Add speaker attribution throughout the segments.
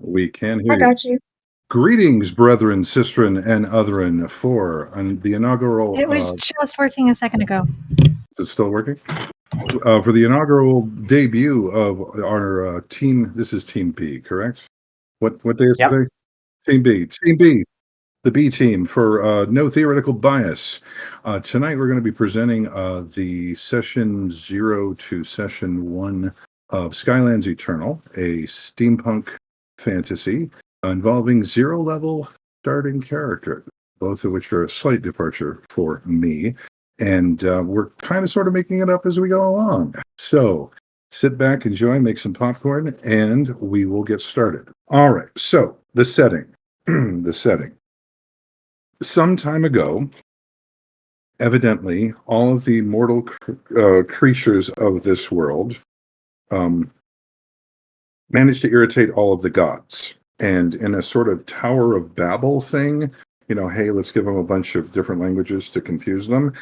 Speaker 1: We can hear
Speaker 2: I
Speaker 1: you.
Speaker 2: got you.
Speaker 1: Greetings, brethren, sistren, and otheren, for the inaugural.
Speaker 3: It was just working a second ago.
Speaker 1: Is it still working? For the inaugural debut of our team. This is Team B, correct? What day is today? Team B. Team B. The B team for no theoretical bias. Tonight we're going to be presenting the session 0 to session 1 of Skylands Eternal, a steampunk fantasy involving zero-level starting characters, both of which are a slight departure for me. And we're kind of sort of making it up as we go along. So sit back, enjoy, make some popcorn, and we will get started. All right, so the setting. The setting. Some time ago, evidently, all of the mortal creatures of this world managed to irritate all of the gods. And in a sort of Tower of Babel thing, hey, let's give them a bunch of different languages to confuse them.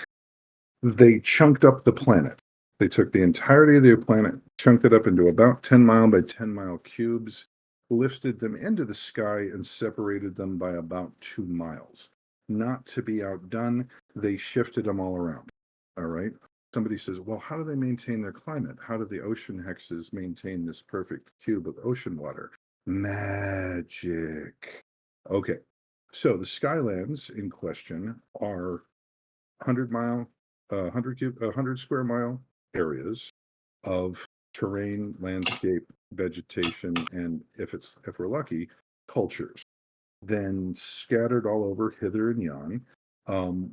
Speaker 1: They chunked up the planet. They took the entirety of the planet, chunked it up into about 10-mile by 10-mile cubes, lifted them into the sky, and separated them by about 2 miles. Not to be outdone, they shifted them all around. All right. Somebody says, well, how do they maintain their climate? How do the ocean hexes maintain this perfect cube of ocean water? Magic. Okay. So the Skylands in question are 100 square mile areas of terrain, landscape, vegetation, and if we're lucky, cultures, then scattered all over hither and yon,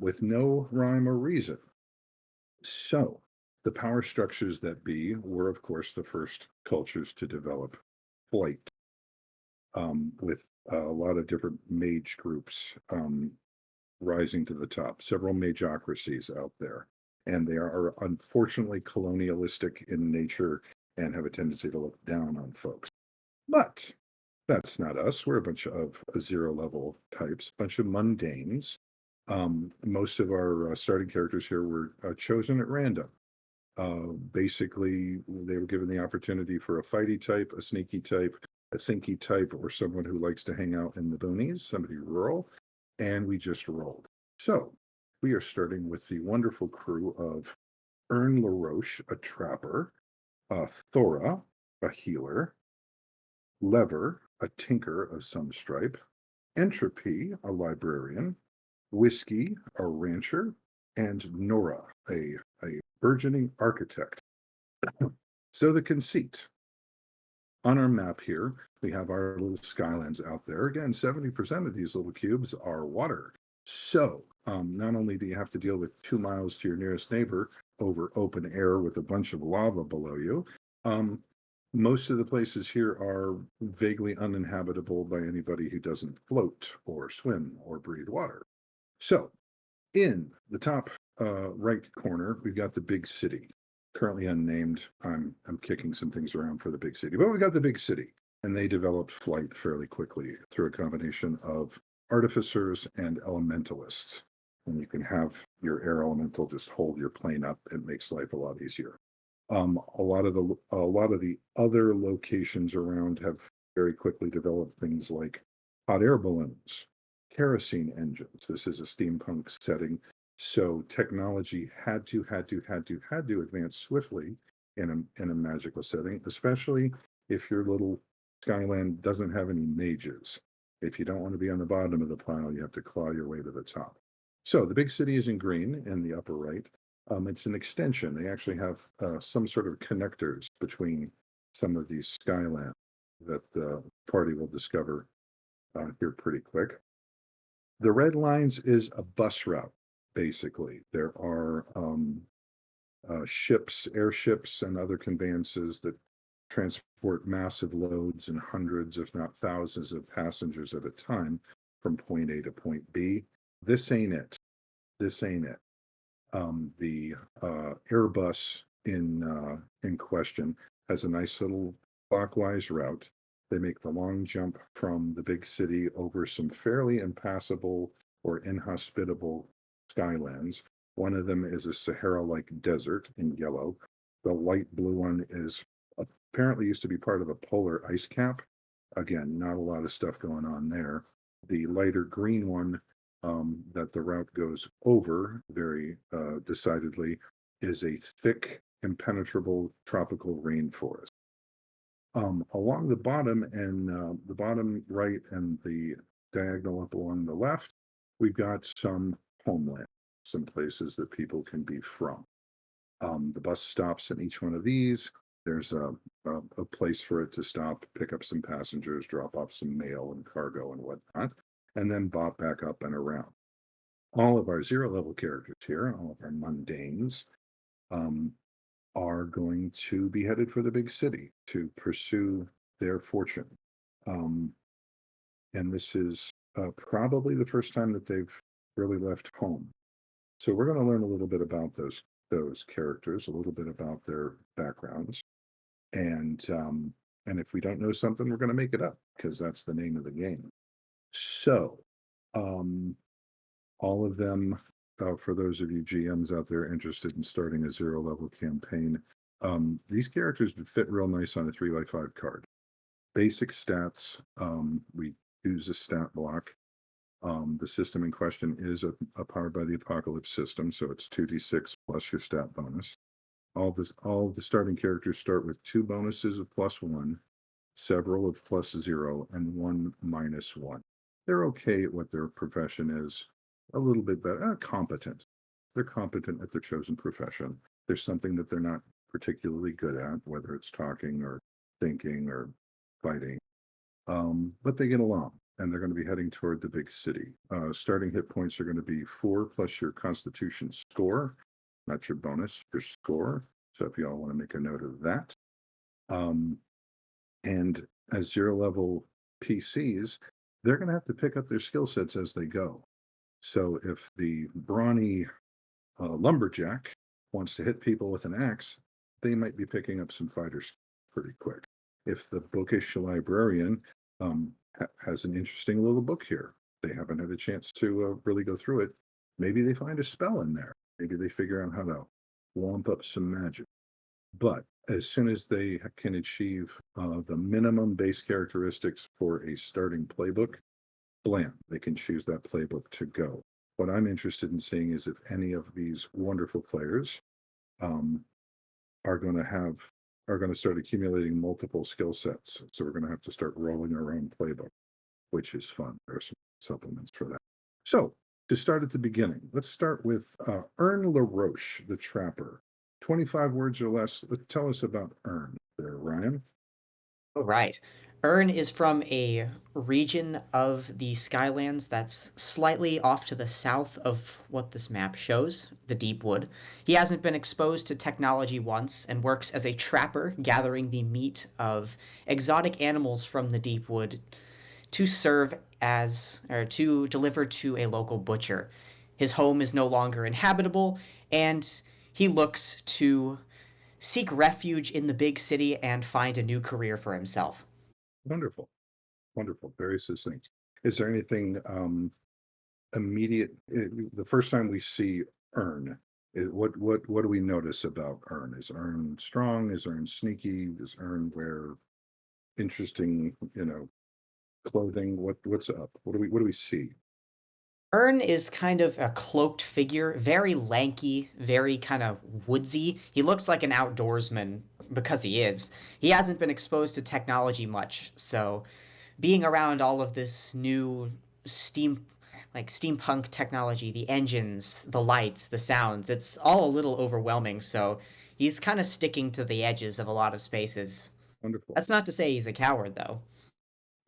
Speaker 1: with no rhyme or reason. So the power structures that be were, of course, the first cultures to develop flight, with a lot of different mage groups rising to the top, several magocracies out there. And they are unfortunately colonialistic in nature and have a tendency to look down on folks. But that's not us. We're a bunch of zero-level types, a bunch of mundanes. Most of our starting characters here were chosen at random. Basically, they were given the opportunity for a fighty type, a sneaky type, a thinky type, or someone who likes to hang out in the boonies, somebody rural, and we just rolled. So we are starting with the wonderful crew of Ern LaRoche, a trapper, Thora, a healer, Lever, a tinker of some stripe, Entropy, a librarian, Whiskey, a rancher, and Nora, a burgeoning architect. So the conceit. On our map here, we have our little Skylands out there. Again, 70% of these little cubes are water. So not only do you have to deal with 2 miles to your nearest neighbor over open air with a bunch of lava below you, most of the places here are vaguely uninhabitable by anybody who doesn't float or swim or breathe water. So in the top right corner, we've got the big city, currently unnamed. I'm kicking some things around for the big city, but we got the big city, and they developed flight fairly quickly through a combination of artificers and elementalists. And you can have your air elemental just hold your plane up. It makes life a lot easier. A lot of the other locations around have very quickly developed things like hot air balloons, kerosene engines. This is a steampunk setting, so technology had to advance swiftly in a magical setting, especially if your little Skyland doesn't have any mages. If you don't want to be on the bottom of the pile, you have to claw your way to the top. So the big city is in green in the upper right. It's an extension. They actually have some sort of connectors between some of these Skylands that the party will discover here pretty quick. The red lines is a bus route, basically. There are ships, airships, and other conveyances that transport massive loads and hundreds, if not thousands, of passengers at a time from point A to point B. This ain't it. This ain't it. The Airbus in question has a nice little clockwise route. They make the long jump from the big city over some fairly impassable or inhospitable skylands. One of them is a Sahara-like desert in yellow. The light blue one is apparently used to be part of a polar ice cap. Again, not a lot of stuff going on there. The lighter green one that the route goes over very decidedly is a thick, impenetrable tropical rainforest. Along the bottom right and the diagonal up along the left, we've got some homeland, some places that people can be from. The bus stops in each one of these. There's a place for it to stop, pick up some passengers, drop off some mail and cargo and whatnot, and then bop back up and around. All of our zero level characters here, all of our mundanes, um, are going to be headed for the big city to pursue their fortune. Um, and this is probably the first time that they've really left home. So we're going to learn a little bit about those characters, a little bit about their backgrounds, and if we don't know something, we're going to make it up because that's the name of the game. So, um, all of them, for those of you GMs out there interested in starting a zero level campaign, these characters would fit real nice on a 3x5 card. Basic stats, we use a stat block. The system in question is a Powered by the Apocalypse system, so it's 2d6 plus your stat bonus. All the starting characters start with 2 bonuses of +1, several of +0, and 1 -1. They're okay at what their profession is, a little bit better, competent. They're competent at their chosen profession. There's something that they're not particularly good at, whether it's talking or thinking or fighting. But they get along, and they're going to be heading toward the big city. Starting hit points are going to be 4 plus your Constitution score, not your bonus, your score. So if you all want to make a note of that. Um, and as zero level PCs, they're going to have to pick up their skill sets as they go. So if the brawny lumberjack wants to hit people with an axe, they might be picking up some fighters pretty quick. If the bookish librarian has an interesting little book here, they haven't had a chance to really go through it. Maybe they find a spell in there. Maybe they figure out how to womp up some magic. But as soon as they can achieve the minimum base characteristics for a starting playbook, blam, they can choose that playbook to go. What I'm interested in seeing is if any of these wonderful players um, are going to start accumulating multiple skill sets. So we're going to have to start rolling our own playbook, which is fun. There are some supplements for that. So to start at the beginning, let's start with Ern LaRoche, the Trapper. 25 words or less. Tell us about Ern there, Ryan.
Speaker 2: Oh, right. Ern is from a region of the Skylands that's slightly off to the south of what this map shows, the Deep Wood. He hasn't been exposed to technology once and works as a trapper, gathering the meat of exotic animals from the Deep Wood to serve as, or to deliver to a local butcher. His home is no longer inhabitable, and he looks to seek refuge in the big city and find a new career for himself.
Speaker 1: Wonderful. Wonderful. Very succinct. Is there anything immediate? The first time we see Ern, what do we notice about Ern? Is Ern strong? Is Ern sneaky? Does Ern wear interesting, clothing? What's up? What do we see?
Speaker 2: Ern is kind of a cloaked figure, very lanky, very kind of woodsy. He looks like an outdoorsman because he is. He hasn't been exposed to technology much, so being around all of this new steam like steampunk technology, the engines, the lights, the sounds, it's all a little overwhelming, so he's kind of sticking to the edges of a lot of spaces.
Speaker 1: Wonderful.
Speaker 2: That's not to say he's a coward though.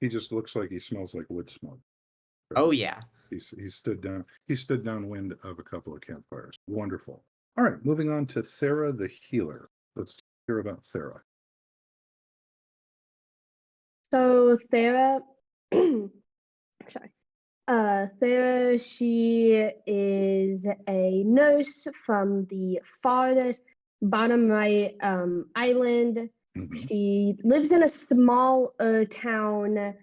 Speaker 1: He just looks like he smells like wood smoke. Right?
Speaker 2: Oh yeah.
Speaker 1: He stood downwind of a couple of campfires. Wonderful. All right, moving on to Thera the healer. Let's hear about Thera.
Speaker 4: So Sarah, sorry. Sarah, she is a nurse from the farthest bottom right island.
Speaker 1: Mhm.
Speaker 4: She lives in a small town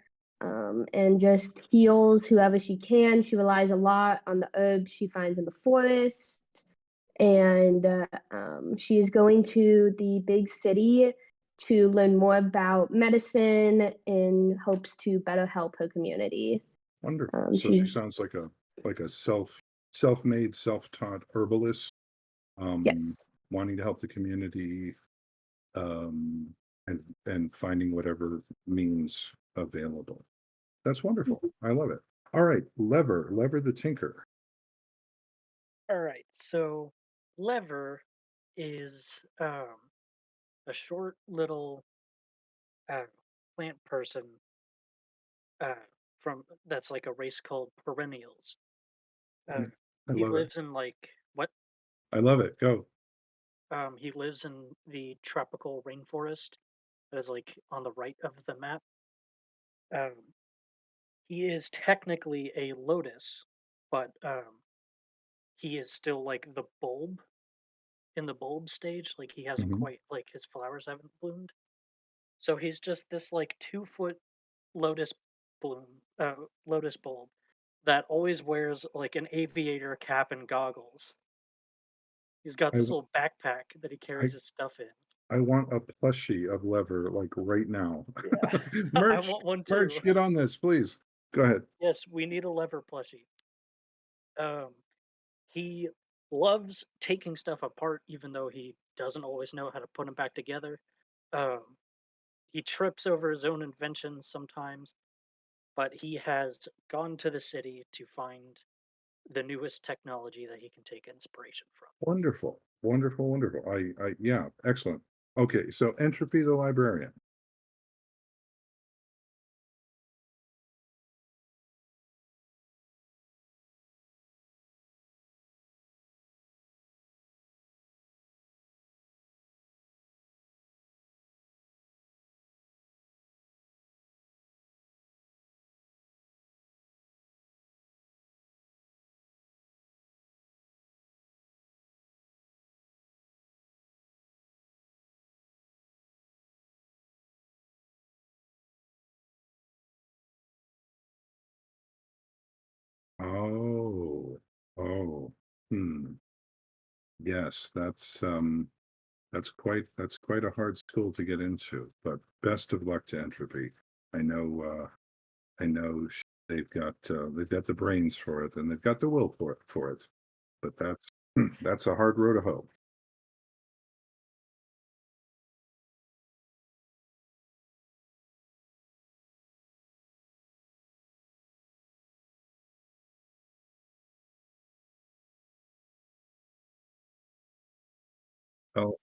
Speaker 4: and just heals whoever she can. She relies a lot on the herbs she finds in the forest. And she is going to the big city to learn more about medicine in hopes to better help her community.
Speaker 1: Wonderful. So she
Speaker 4: She's
Speaker 1: sounds like a self-made, self-taught herbalist,
Speaker 4: yes.
Speaker 1: wanting to help the community, um, and finding whatever means available. That's wonderful. I love it. All right, Lever the Tinker.
Speaker 5: All right, so Lever is a short little uh, plant person uh, from that's like a race called perennials. Uh,
Speaker 1: I
Speaker 5: he
Speaker 1: love it.
Speaker 5: lives in like what?
Speaker 1: I love it. Go.
Speaker 5: He lives in the tropical rainforest that is like on the right of the map. Um, he is technically a lotus, but he is still like the bulb in the bulb stage. Like he hasn't
Speaker 1: Mhm.
Speaker 5: quite like his flowers haven't bloomed. So he's just this like 2 foot lotus bloom, lotus bulb that always wears like an aviator cap and goggles. He's got
Speaker 1: I
Speaker 5: this little backpack that he
Speaker 1: I
Speaker 5: carries his stuff in.
Speaker 1: I want a plushie of Lever, like, right now.
Speaker 5: Yeah, I
Speaker 1: Merch,
Speaker 5: want one too.
Speaker 1: merch, get on this, please. Go ahead.
Speaker 5: Yes, we need a lever plushie. Um, he loves taking stuff apart, even though he doesn't always know how to put them back together. Um, he trips over his own inventions sometimes, but he has gone to the city to find the newest technology that he can take inspiration from.
Speaker 1: Wonderful, wonderful, wonderful. Yeah, excellent. Okay, so Entropy the librarian. Oh, oh, hmm. Yes, that's quite a hard school to get into, but best of luck to Entropy. I know, they've got the brains for it and they've got the will for it. But that's a hard road to hoe. Oh,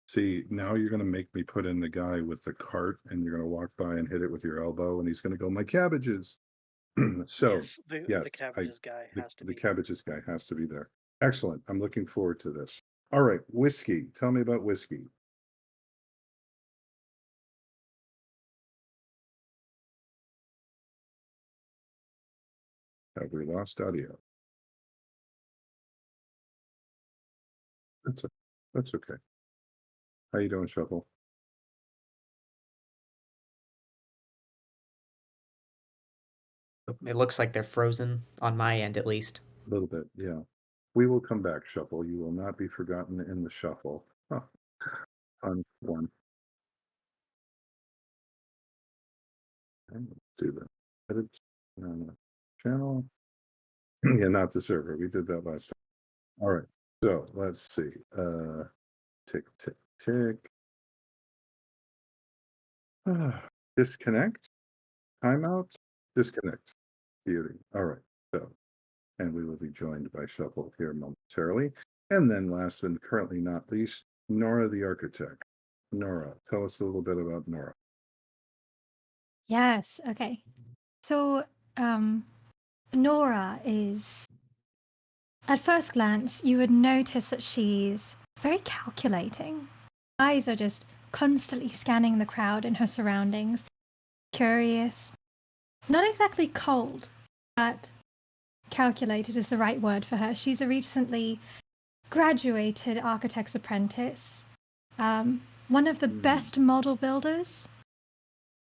Speaker 1: see, now you're gonna make me put in the guy with the cart and you're gonna walk by and hit it with your elbow and he's gonna go, "My cabbages." So,
Speaker 5: Yes,
Speaker 1: yes,
Speaker 5: the cabbages guy has to
Speaker 1: the
Speaker 5: be.
Speaker 1: cabbages guy has to be there. Excellent. I'm looking forward to this. All right, whiskey. Tell me about whiskey. Have we lost audio? That's o that's okay. How you doing, Shuffle?
Speaker 2: It looks like they're frozen on my end, at least.
Speaker 1: A little bit, yeah. We will come back, Shuffle. You will not be forgotten in the shuffle. Huh, fun one. Okay, let's do that. Edit, channel. Yeah, not the server. We did that last time. All right. So let's see. Tick, tick, tick. Disconnect. Timeout. Disconnect. Beauty. All right. So, and we will be joined by Shuffle here momentarily. And then last and currently not least, Nora the architect. Nora, tell us a little bit about Nora.
Speaker 3: Yes. Okay. So, Nora is, at first glance, you would notice that she's very calculating. Eyes are just constantly scanning the crowd and her surroundings. Curious. Not exactly cold, but calculated is the right word for her. She's a recently graduated architect's apprentice. One of the best model builders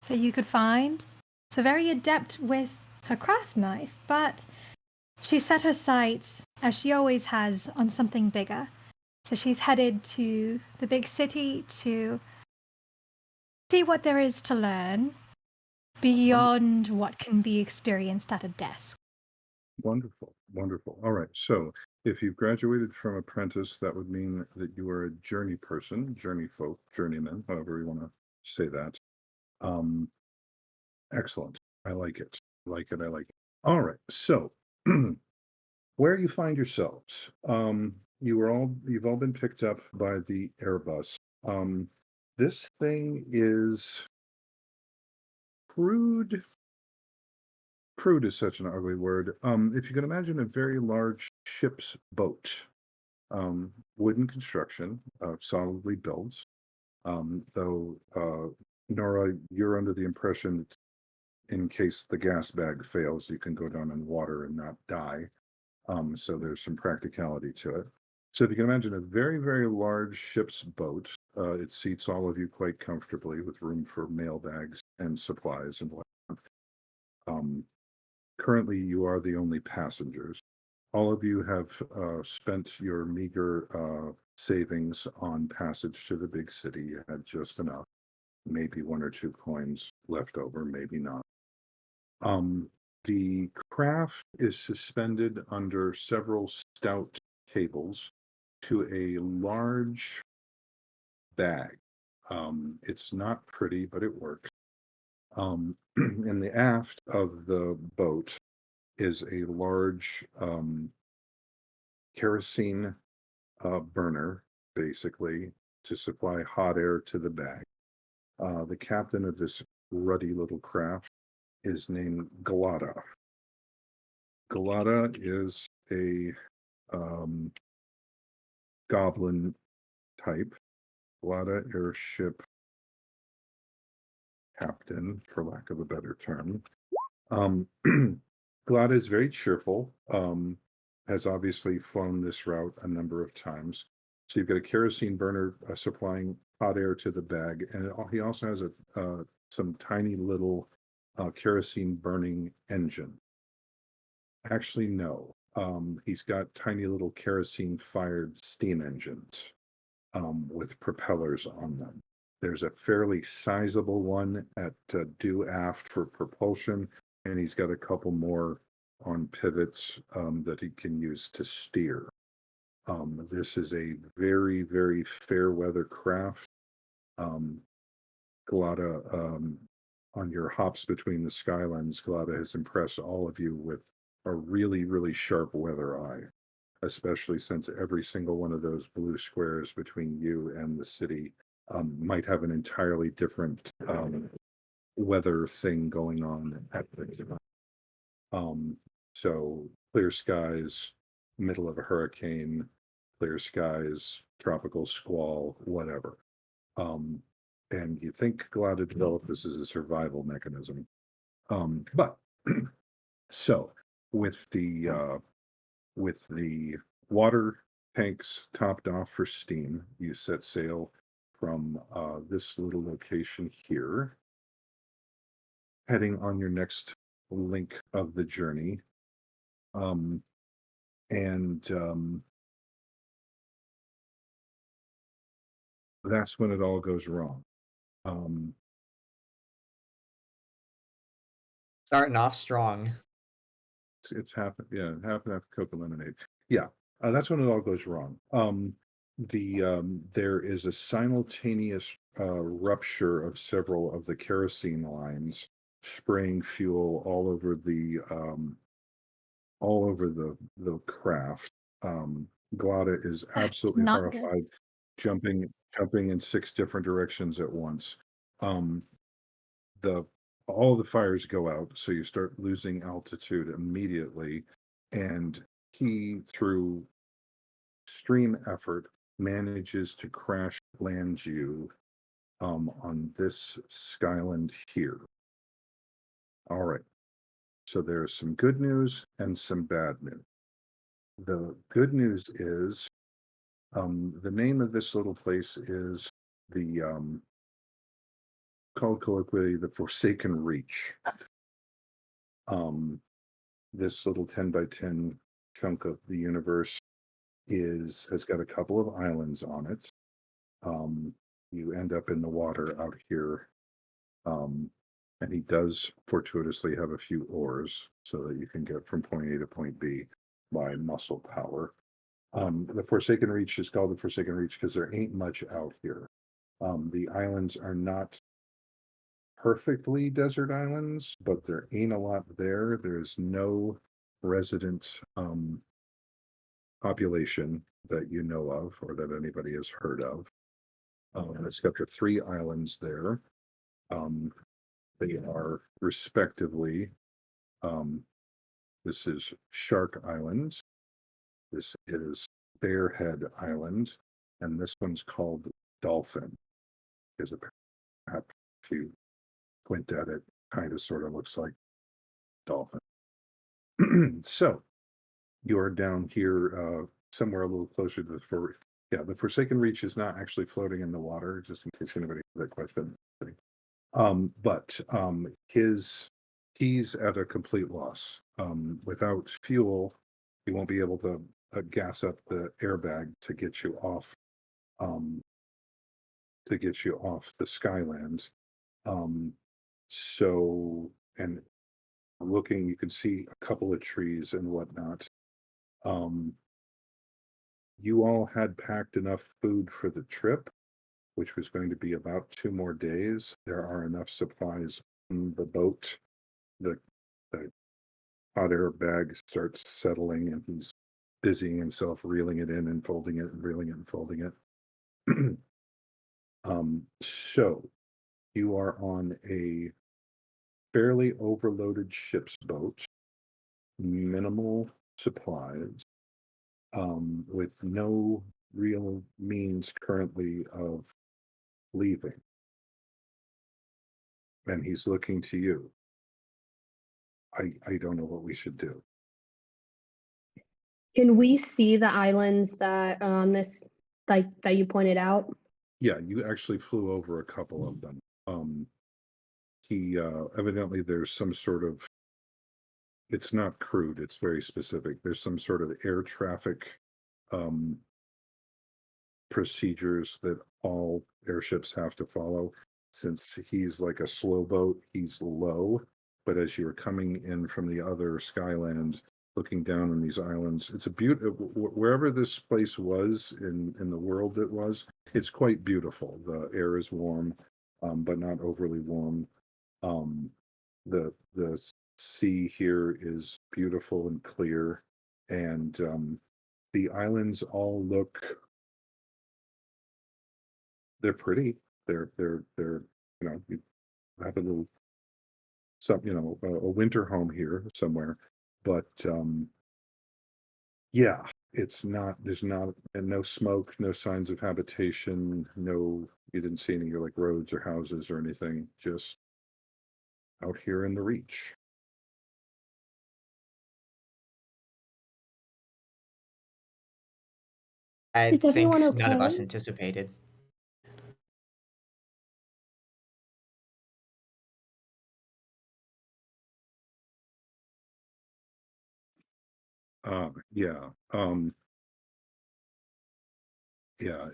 Speaker 3: that you could find. So very adept with her craft knife, but she set her sights, as she always has, on something bigger. So she's headed to the big city to see what there is to learn beyond what can be experienced at a desk.
Speaker 1: Wonderful, wonderful. All right. So if you've graduated from apprentice, that would mean that you are a journey person, journey folk, journeyman, however you want to say that. Um, Excellent. I like it. I like it. All right. So where you find yourselves, you've all been picked up by the Airbus. Um, this thing is crude. Crude is such an ugly word. If you can imagine a very large ship's boat, wooden construction, solidly built. Though, Nora, you're under the impression that in case the gas bag fails, you can go down in water and not die. So there's some practicality to it. So if you can imagine a very, very large ship's boat, it seats all of you quite comfortably with room for mail bags and supplies and whatnot. Um, Currently, you are the only passengers. All of you have spent your meager savings on passage to the big city. You had just enough, maybe one or two coins left over, maybe not. The craft is suspended under several stout cables to a large bag. It's not pretty, but it works. In the aft of the boat is a large kerosene burner, basically, to supply hot air to the bag. The captain of this ruddy little craft is named Galata. Galata is a um, goblin type, Galata airship captain, for lack of a better term. Um, Galata is very cheerful, has obviously flown this route a number of times. So you've got a kerosene burner supplying hot air to the bag, and he also has some tiny little kerosene burning engine. Actually, no. He's got tiny little kerosene fired steam engines with propellers on them. There's a fairly sizable one at due aft for propulsion, and he's got a couple more on pivots that he can use to steer. This is a very, very fair weather craft. Um, Galata, on your hops between the Skylands, Galata has impressed all of you with a really, really sharp weather eye, especially since every single one of those blue squares between you and the city might have an entirely different weather thing going on at the time. So clear skies, middle of a hurricane, clear skies, tropical squall, whatever. And you think Galata developed this as a survival mechanism. But so with the water tanks topped off for steam, you set sail from this little location here, heading on your next link of the journey. And that's when it all goes wrong. Um,
Speaker 2: Starting off strong.
Speaker 1: it's happened. Yeah, it happened after Coca Lemonade. Yeah, that's when it all goes wrong. There is a simultaneous rupture of several of the kerosene lines, spraying fuel all over the craft. Glada is
Speaker 3: That's
Speaker 1: absolutely
Speaker 3: not good.
Speaker 1: horrified, jumping in six different directions at once. Um, the all the fires go out, so you start losing altitude immediately, and he, through extreme effort, manages to crash land you on this skyland here. All right. So there's some good news and some bad news. The good news is the name of this little place is the called colloquially the Forsaken Reach. Um, this little 10 by 10 chunk of the universe has got a couple of islands on it. You end up in the water out here. And he does fortuitously have a few oars so that you can get from point A to point B by muscle power. The Forsaken Reach is called the Forsaken Reach because there ain't much out here. The islands are not perfectly desert islands, but there ain't a lot there. There's no resident population that you know of or that anybody has heard of. It's got the 3 islands there. They are respectively, this is Shark Island, this is Bearhead Island, and this one's called Dolphin. Is a map, if you squint at it, kind of sort of looks like dolphin. So you are down here somewhere a little closer to the Forsaken Reach is not actually floating in the water, just in case anybody has that question. But he's at a complete loss. Without fuel, he won't be able to gas up the airbag to get you off the Skylands. So, and looking, you can see a couple of trees and whatnot. You all had packed enough food for the trip, which was going to be about 2 more days. There are enough supplies on the boat. The hot air bag starts settling and he's busying himself, reeling it in and folding it and reeling it and folding it. So you are on a fairly overloaded ship's boat, minimal supplies, with no real means currently of leaving. And he's looking to you. I don't know what we should do.
Speaker 4: Can we see the islands that are on this, like that you pointed out?
Speaker 1: Yeah, you actually flew over a couple of them. He evidently there's some sort of, it's not crude, it's very specific. There's some sort of air traffic procedures that all airships have to follow. Since he's like a slow boat, he's low, but as you're coming in from the other Skylands, looking down on these islands, it's a beautiful, wherever this place was in the world it was, it's quite beautiful. The air is warm, but not overly warm. The sea here is beautiful and clear, and the islands all look, they're pretty. They're you have a little a winter home here somewhere, but yeah, it's not, there's not, and no smoke, no signs of habitation, no, you didn't see any like roads or houses or anything, just out here in the reach.
Speaker 2: I
Speaker 4: Is
Speaker 2: think
Speaker 4: everyone
Speaker 2: none of us
Speaker 4: okay?
Speaker 2: anticipated.
Speaker 1: Yeah. Yeah,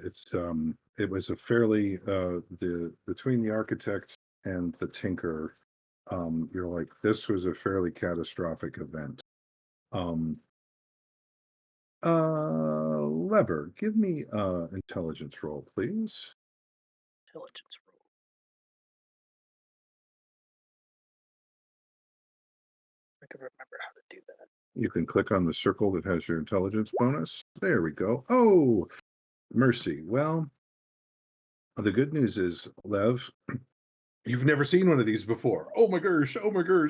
Speaker 1: it was a fairly the between the architect and the tinker, you're like, this was a fairly catastrophic event. Um Lever, give me intelligence roll, please.
Speaker 5: Intelligence roll. I can remember how to do that.
Speaker 1: You can click on the circle that has your intelligence bonus. There we go. Oh, mercy. Well, the good news is, Lev, you've never seen one of these before. Oh my gosh,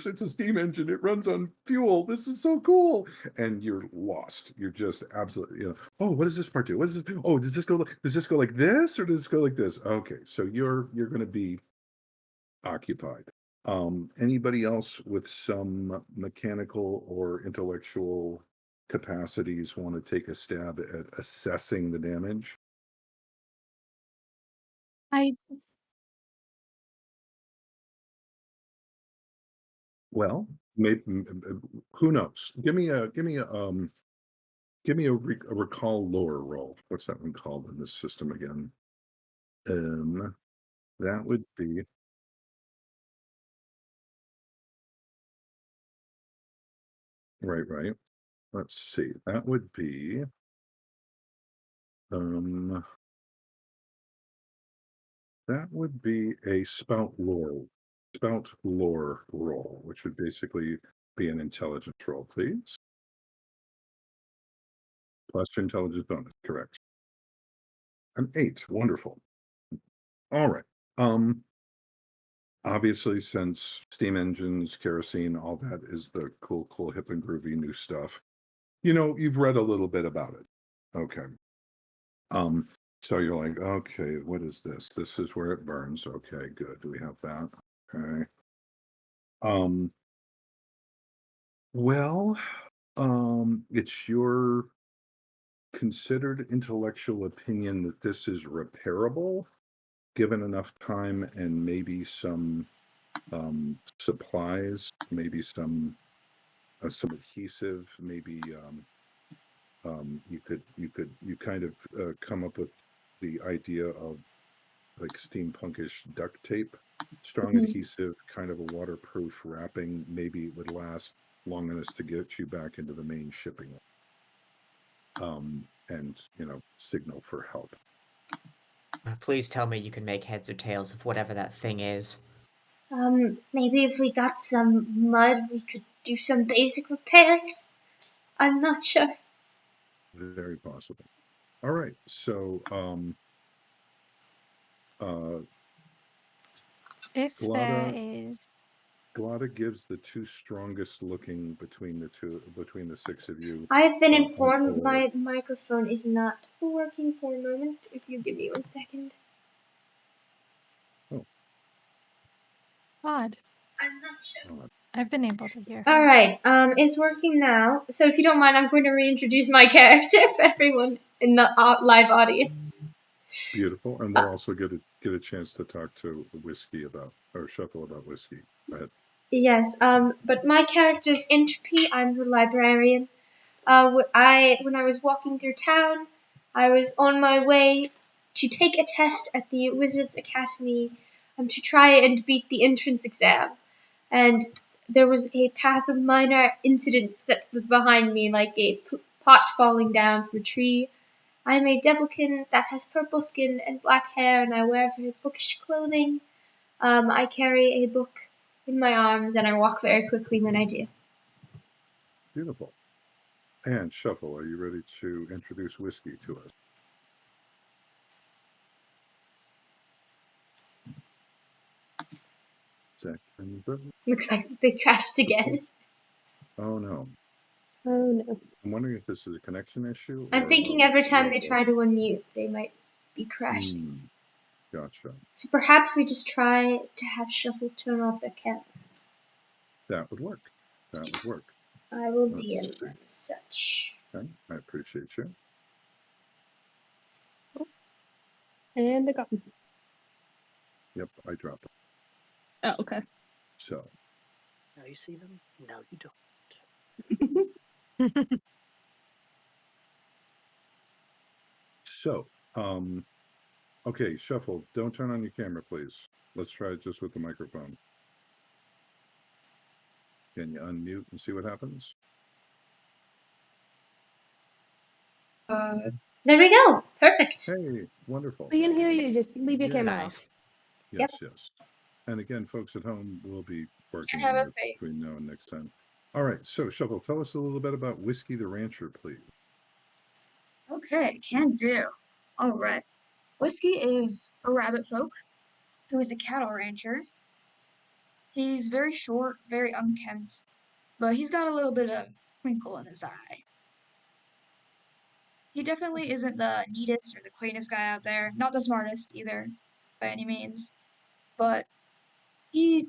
Speaker 1: it's a steam engine. It runs on fuel. This is so cool. And you're lost. You're just absolutely, oh, what does this part do? What does this, oh, does this go like this or does this go like this? Okay, so you're gonna be occupied. Anybody else with some mechanical or intellectual capacities want to take a stab at assessing the damage?
Speaker 3: I
Speaker 1: Well, maybe, who knows? Give me a Give me a recall lore roll. What's that one called in this system again? That would be right. Let's see. That would be a spout lore roll, which would basically be an intelligence roll, please. Plus your intelligence bonus, correct. An 8. Wonderful. All right. Obviously, since steam engines, kerosene, all that is the cool, hip and groovy new stuff. You've read a little bit about it. Okay. So you're like, okay, what is this? This is where it burns. Okay, good. Do we have that? Okay. Well, it's your considered intellectual opinion that this is repairable, given enough time and maybe some supplies, maybe some adhesive, maybe you kind of come up with the idea of like steampunkish duct tape, strong adhesive, kind of a waterproof wrapping. Maybe it would last long enough to get you back into the main shipping, and signal for help.
Speaker 2: Please tell me you can make heads or tails of whatever that thing is.
Speaker 6: Maybe if we got some mud, we could do some basic repairs. I'm not sure.
Speaker 1: Very possible. All right, so
Speaker 3: If there
Speaker 1: Glada-
Speaker 3: is.
Speaker 1: Glada gives the two strongest looking between the six of you.
Speaker 6: I've been
Speaker 1: an
Speaker 6: informed
Speaker 1: oar.
Speaker 6: my microphone is not working for a moment. If you give me 1 second.
Speaker 3: Odd.
Speaker 6: I'm not sure.
Speaker 3: I've been able to hear her.
Speaker 6: All right, it's working now. So if you don't mind, I'm going to reintroduce my character for everyone in the live audience.
Speaker 1: Beautiful, and we'll also get a chance to talk to Shuffle about whiskey. Go ahead.
Speaker 6: Yes, but my character's Entropy. I'm the librarian. When I was walking through town, I was on my way to take a test at the Wizards Academy to try and beat the entrance exam. And there was a path of minor incidents that was behind me, like a pot falling down from a tree. I'm a devilkin that has purple skin and black hair, and I wear very bookish clothing. I carry a book in my arms, and I walk very quickly when I do.
Speaker 1: Beautiful. And Shuffle, are you ready to introduce whiskey to us? Second.
Speaker 6: Looks like they crashed again.
Speaker 1: Oh no.
Speaker 4: Oh no.
Speaker 1: I'm wondering if this is a connection issue.
Speaker 6: I'm thinking every time they try to unmute, they might be crashing.
Speaker 1: Gotcha.
Speaker 6: So perhaps we just try to have Shuffle turn off their camera.
Speaker 1: That would work.
Speaker 6: I will
Speaker 1: Let's
Speaker 6: DM
Speaker 1: see.
Speaker 6: them such.
Speaker 1: Okay, I appreciate you.
Speaker 4: And I got him.
Speaker 1: Yep, I dropped it.
Speaker 7: Oh, okay.
Speaker 1: So,
Speaker 5: Now you see them. Now you don't.
Speaker 1: okay, Shuffle, don't turn on your camera, please. Let's try it just with the microphone. Can you unmute and see what happens?
Speaker 6: There we go. Perfect.
Speaker 1: Hey, wonderful.
Speaker 4: We can hear you. Just leave your
Speaker 1: Yeah.
Speaker 4: camera
Speaker 2: Nice.
Speaker 4: off.
Speaker 1: Yes. And again, folks at home will be working
Speaker 7: have
Speaker 1: on
Speaker 7: a
Speaker 1: this
Speaker 7: face.
Speaker 1: between now and next time. All right, so Shuffle, tell us a little bit about Whiskey the Rancher, please.
Speaker 7: Okay, can do. All right. Whiskey is a rabbit folk who is a cattle rancher. He's very short, very unkempt, but he's got a little bit of twinkle in his eye. He definitely isn't the neatest or the quaintest guy out there, not the smartest either, by any means, but he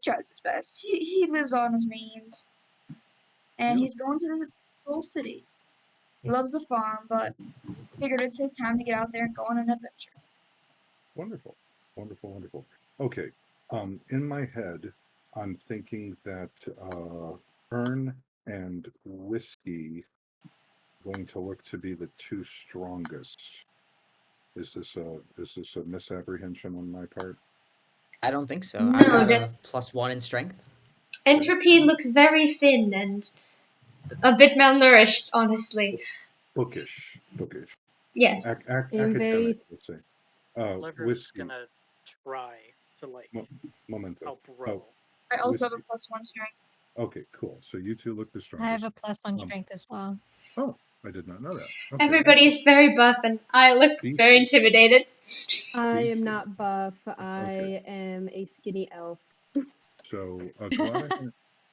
Speaker 7: tries his best. He lives on his means, and he's going to the whole city. He loves the farm, but figured it's his time to get out there and go on an adventure.
Speaker 1: Wonderful. Okay, in my head, I'm thinking that Ern and Whiskey going to look to be the two strongest. Is this a misapprehension on my part?
Speaker 2: I don't think so.
Speaker 6: No,
Speaker 2: I've got
Speaker 6: that-
Speaker 2: a +1 in strength.
Speaker 6: Entropy looks very thin and a bit malnourished, honestly.
Speaker 1: Bookish.
Speaker 6: Yes.
Speaker 4: I'm very-
Speaker 1: Academic, let's say.
Speaker 5: Oliver's
Speaker 1: Whiskey.
Speaker 5: gonna try to like
Speaker 1: Momento.
Speaker 5: help roll.
Speaker 7: I also have a
Speaker 1: Whiskey.
Speaker 7: +1 strength.
Speaker 1: Okay, cool. So you two look the
Speaker 3: I have
Speaker 1: strongest.
Speaker 3: a +1 strength as well.
Speaker 1: Oh, I did not know that. Okay,
Speaker 6: Everybody is very buff, and I look
Speaker 1: Beefy.
Speaker 6: very intimidated.
Speaker 4: I
Speaker 1: Beefy.
Speaker 4: am not buff. I am a skinny elf.
Speaker 1: So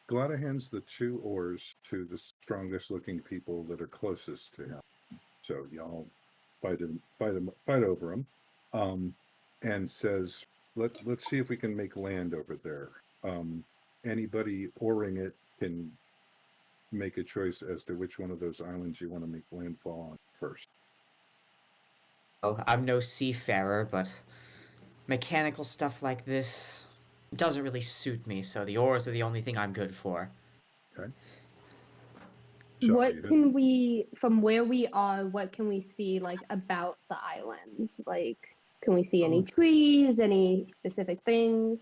Speaker 1: Glada hands the 2 oars to the strongest looking people that are closest to him. So y'all fight over him, and says, let's see if we can make land over there. Anybody oaring it can make a choice as to which one of those islands you want to make landfall on first.
Speaker 2: Oh, I'm no seafarer, but mechanical stuff like this doesn't really suit me, so the oars are the only thing I'm good for.
Speaker 1: Okay. So
Speaker 4: What can we, from where we are, what can we see like about the island? Like, can we see any trees, any specific things?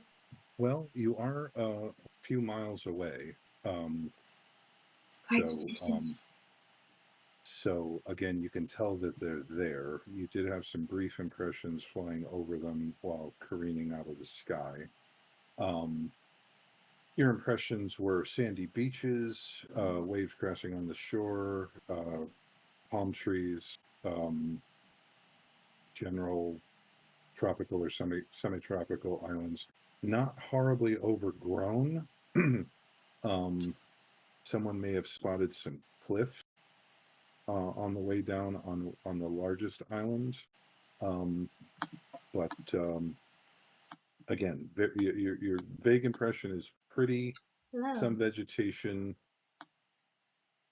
Speaker 1: Well, you are a few miles away.
Speaker 6: Quite
Speaker 1: So,
Speaker 6: a distance.
Speaker 1: So again, you can tell that they're there. You did have some brief impressions flying over them while careening out of the sky. Your impressions were sandy beaches, waves crashing on the shore, palm trees, general tropical or semi-tropical islands, not horribly overgrown. Someone may have spotted some cliffs on the way down on the largest island, but again, your vague impression is pretty,
Speaker 6: Hello.
Speaker 1: some vegetation,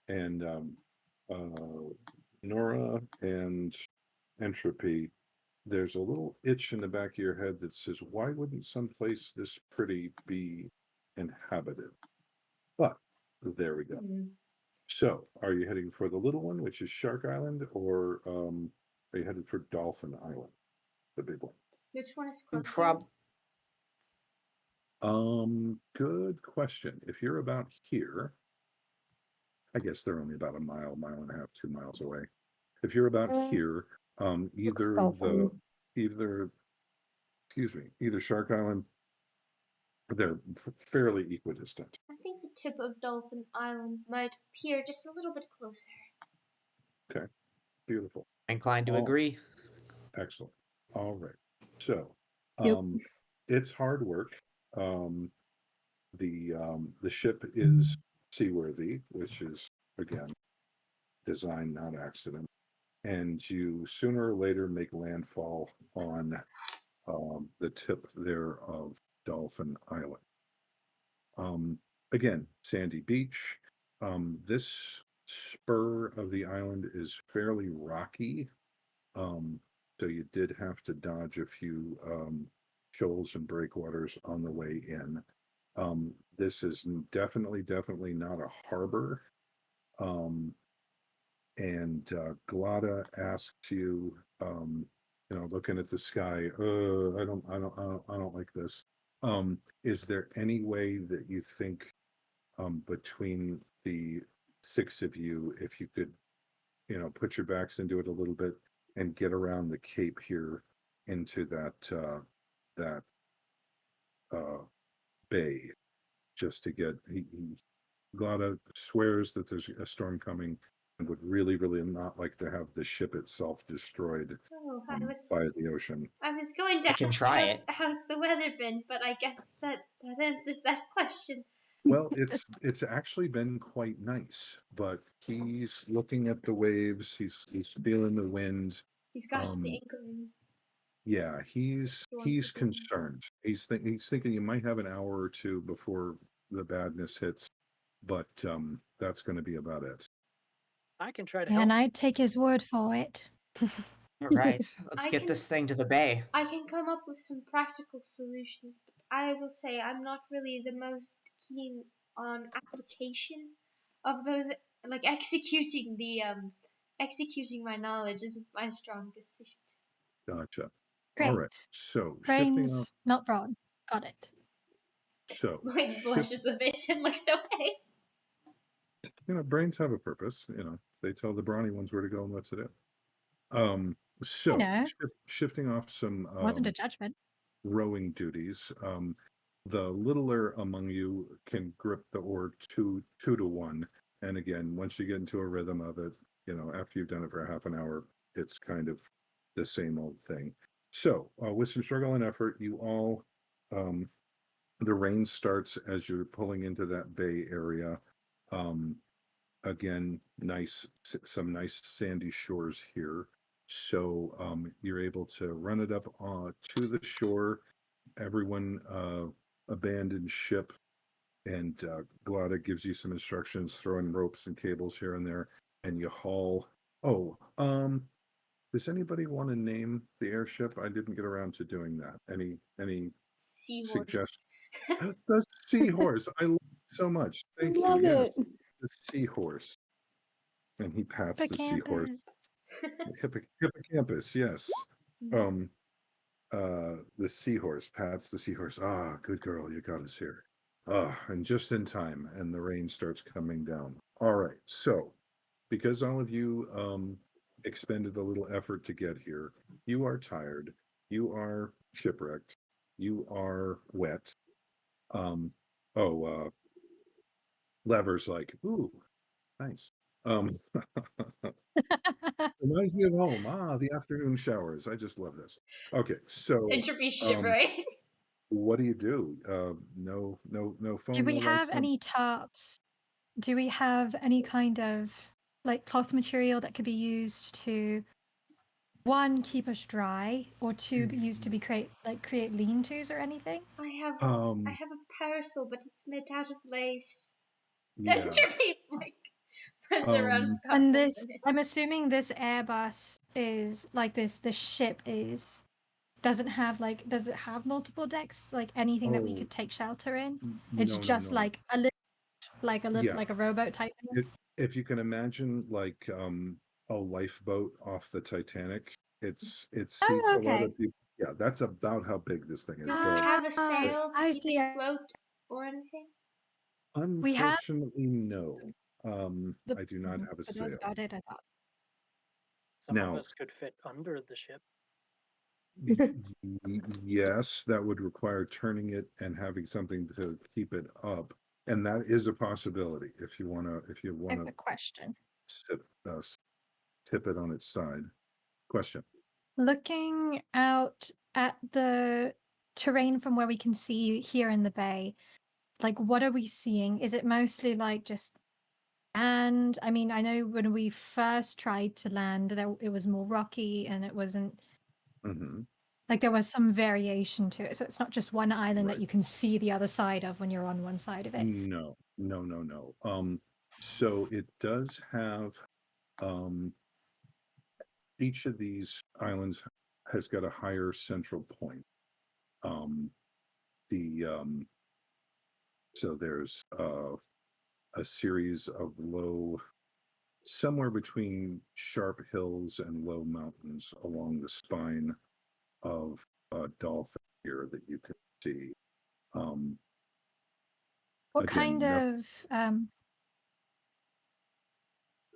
Speaker 1: and Nora and Entropy. There's a little itch in the back of your head that says, why wouldn't someplace this pretty be inhabited? But there we go. So, are you heading for the little one, which is Shark Island, or are you headed for Dolphin Island, the big one?
Speaker 6: Which one is closer?
Speaker 1: Good question. If you're about here, I guess they're only about a mile and a half, 2 miles away. If you're about here, either Shark Island, they're fairly equidistant.
Speaker 6: I think the tip of Dolphin Island might appear just a little bit closer.
Speaker 1: Okay, beautiful.
Speaker 2: Inclined to agree.
Speaker 1: Excellent. All right. So,
Speaker 4: Yep.
Speaker 1: it's hard work. The ship is seaworthy, which is again design, not accident. And you sooner or later make landfall on the tip there of Dolphin Island. Again, sandy beach. This spur of the island is fairly rocky. So you did have to dodge a few shoals and breakwaters on the way in. This is definitely not a harbor. And Glada asked you, looking at the sky, I don't like this. Is there any way that you think between the 6 of you, if you could, put your backs into it a little bit and get around the cape here into that bay, just to get, Glada swears that there's a storm coming and would really not like to have the ship itself destroyed
Speaker 6: Oh,
Speaker 1: by the ocean.
Speaker 6: I was going to
Speaker 2: I can try it.
Speaker 6: how's the weather been, but I guess that answers that question.
Speaker 1: Well, it's actually been quite nice, but he's looking at the waves. He's feeling the wind.
Speaker 6: He's got the inkling.
Speaker 1: Yeah, he's
Speaker 6: wants to go.
Speaker 1: concerned. He's thinking you might have an hour or two before the badness hits, but that's going to be about it.
Speaker 5: I can try to help.
Speaker 3: And I'd take his word for it.
Speaker 2: All right, let's get this thing to the bay.
Speaker 6: I can come up with some practical solutions, but I will say I'm not really the most keen on application of those, like executing the executing my knowledge isn't my strongest suit.
Speaker 1: Gotcha.
Speaker 3: Great.
Speaker 1: All right. So shifting off.
Speaker 3: Brains, not brawn. Got it.
Speaker 1: So
Speaker 6: Mine blushes a bit and looks away.
Speaker 1: brains have a purpose. They tell the brawny ones where to go and what to do. So
Speaker 3: know.
Speaker 1: shifting off some
Speaker 3: Wasn't a judgment.
Speaker 1: rowing duties. The littler among you can grip the oar two to one, and again, once you get into a rhythm of it, after you've done it for half an hour, it's kind of the same old thing. So, with some struggle and effort, you all, the rain starts as you're pulling into that bay area. Again, some nice sandy shores here. So you're able to run it up to the shore. Everyone abandon ship, and Glada gives you some instructions, throwing ropes and cables here and there, and you haul. Oh, does anybody want to name the airship? I didn't get around to doing that. Any
Speaker 6: Seahorse.
Speaker 1: The seahorse. I love it so much. Thank you.
Speaker 4: Love
Speaker 1: Yes,
Speaker 4: it.
Speaker 1: the seahorse. And he pats the seahorse. Hippocampus, yes. The seahorse pats the seahorse. Ah, good girl, you got us here. Ah, and just in time, and the rain starts coming down. All right, so because all of you expended a little effort to get here, you are tired, you are shipwrecked, you are wet. Lever's like, ooh, nice. Reminds me of home. The afternoon showers. I just love this. Okay, so
Speaker 6: Entropy shivering.
Speaker 1: what do you do? No phone.
Speaker 3: Do we
Speaker 1: no
Speaker 3: have
Speaker 1: lights,
Speaker 3: any tarps? Do we have any kind of cloth material that could be used to, one, keep us dry, or two, be used to create lean-tos or anything?
Speaker 6: I have
Speaker 1: Um,
Speaker 6: a parasol, but it's made out of lace.
Speaker 1: yeah.
Speaker 6: Entropy puts around
Speaker 3: And
Speaker 6: scuffles in it.
Speaker 3: I'm assuming this Airbus is this ship does it have multiple decks, anything that we could take shelter in? It's
Speaker 1: No,
Speaker 3: just
Speaker 1: no. Yeah.
Speaker 3: like a rowboat type thing.
Speaker 1: If you can imagine a lifeboat off the Titanic, it seats a lot
Speaker 3: okay.
Speaker 1: of people. Yeah, that's about how big this thing is.
Speaker 6: Does it have a sail to
Speaker 3: I
Speaker 6: keep
Speaker 3: see.
Speaker 6: it afloat or anything?
Speaker 3: We have
Speaker 1: Unfortunately, no. I do not have a
Speaker 3: but that's
Speaker 1: sail.
Speaker 3: about it, I thought.
Speaker 5: Some of
Speaker 1: Now-
Speaker 5: us could fit under the ship.
Speaker 1: Yes, that would require turning it and having something to keep it up, and that is a possibility if you want
Speaker 3: I have a
Speaker 1: to
Speaker 3: question.
Speaker 1: tip it on its side. Question.
Speaker 3: Looking out at the terrain from where we can see here in the bay, what are we seeing? Is it mostly just sand? I mean, I know when we first tried to land, it was more rocky and it wasn't
Speaker 1: Mm-hmm.
Speaker 3: there was some variation to it. So it's not just one island
Speaker 1: Right.
Speaker 3: that you can see the other side of when you're on one side of it.
Speaker 1: No. So it does have each of these islands has got a higher central point. So there's a series of somewhere between sharp hills and low mountains along the spine of Dolphin here that you can see.
Speaker 3: What
Speaker 1: again,
Speaker 3: kind of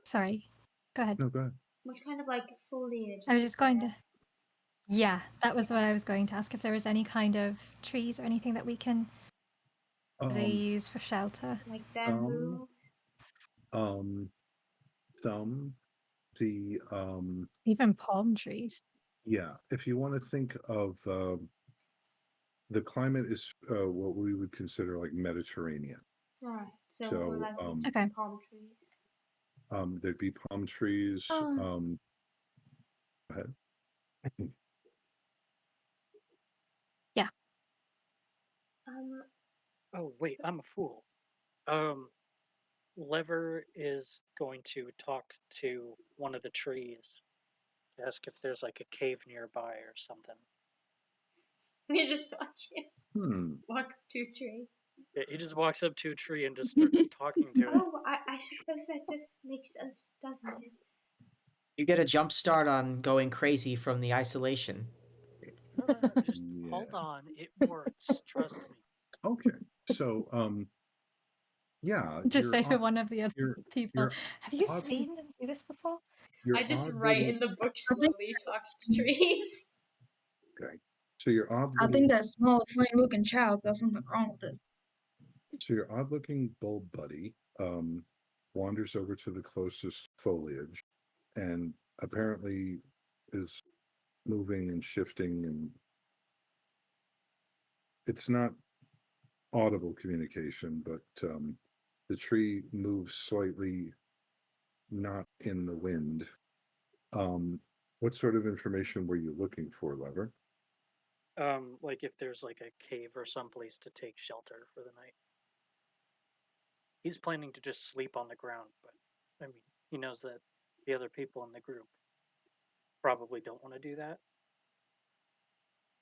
Speaker 3: sorry, go ahead.
Speaker 1: No, go ahead.
Speaker 6: What kind of foliage?
Speaker 3: I was just going to Yeah, that was what I was going to ask, if there was any kind of trees or anything that we can use for shelter.
Speaker 6: Like bamboo.
Speaker 3: Even palm trees.
Speaker 1: Yeah, if you want to think of the climate is what we would consider like Mediterranean.
Speaker 6: All right. So
Speaker 1: So,
Speaker 3: Okay.
Speaker 6: palm trees.
Speaker 1: There'd be palm trees.
Speaker 3: Oh.
Speaker 1: Go ahead.
Speaker 3: Yeah.
Speaker 5: Oh wait, I'm a fool. Lever is going to talk to one of the trees, ask if there's a cave nearby or something.
Speaker 6: You just watch it walk up to a tree.
Speaker 5: Yeah, he just walks up to a tree and just starts talking to it.
Speaker 6: Oh, I suppose that just makes sense, doesn't it?
Speaker 2: You get a jump start on going crazy from the isolation.
Speaker 5: Just hold
Speaker 1: Yeah.
Speaker 5: on. It works. Trust me.
Speaker 1: Okay. So, yeah,
Speaker 3: Just say to one of the other
Speaker 1: you're
Speaker 3: people,
Speaker 1: you're
Speaker 3: have you
Speaker 1: odd-
Speaker 3: seen them do this before?
Speaker 1: you're
Speaker 6: I just
Speaker 1: odd
Speaker 6: write
Speaker 1: little
Speaker 6: in the book
Speaker 7: I think
Speaker 6: slowly, talks to trees.
Speaker 1: okay. So your odd
Speaker 7: I
Speaker 1: little
Speaker 7: think that small, funny-looking child's got something wrong with it.
Speaker 1: so your odd looking bulb buddy wanders over to the closest foliage and apparently is moving and shifting, and it's not audible communication, but the tree moves slightly, not in the wind. What sort of information were you looking for, Lever?
Speaker 5: Like if there's like a cave or someplace to take shelter for the night. He's planning to just sleep on the ground, but I mean, he knows that the other people in the group probably don't want to do that.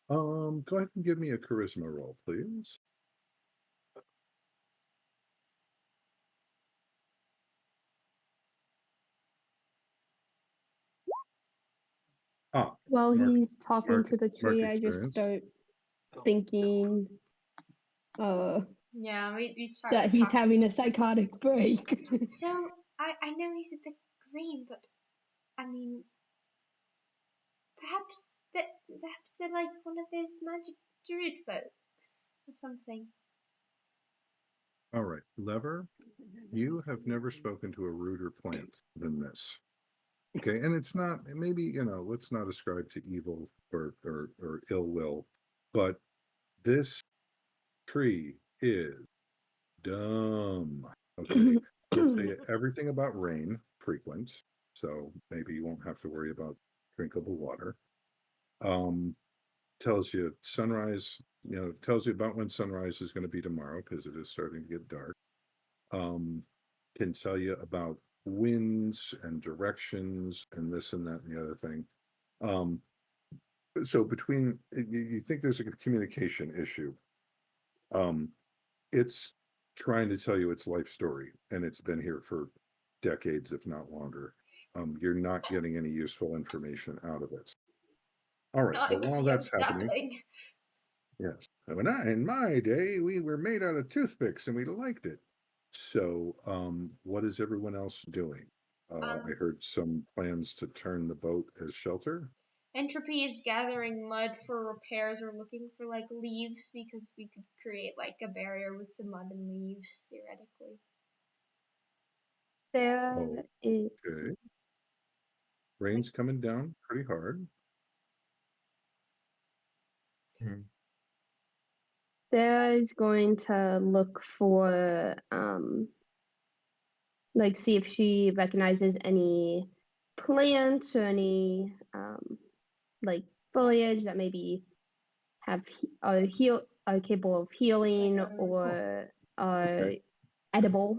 Speaker 1: Go ahead and give me a charisma roll, please. Ah,
Speaker 4: While
Speaker 1: mark
Speaker 4: he's talking
Speaker 1: mark
Speaker 4: to the
Speaker 1: mark
Speaker 4: tree, I just
Speaker 1: experience.
Speaker 4: start
Speaker 5: Oh, no.
Speaker 4: thinking
Speaker 6: Yeah, we start
Speaker 4: that he's
Speaker 6: talking
Speaker 4: having
Speaker 6: to
Speaker 4: a psychotic break.
Speaker 6: So I know he's a bit green, but I mean, perhaps they're like one of those magic druid folks or something.
Speaker 1: All right, Lever, you have never spoken to a ruder plant than this. Okay, and it's not, maybe, let's not ascribe to evil or ill will, but this tree is dumb. Okay, it'll tell you everything about rain frequents, so maybe you won't have to worry about drinkable water. Tells you sunrise, tells you about when sunrise is going to be tomorrow because it is starting to get dark. Can tell you about winds and directions and this and that and the other thing. Um, so between you think there's a communication issue. It's trying to tell you its life story, and it's been here for decades, if not longer. You're not getting any useful information out of it. All right,
Speaker 6: Not
Speaker 1: but
Speaker 6: it was
Speaker 1: while
Speaker 6: a young
Speaker 1: that's happening,
Speaker 6: duckling.
Speaker 1: yes, in my day, we were made out of toothpicks and we liked it. So, what is everyone else doing? I heard some plans to turn the boat as shelter.
Speaker 6: Entropy is gathering mud for repairs. We're looking for like leaves because we could create like a barrier with the mud and leaves theoretically.
Speaker 4: There is
Speaker 1: Okay, rain's coming down pretty hard.
Speaker 4: Sarah is going to look for like see if she recognizes any plants or any like foliage that maybe are capable of healing or are
Speaker 1: Okay.
Speaker 4: edible.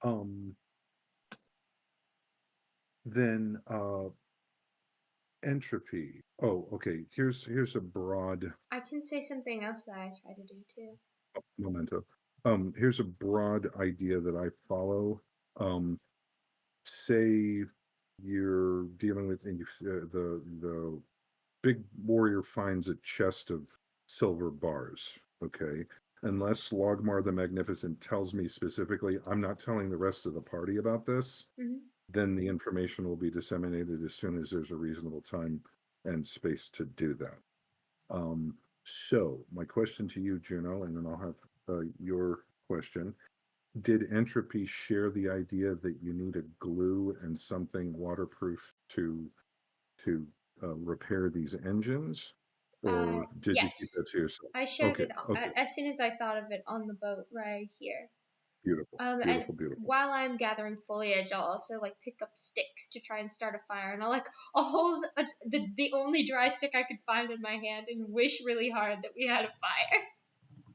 Speaker 1: Um, then entropy. Oh, okay. Here's a broad
Speaker 6: I can say something else that I try to do too.
Speaker 1: memento. Here's a broad idea that I follow. Say you're dealing with and the big warrior finds a chest of silver bars. Okay. Unless Logmar the Magnificent tells me specifically, I'm not telling the rest of the party about this, then the information will be disseminated as soon as there's a reasonable time and space to do that. So my question to you, Juno, and then I'll have your question. Did Entropy share the idea that you need a glue and something waterproof to repair these engines, or did you keep
Speaker 6: Yes.
Speaker 1: that to yourself?
Speaker 6: I shared
Speaker 1: Okay,
Speaker 6: it
Speaker 1: okay,
Speaker 6: as soon as I thought of it on the boat right here.
Speaker 1: beautiful,
Speaker 6: And
Speaker 1: beautiful.
Speaker 6: while I'm gathering foliage, I'll also like pick up sticks to try and start a fire, and I'll hold the only dry stick I could find in my hand and wish really hard that we had a fire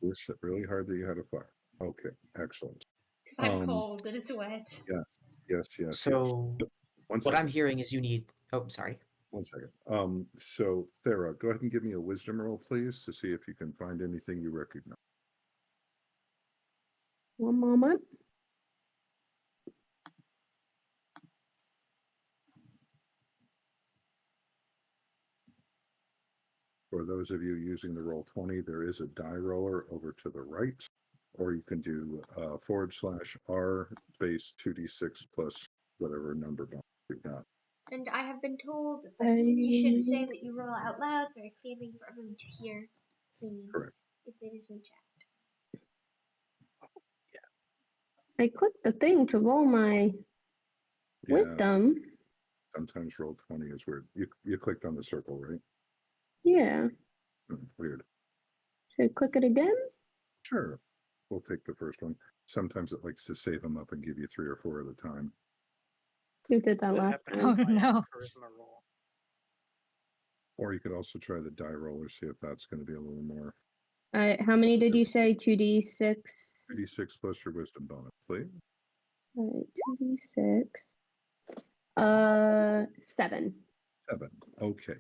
Speaker 1: Wish really hard that you had a fire. Okay, excellent.
Speaker 6: because I'm cold and it's wet.
Speaker 1: Yes.
Speaker 2: So
Speaker 1: One
Speaker 2: what I'm
Speaker 1: second.
Speaker 2: hearing is you need. Oh, sorry.
Speaker 1: 1 second. So Thera, go ahead and give me a wisdom roll, please, to see if you can find anything you recognize.
Speaker 4: One moment.
Speaker 1: those of you using the Roll20, there is a die roller over to the right, or you can do /R space 2d6 plus whatever number bonus you've got.
Speaker 6: And I have been told that you should say that you roll out loud very clearly for everyone to hear, please,
Speaker 1: Correct.
Speaker 6: if it is in chat.
Speaker 4: I clicked the thing to roll my
Speaker 1: Yeah,
Speaker 4: wisdom.
Speaker 1: sometimes Roll20 is weird. You clicked on the circle, right?
Speaker 4: Yeah.
Speaker 1: Weird.
Speaker 4: Should I click it again?
Speaker 1: Sure. We'll take the first one. Sometimes it likes to save them up and give you 3 or 4 at a time.
Speaker 4: You did that
Speaker 5: That
Speaker 4: last
Speaker 5: happened
Speaker 4: time.
Speaker 5: with
Speaker 3: Oh,
Speaker 5: my
Speaker 3: no.
Speaker 5: charisma roll.
Speaker 1: Or you could also try the die roller, see if that's going to be a little more.
Speaker 4: All right, how many did you say? 2d6?
Speaker 1: 2d6 plus your wisdom bonus, please.
Speaker 4: All right, 2d6. 7.
Speaker 1: 7. Okay.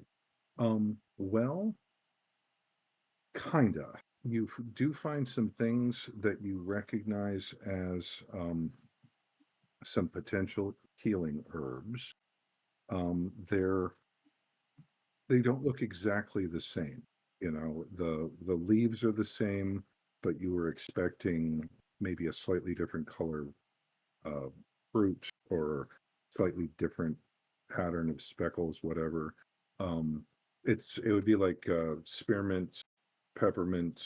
Speaker 1: Well, kinda. You do find some things that you recognize as some potential healing herbs. They don't look exactly the same. You know, the leaves are the same, but you were expecting maybe a slightly different color fruit or slightly different pattern of speckles, whatever. It would be like spearmint, peppermint,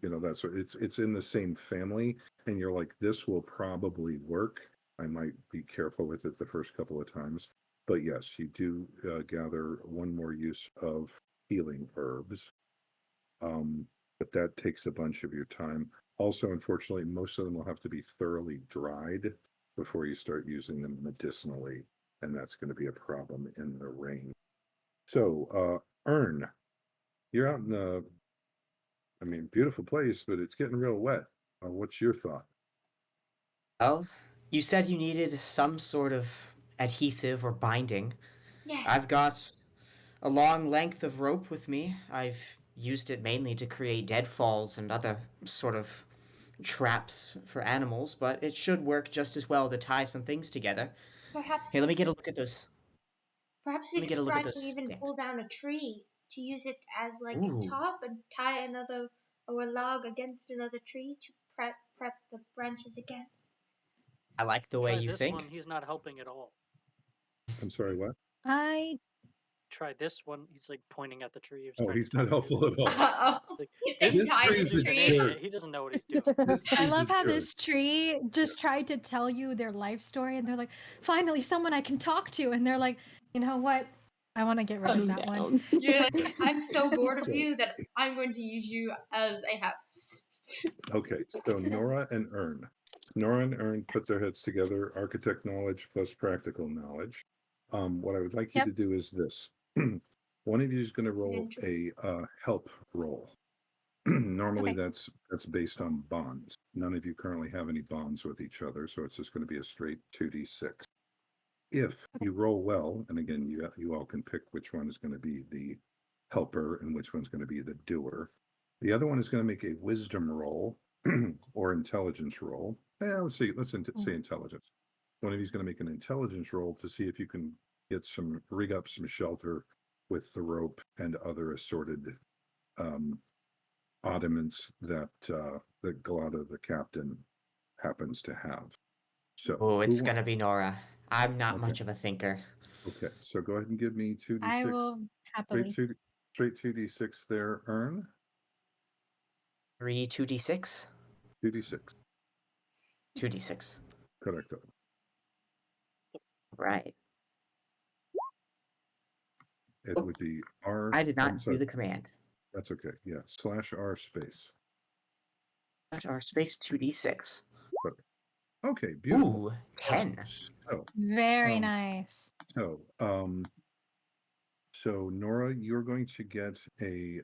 Speaker 1: that sort. It's in the same family, and you're like, this will probably work. I might be careful with it the first couple of times, but yes, you do gather one more use of healing herbs. But that takes a bunch of your time. Also, unfortunately, most of them will have to be thoroughly dried before you start using them medicinally, and that's going to be a problem in the rain. So, Ern, you're out in the, beautiful place, but it's getting real wet. What's your thought?
Speaker 2: Well, you said you needed some sort of adhesive or binding.
Speaker 6: Yes.
Speaker 2: I've got a long length of rope with me. I've used it mainly to create deadfalls and other sort of traps for animals, but it should work just as well to tie some things together.
Speaker 6: Perhaps
Speaker 2: Hey, let me get a look at those.
Speaker 6: perhaps
Speaker 2: Let
Speaker 6: we
Speaker 2: me get a
Speaker 6: could
Speaker 2: look
Speaker 6: try
Speaker 2: at
Speaker 6: to
Speaker 2: those
Speaker 6: even
Speaker 2: things.
Speaker 6: pull down a tree to use it as like
Speaker 2: Ooh.
Speaker 6: a top and tie another or a log against another tree to prep the branches against.
Speaker 2: I like the way
Speaker 5: Try
Speaker 2: you
Speaker 5: this
Speaker 2: think.
Speaker 5: one. He's not helping at all.
Speaker 1: I'm sorry, what?
Speaker 3: I
Speaker 5: Try this one. He's like pointing at the tree. He was
Speaker 1: Oh,
Speaker 5: trying to
Speaker 1: he's
Speaker 5: tell
Speaker 1: not
Speaker 5: you.
Speaker 1: helpful at all.
Speaker 6: Uh-oh.
Speaker 5: Like,
Speaker 6: He
Speaker 5: this
Speaker 6: says tie
Speaker 1: tree's
Speaker 6: the
Speaker 5: dude's
Speaker 1: a
Speaker 5: an
Speaker 6: tree.
Speaker 5: idiot.
Speaker 1: jerk.
Speaker 5: He doesn't know what he's doing.
Speaker 1: This
Speaker 3: I
Speaker 1: tree's
Speaker 3: love
Speaker 1: a
Speaker 3: how
Speaker 1: jerk.
Speaker 3: this tree just tried to tell you their life story, and they're like, finally, someone I can talk to. And they're like, you know what? I want to get rid of
Speaker 4: Calm
Speaker 3: that one.
Speaker 4: down.
Speaker 6: You're like, I'm so bored of
Speaker 1: So-
Speaker 6: you that I'm going to use you as a house.
Speaker 1: Okay, so Nora and Ern. Nora and Ern put their heads together, architect knowledge plus practical knowledge. What I would like you
Speaker 3: Yep.
Speaker 1: to do is this. One of you is going to roll
Speaker 6: Entropy.
Speaker 1: a help roll. Normally
Speaker 3: Okay.
Speaker 1: that's based on bonds. None of you currently have any bonds with each other, so it's just going to be a straight 2d6. If you roll well, and again, you all can pick which one is going to be the helper and which one's going to be the doer. The other one is going to make a wisdom roll or intelligence roll. Let's say intelligence. One of you is going to make an intelligence roll to see if you can rig up some shelter with the rope and other assorted oddments that Galata, the captain, happens to have. So,
Speaker 2: Oh,
Speaker 1: who
Speaker 2: it's
Speaker 1: wa-
Speaker 2: gonna be Nora. I'm not
Speaker 1: Okay.
Speaker 2: much of a thinker.
Speaker 1: Okay, so go ahead and give me 2d6.
Speaker 3: I will happily.
Speaker 1: Straight 2d6 there, Earn.
Speaker 2: 3 2d6?
Speaker 1: 2d6.
Speaker 2: 2d6.
Speaker 1: Correct.
Speaker 2: Right.
Speaker 1: It would be R.
Speaker 2: I did
Speaker 1: I'm
Speaker 2: not
Speaker 1: sorry,
Speaker 2: do the command.
Speaker 1: that's okay. Yeah, /R space.
Speaker 2: Our space 2d6.
Speaker 1: Okay, beautiful.
Speaker 2: Ooh, 10.
Speaker 3: Very
Speaker 1: Um,
Speaker 3: nice.
Speaker 1: So, so Nora, you're going to get a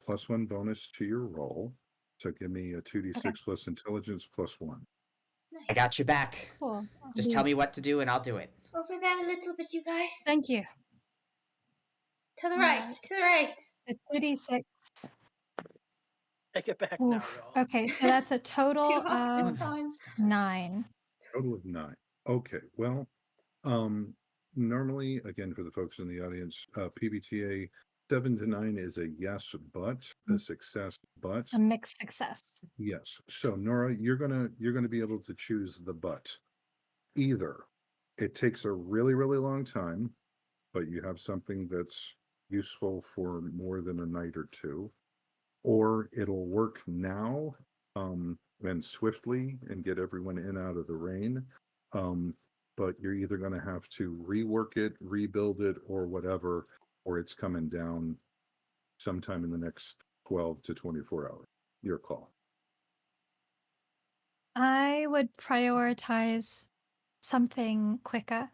Speaker 1: +1 bonus to your roll. So give me a 2d6
Speaker 3: Okay.
Speaker 1: plus intelligence +1.
Speaker 2: I got your back.
Speaker 3: Cool.
Speaker 2: Just tell me what to do and I'll do it.
Speaker 6: Over there a little bit, you guys.
Speaker 3: Thank you.
Speaker 6: To the right, to the right.
Speaker 3: The 2d6.
Speaker 5: Take it back
Speaker 3: Oof.
Speaker 5: now, y'all.
Speaker 3: Okay, so that's a total
Speaker 6: Two hops
Speaker 3: of
Speaker 6: this time.
Speaker 3: 9.
Speaker 1: Total of 9. Okay, well, normally, again, for the folks in the audience, PBTA 7 to 9 is a yes, but a success, but
Speaker 3: A mixed success.
Speaker 1: yes. So Nora, you're gonna be able to choose the but. Either it takes a really, really long time, but you have something that's useful for more than a night or two, or it'll work now and swiftly and get everyone in out of the rain. But you're either going to have to rework it, rebuild it, or whatever, or it's coming down sometime in the next 12 to 24 hours. Your call.
Speaker 3: I would prioritize something quicker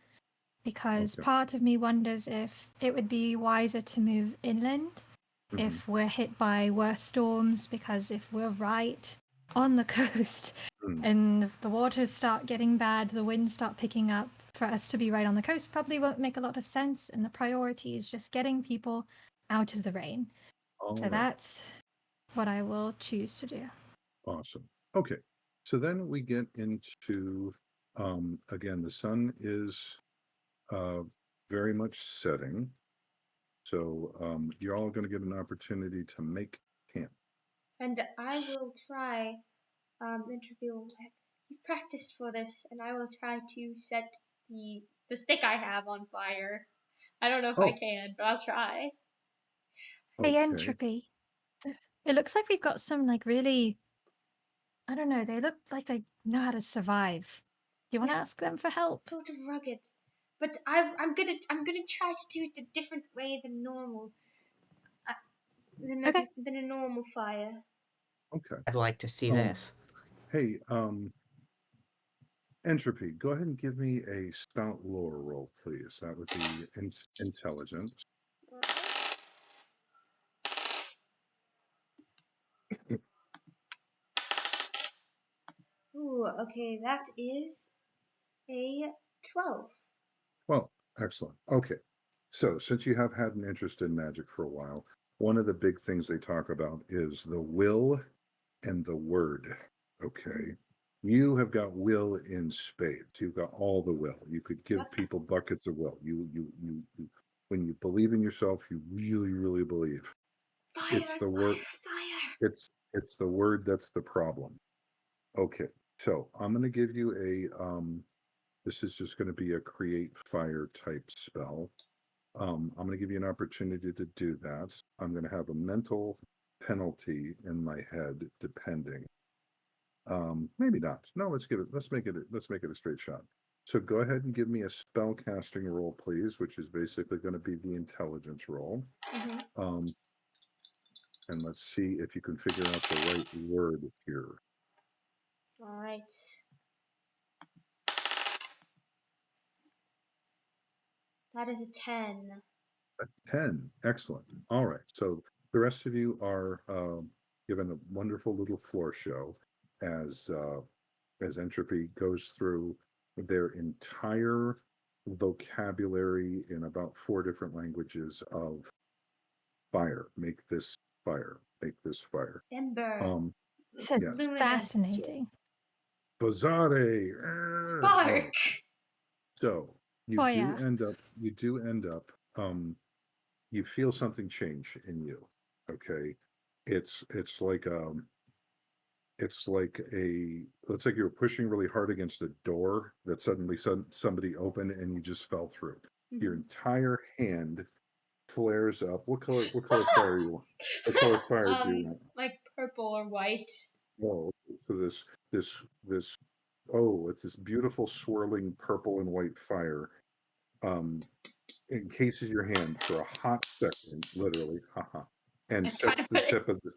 Speaker 3: because
Speaker 1: Okay.
Speaker 3: part of me wonders if it would be wiser to move inland
Speaker 1: Mhm.
Speaker 3: if we're hit by worse storms, because if we're right on the coast
Speaker 1: Mm.
Speaker 3: and the waters start getting bad, the winds start picking up, for us to be right on the coast probably won't make a lot of sense, and the priority is just getting people out of the rain.
Speaker 1: All
Speaker 3: So
Speaker 1: right.
Speaker 3: that's what I will choose to do.
Speaker 1: Awesome. Okay. So then we get into again, the sun is very much setting. So you're all going to get an opportunity to make camp.
Speaker 6: And I will try, Entropy will, you've practiced for this, and I will try to set the stick I have on fire. I don't know if I
Speaker 1: Oh,
Speaker 6: can, but I'll try.
Speaker 3: Hey,
Speaker 1: okay.
Speaker 3: Entropy. It looks like we've got some, like, really, I don't know, they look like they know how to survive. Do you want to
Speaker 6: Yes,
Speaker 3: ask them for help?
Speaker 6: Sort of rugged, but I'm gonna try to do it a different way than normal,
Speaker 3: Okay.
Speaker 6: than a normal fire.
Speaker 1: Okay.
Speaker 2: I'd like to see
Speaker 1: Um,
Speaker 2: this.
Speaker 1: Hey, Entropy, go ahead and give me a stout lore roll, please. That would be intelligence.
Speaker 6: Ooh, okay, that is a 12.
Speaker 1: Well, excellent. Okay. So, since you have had an interest in magic for a while, one of the big things they talk about is the will and the word. Okay. You have got will in spades. You've got all the will. You could give
Speaker 6: Yep.
Speaker 1: people buckets of will. When you believe in yourself, you really, really believe.
Speaker 6: Fire,
Speaker 1: It's the word.
Speaker 6: fire!
Speaker 1: It's the word that's the problem. Okay. So I'm going to give you this is just going to be a create fire type spell. I'm going to give you an opportunity to do that. I'm going to have a mental penalty in my head, depending. Maybe not. No, let's make it a straight shot. So go ahead and give me a spell casting roll, please, which is basically going to be the intelligence roll.
Speaker 6: Mhm.
Speaker 1: And let's see if you can figure out the right word here.
Speaker 6: All right. That is a 10.
Speaker 1: 10. Excellent. All right. So the rest of you are given a wonderful little floor show as Entropy goes through their entire vocabulary in about 4 different languages of fire. Make this fire. Make this fire.
Speaker 6: Ember.
Speaker 3: This is
Speaker 1: Yes.
Speaker 3: fascinating.
Speaker 1: Bazare.
Speaker 6: Spark.
Speaker 1: So
Speaker 3: Oh, yeah.
Speaker 1: you do end up you feel something change in you. Okay. It's like it's like you were pushing really hard against a door that suddenly somebody opened and you just fell through. Your entire hand flares up. What color fire you want? What color fire do you want?
Speaker 6: Like purple or white.
Speaker 1: Oh, so this oh, it's this beautiful swirling purple and white fire. Encases your hand for a hot second, literally, haha, and
Speaker 6: I'm trying to put it.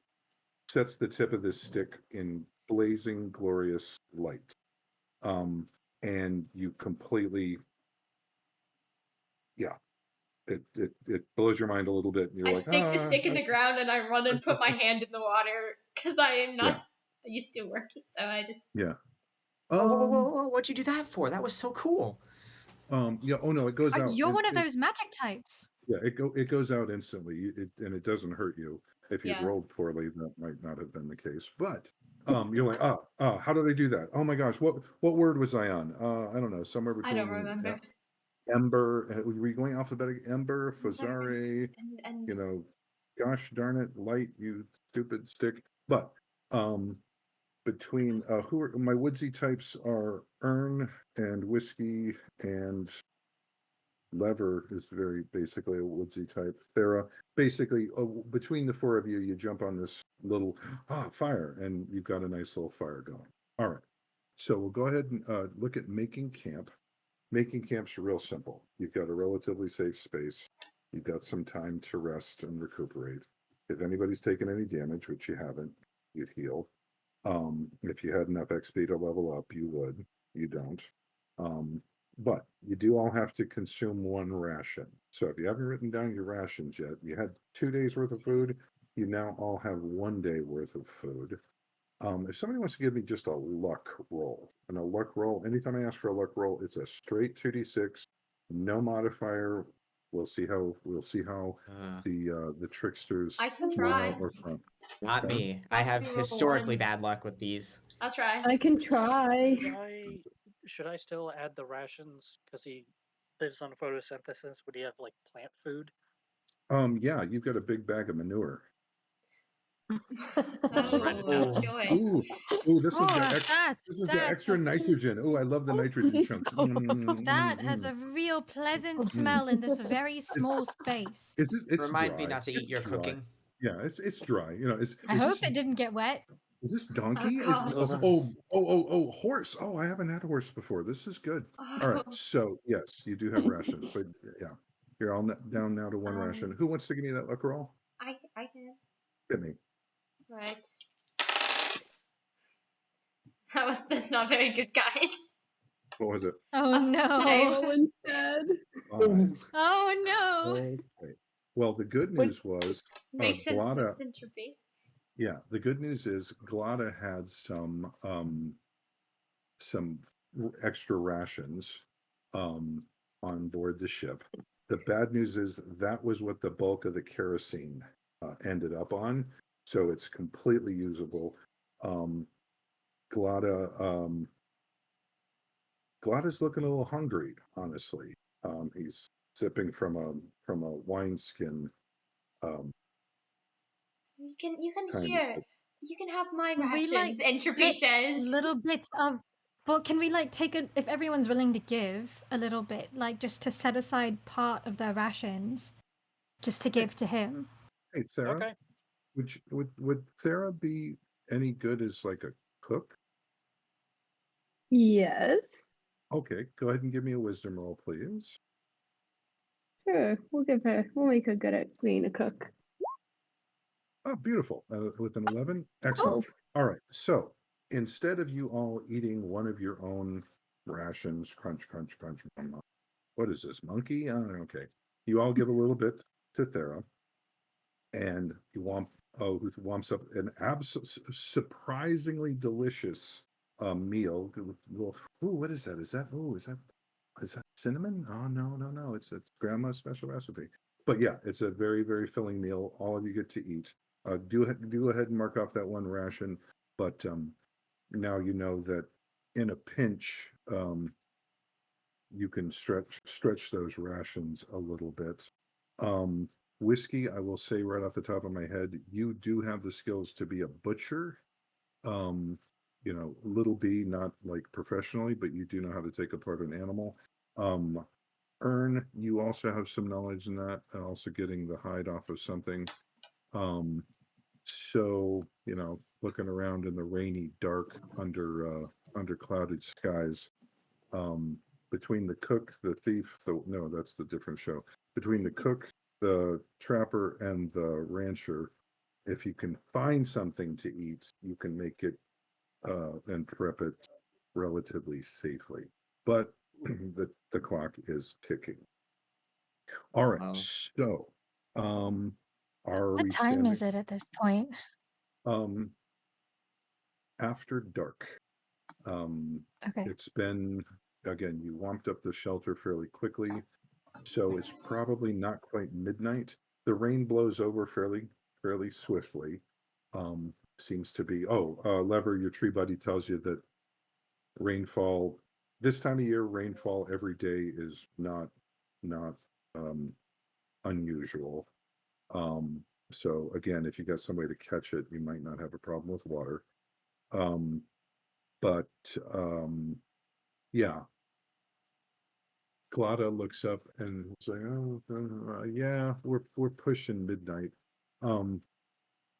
Speaker 1: sets the tip of this stick in blazing, glorious light. And you completely, yeah, it blows your mind a little bit. And you're
Speaker 6: I
Speaker 1: like,
Speaker 6: stick the stick in the ground and I run and put my hand in the water because I am not used to working. So I just.
Speaker 1: yeah.
Speaker 2: Whoa, what'd you do that for? That was so cool.
Speaker 1: Yeah. Oh no, it goes out.
Speaker 3: You're one of those magic types.
Speaker 1: Yeah, it goes out instantly. And it doesn't hurt you. If you'd
Speaker 6: Yeah.
Speaker 1: rolled poorly, that might not have been the case. But you're like, how did I do that? Oh my gosh, what word was I on? I don't know, somewhere
Speaker 6: I don't
Speaker 1: between
Speaker 6: remember.
Speaker 1: Ember. Were we going alphabetic? Ember,
Speaker 6: Sorry.
Speaker 1: Fazare,
Speaker 6: And
Speaker 1: you know, gosh darn it, light, you stupid stick. But between who are my woodsy types are Earn and Whiskey, and Lever is very basically a woodsy type. Thera, basically, between the four of you, you jump on this little fire, and you've got a nice little fire going. All right, so we'll go ahead and look at making camp. Making camp's real simple. You've got a relatively safe space. You've got some time to rest and recuperate. If anybody's taken any damage, which you haven't, you'd heal. If you had enough XP to level up, you would. You don't. But you do all have to consume one ration. So if you haven't written down your rations yet, you had 2 days worth of food. You now all have 1 day worth of food. If somebody wants to give me just a luck roll, and a luck roll, anytime I ask for a luck roll, it's a straight 2d6, no modifier. We'll see how the tricksters
Speaker 6: I can
Speaker 1: roll
Speaker 6: try.
Speaker 1: out or front.
Speaker 2: Not
Speaker 1: Okay.
Speaker 2: me. I have
Speaker 6: Roll a
Speaker 2: historically
Speaker 6: one.
Speaker 2: bad luck with these.
Speaker 6: I'll try.
Speaker 4: I can try.
Speaker 5: Should I still add the rations because he lives on photosynthesis? Would he have like plant food?
Speaker 1: Yeah, you've got a big bag of manure.
Speaker 6: Oh,
Speaker 5: Write it down.
Speaker 6: joy.
Speaker 1: Ooh, this one's
Speaker 3: Oh,
Speaker 1: got
Speaker 3: that's
Speaker 1: extra nitrogen. Oh, I love the nitrogen chunks.
Speaker 3: that has a real pleasant smell in this very small space.
Speaker 1: It's
Speaker 2: Remind me
Speaker 1: dry.
Speaker 2: not to eat
Speaker 1: It's
Speaker 2: your
Speaker 1: dry.
Speaker 2: cooking.
Speaker 1: Yeah, it's dry. You know,
Speaker 3: I hope it didn't get wet.
Speaker 1: Is this donkey?
Speaker 6: Oh,
Speaker 1: Oh, horse. Oh, I haven't had horse before. This is good. All right. So yes, you do have rations, but yeah, you're all down now to one ration. Who wants to give me that luck roll?
Speaker 6: I can.
Speaker 1: Hit me.
Speaker 6: Right. That's not very good, guys.
Speaker 1: What was it?
Speaker 3: Oh no.
Speaker 4: Oh, instead.
Speaker 1: 5.
Speaker 3: Oh no.
Speaker 1: Okay. Well, the good news was
Speaker 6: Makes sense.
Speaker 1: Glada.
Speaker 6: That's entropy.
Speaker 1: Yeah, the good news is Glada had some extra rations on board the ship. The bad news is that was what the bulk of the kerosene ended up on, so it's completely usable. Glada's looking a little hungry, honestly. He's sipping from a wineskin.
Speaker 6: You can
Speaker 1: Kind of
Speaker 6: hear.
Speaker 1: sip.
Speaker 6: You can have my
Speaker 3: Can we
Speaker 6: rations.
Speaker 3: like
Speaker 6: Entropy
Speaker 3: split
Speaker 6: says.
Speaker 3: little bits of. Well, can we like take a if everyone's willing to give a little bit, like just to set aside part of their rations, just to give to him?
Speaker 1: Hey, Sarah,
Speaker 5: Okay.
Speaker 1: would Sarah be any good as like a cook?
Speaker 4: Yes.
Speaker 1: Okay, go ahead and give me a wisdom roll, please.
Speaker 4: Sure. We'll make her good at being a cook.
Speaker 1: Oh, beautiful. With an 11. Excellent. All right. So instead of you all eating one of your own rations, crunch, crunch, crunch. What is this, monkey? Okay. You all give a little bit to Thera, and you who wamps up an surprisingly delicious meal. Ooh, what is that? Is that cinnamon? Oh, no. It's grandma's special recipe. But yeah, it's a very, very filling meal. All of you get to eat. Do ahead and mark off that one ration. But now you know that in a pinch, you can stretch those rations a little bit. Whiskey, I will say right off the top of my head, you do have the skills to be a butcher. Little B, not like professionally, but you do know how to take apart an animal. Earn, you also have some knowledge in that, and also getting the hide off of something. So, looking around in the rainy, dark, under clouded skies, between the cook, the thief, no, that's the different show. Between the cook, the trapper, and the rancher, if you can find something to eat, you can make it and prep it relatively safely. But the clock is ticking. All right,
Speaker 2: Wow.
Speaker 1: so are
Speaker 3: What
Speaker 1: we
Speaker 3: time
Speaker 1: standing
Speaker 3: is it at this point?
Speaker 1: after dark?
Speaker 3: Okay.
Speaker 1: It's been, again, you womped up the shelter fairly quickly, so it's probably not quite midnight. The rain blows over fairly swiftly. Seems to be Lever, your tree buddy tells you that rainfall this time of year, rainfall every day is not unusual. So again, if you got somebody to catch it, you might not have a problem with water. But yeah, Glada looks up and is like, "Oh, yeah, we're pushing midnight."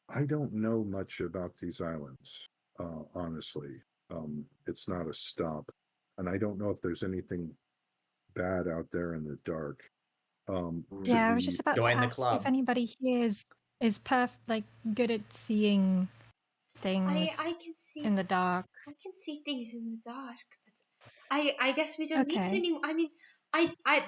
Speaker 1: I don't know much about these islands, honestly. It's not a stop, and I don't know if there's anything bad out there in the dark. Should
Speaker 3: Yeah, I was
Speaker 1: we?
Speaker 3: just about to
Speaker 2: Join the
Speaker 3: ask if
Speaker 2: club.
Speaker 3: anybody here is good at seeing things
Speaker 6: I can see
Speaker 3: in the dark.
Speaker 6: I can see things in the dark, but I guess we don't need to
Speaker 3: Okay.
Speaker 6: anymore. I mean,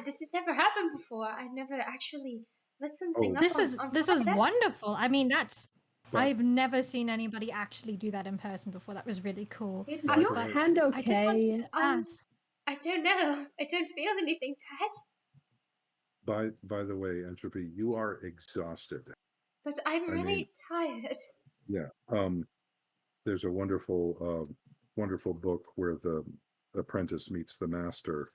Speaker 6: this has never happened before. I never actually lit something
Speaker 1: Oh,
Speaker 6: up on
Speaker 3: This was
Speaker 6: fire.
Speaker 3: wonderful. I mean, that's
Speaker 1: but
Speaker 3: I've never seen anybody actually do that in person before. That was really cool.
Speaker 6: It,
Speaker 4: Is your
Speaker 3: But
Speaker 4: hand
Speaker 3: I did want
Speaker 4: okay?
Speaker 3: to ask.
Speaker 6: I don't know. I don't feel anything bad,
Speaker 1: by the way, Entropy, you are exhausted.
Speaker 6: but I'm
Speaker 1: I
Speaker 6: really
Speaker 1: mean,
Speaker 6: tired.
Speaker 1: yeah. There's a wonderful book where the apprentice meets the master,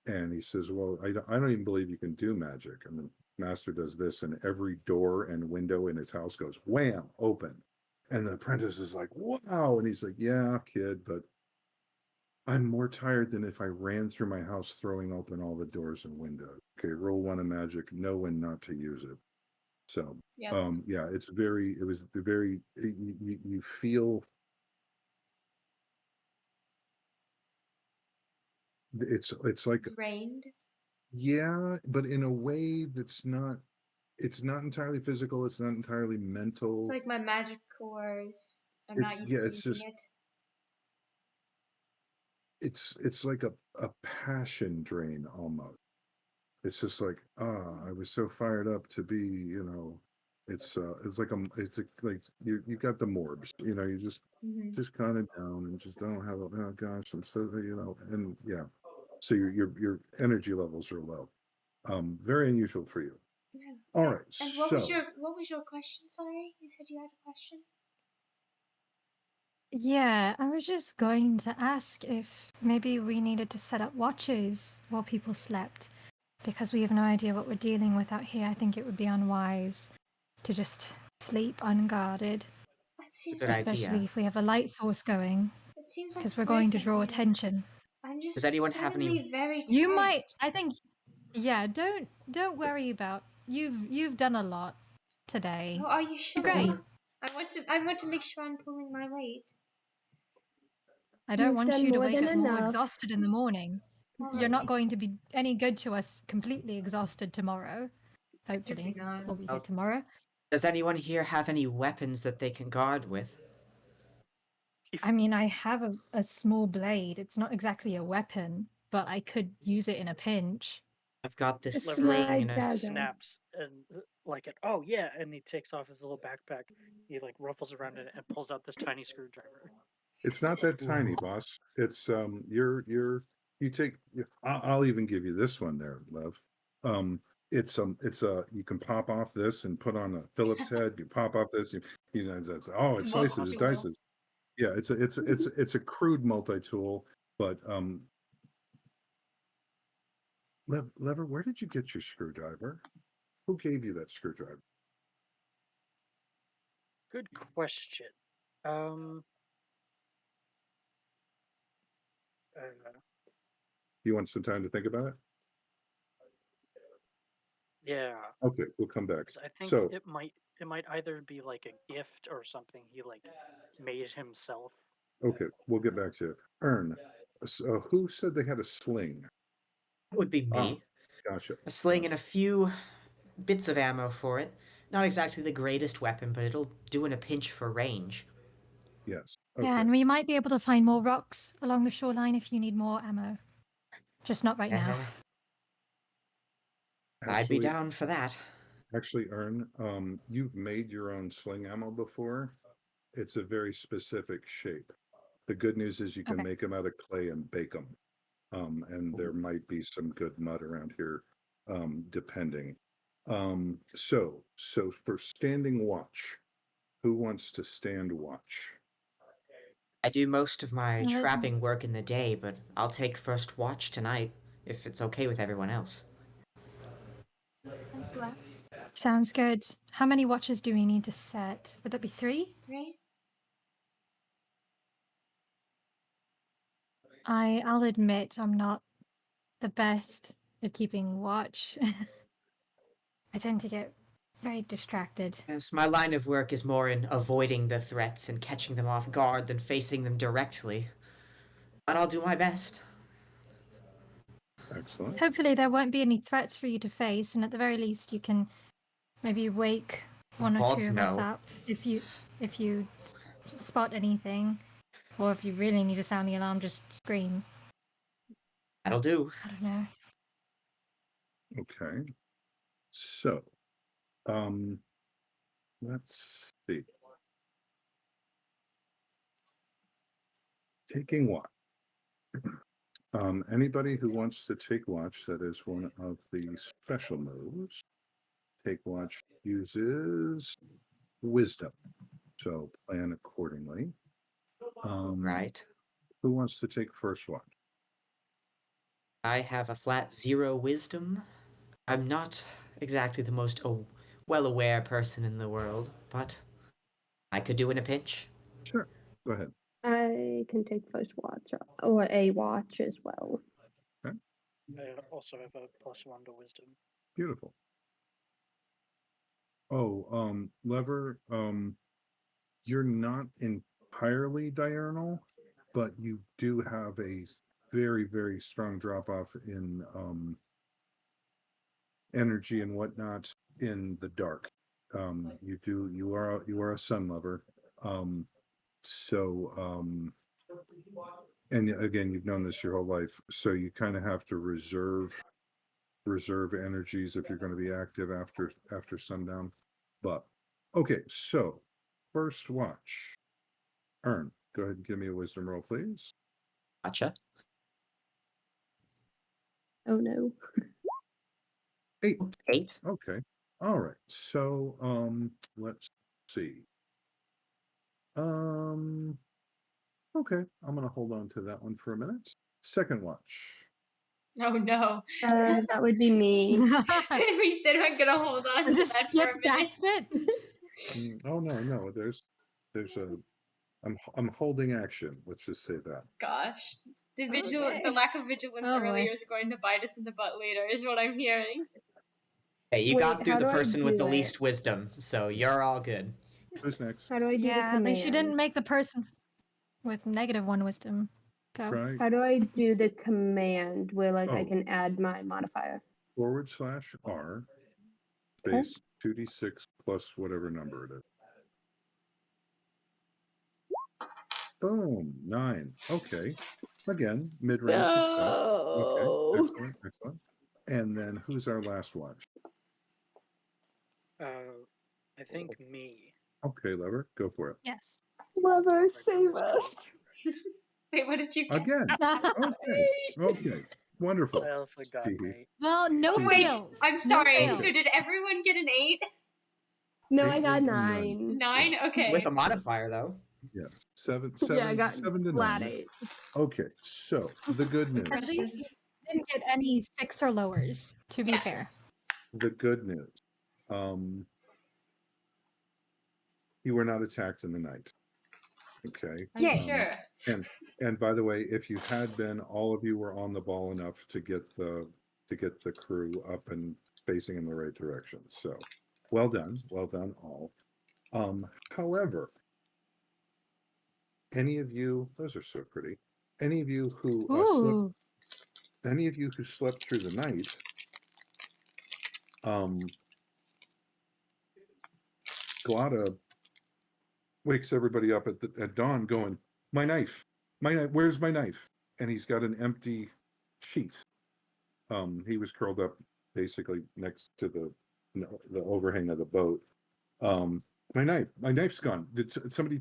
Speaker 1: and he says, "Well, I don't even believe you can do magic." And the master does this, and every door and window in his house goes wham open. And the apprentice is like, "Wow!" And he's like, "Yeah, kid, but I'm more tired than if I ran through my house throwing open all the doors and windows." Okay, roll one of magic, know when not to use it. So,
Speaker 6: Yeah.
Speaker 1: yeah, it was very, you feel it's like,
Speaker 6: Drained.
Speaker 1: yeah, but in a way that's not, it's not entirely physical, it's not entirely
Speaker 6: It's
Speaker 1: mental.
Speaker 6: like my magic cores. I'm
Speaker 1: It's,
Speaker 6: not used
Speaker 1: yeah,
Speaker 6: to
Speaker 1: it's
Speaker 6: using
Speaker 1: just,
Speaker 6: it.
Speaker 1: it's like a passion drain almost. It's just like, I was so fired up to be, it's like like you got the morbs, you
Speaker 6: Hmm.
Speaker 1: just kind of down and just don't have, oh gosh, I'm so, and yeah, so your energy levels are low. Very unusual for you.
Speaker 6: Yeah.
Speaker 1: All right,
Speaker 6: And
Speaker 1: so
Speaker 6: what was your question? Sorry, you said you had a question.
Speaker 3: Yeah, I was just going to ask if maybe we needed to set up watches while people slept, because we have no idea what we're dealing with out here. I think it would be unwise to just sleep unguarded,
Speaker 6: That
Speaker 2: It's a
Speaker 6: seems
Speaker 2: good
Speaker 6: like
Speaker 3: especially
Speaker 2: idea.
Speaker 3: if we have a light source going,
Speaker 6: it seems like
Speaker 3: because
Speaker 6: a
Speaker 3: we're
Speaker 6: great
Speaker 3: going to draw
Speaker 6: idea.
Speaker 3: attention.
Speaker 6: I'm just
Speaker 2: Does anyone have any?
Speaker 6: suddenly very tired.
Speaker 3: You might, I think, yeah. Don't worry about you've done a lot today.
Speaker 6: Oh, are you sure?
Speaker 2: Does
Speaker 3: Great.
Speaker 2: any?
Speaker 6: I want to make sure I'm pulling my weight.
Speaker 3: I don't
Speaker 4: You've
Speaker 3: want
Speaker 4: done
Speaker 3: you to
Speaker 4: more
Speaker 3: wake
Speaker 4: than
Speaker 3: up more
Speaker 4: enough.
Speaker 3: exhausted in the morning. You're not
Speaker 6: Alright.
Speaker 3: going to be any good to us completely exhausted tomorrow. Hopefully,
Speaker 6: not.
Speaker 3: we'll be
Speaker 2: Oh.
Speaker 3: here tomorrow.
Speaker 2: Does anyone here have any weapons that they can guard with?
Speaker 3: I mean, I have a small blade. It's not exactly a weapon, but I could use it in a pinch.
Speaker 2: I've got this
Speaker 4: It's
Speaker 2: sling
Speaker 4: my
Speaker 2: and a.
Speaker 4: dagger.
Speaker 5: Snaps and like it. Oh yeah, and he takes off his little backpack. He like ruffles around it and pulls out this tiny screwdriver.
Speaker 1: it's not that tiny,
Speaker 2: Ooh.
Speaker 1: boss. It's you take. I'll even give you this one there, Lev. It's a you can pop off this and put on a Phillips head. You pop off this. It's, oh, it slices, it
Speaker 6: Multi-tool.
Speaker 1: dices. Yeah, it's a crude multi-tool, but Lever, where did you get your screwdriver? Who gave you that screwdriver?
Speaker 5: Good question. Um.
Speaker 1: You want some time to think about it?
Speaker 5: Yeah.
Speaker 1: Okay, we'll come back.
Speaker 5: 'Cause I think
Speaker 1: So,
Speaker 5: it might either be like a gift or something he like made himself.
Speaker 1: okay, we'll get back to it. Ern, who said they had a sling?
Speaker 2: That would be
Speaker 1: Ah,
Speaker 2: me.
Speaker 1: gotcha.
Speaker 2: A sling and
Speaker 1: Gotcha.
Speaker 2: a few bits of ammo for it. Not exactly the greatest weapon, but it'll do in a pinch for range.
Speaker 1: Yes.
Speaker 3: Yeah,
Speaker 1: Okay.
Speaker 3: and we might be able to find more rocks along the shoreline if you need more ammo. Just not right now.
Speaker 2: Eh, I'd be
Speaker 1: Actually,
Speaker 2: down for that.
Speaker 1: Ern, you've made your own sling ammo before. It's a very specific shape. The good news is you can
Speaker 3: Okay.
Speaker 1: make them out of clay and bake them. And there might be some good mud around here, depending. So for standing watch, who wants to stand watch?
Speaker 2: I do most of my
Speaker 3: Well,
Speaker 2: trapping work in the day, but I'll take first watch tonight, if it's okay with everyone else.
Speaker 6: Sounds well.
Speaker 3: sounds good. How many watches do we need to set? Would that be 3?
Speaker 6: 3?
Speaker 3: I'll admit I'm not the best at keeping watch. I tend to get very distracted.
Speaker 2: Yes, my line of work is more in avoiding the threats and catching them off guard than facing them directly. But I'll do my best.
Speaker 1: Excellent.
Speaker 3: Hopefully there won't be any threats for you to face, and at the very least you can maybe wake one or
Speaker 2: God,
Speaker 3: two of us
Speaker 2: no.
Speaker 3: up if you spot anything, or if you really need to sound the alarm, just scream.
Speaker 2: That'll do.
Speaker 3: I don't know.
Speaker 1: Okay. So, let's see. Taking watch. Anybody who wants to take watch, that is one of the special moves. Take watch uses wisdom, so plan accordingly.
Speaker 2: Right.
Speaker 1: Who wants to take first watch?
Speaker 2: I have a flat 0 wisdom. I'm not exactly the most well-aware person in the world, but I could do in a pinch.
Speaker 1: Sure. Go ahead.
Speaker 4: I can take first watch or a watch as well.
Speaker 5: I also have a +1 to wisdom.
Speaker 1: Beautiful. Oh, Lever, you're not entirely diurnal, but you do have a very, very strong drop off in energy and whatnot in the dark. You are a sun lover. And again, you've known this your whole life, so you kind of have to reserve energies if you're going to be active after sundown. But okay, so first watch. Earn, go ahead and give me a wisdom roll, please.
Speaker 2: Gotcha.
Speaker 4: Oh no.
Speaker 1: 8.
Speaker 2: 8.
Speaker 1: Okay. All right. So let's see. Okay, I'm gonna hold on to that one for a minute. Second watch.
Speaker 6: Oh no.
Speaker 4: That would be me.
Speaker 6: We said we're gonna hold on to
Speaker 3: Just
Speaker 6: that for a
Speaker 3: skip
Speaker 6: minute.
Speaker 3: past it.
Speaker 1: Oh no, there's a I'm holding action. Let's just say that.
Speaker 6: Gosh. The
Speaker 4: Okay.
Speaker 6: the lack of vigilance
Speaker 3: Oh, boy.
Speaker 6: earlier is going to bite us in the butt later, is what I'm hearing.
Speaker 2: Hey, you
Speaker 4: Wait,
Speaker 2: got through
Speaker 4: how
Speaker 2: the
Speaker 4: do I
Speaker 2: person with
Speaker 4: do
Speaker 2: the
Speaker 4: it?
Speaker 2: least wisdom, so you're all good.
Speaker 1: Who's next?
Speaker 4: How do I do the
Speaker 3: Yeah, at
Speaker 4: command?
Speaker 3: least you didn't make the person with -1 wisdom go.
Speaker 1: Try
Speaker 4: How do I do the command where I
Speaker 1: Oh.
Speaker 4: can add my modifier?
Speaker 1: /R
Speaker 4: Okay.
Speaker 1: space 2d6 plus whatever number it is. Boom, 9. Okay. Again, mid-range success. Okay,
Speaker 4: No.
Speaker 1: excellent. And then who's our last watch?
Speaker 5: I think me.
Speaker 1: Okay, Lever, go for it.
Speaker 3: Yes.
Speaker 4: Lover,
Speaker 5: If I got
Speaker 4: save
Speaker 5: this
Speaker 4: us.
Speaker 6: Wait, what did you get?
Speaker 1: Again. Okay. Wonderful.
Speaker 5: I also got
Speaker 1: Stevie.
Speaker 5: an 8.
Speaker 3: Well, no
Speaker 1: Oh,
Speaker 6: Wait,
Speaker 3: fails.
Speaker 6: I'm
Speaker 3: No
Speaker 6: sorry.
Speaker 3: fails.
Speaker 6: So did everyone get an 8?
Speaker 4: No,
Speaker 1: 8,
Speaker 4: I got
Speaker 1: 8, and
Speaker 4: 9.
Speaker 6: 9?
Speaker 1: Yes.
Speaker 6: Okay.
Speaker 2: With a modifier, though.
Speaker 1: Yes. 7
Speaker 4: Yeah, I got
Speaker 1: 7 to
Speaker 4: flat
Speaker 1: 9.
Speaker 4: 8.
Speaker 1: Okay, so the good news.
Speaker 3: At least you didn't get any 6 or lowers, to be fair.
Speaker 6: Yes.
Speaker 1: The good news. You were not attacked in the night. Okay.
Speaker 6: Are you
Speaker 4: Yay.
Speaker 6: sure?
Speaker 1: And by the way, if you had been, all of you were on the ball enough to get the crew up and facing in the right direction. So well done all. However, any of you, those are so pretty. Any of you who
Speaker 3: Ooh.
Speaker 1: slept through the night, Glada wakes everybody up at dawn going, my knife, where's my knife? And he's got an empty sheath. He was curled up basically next to the overhang of the boat. My knife's gone. Did somebody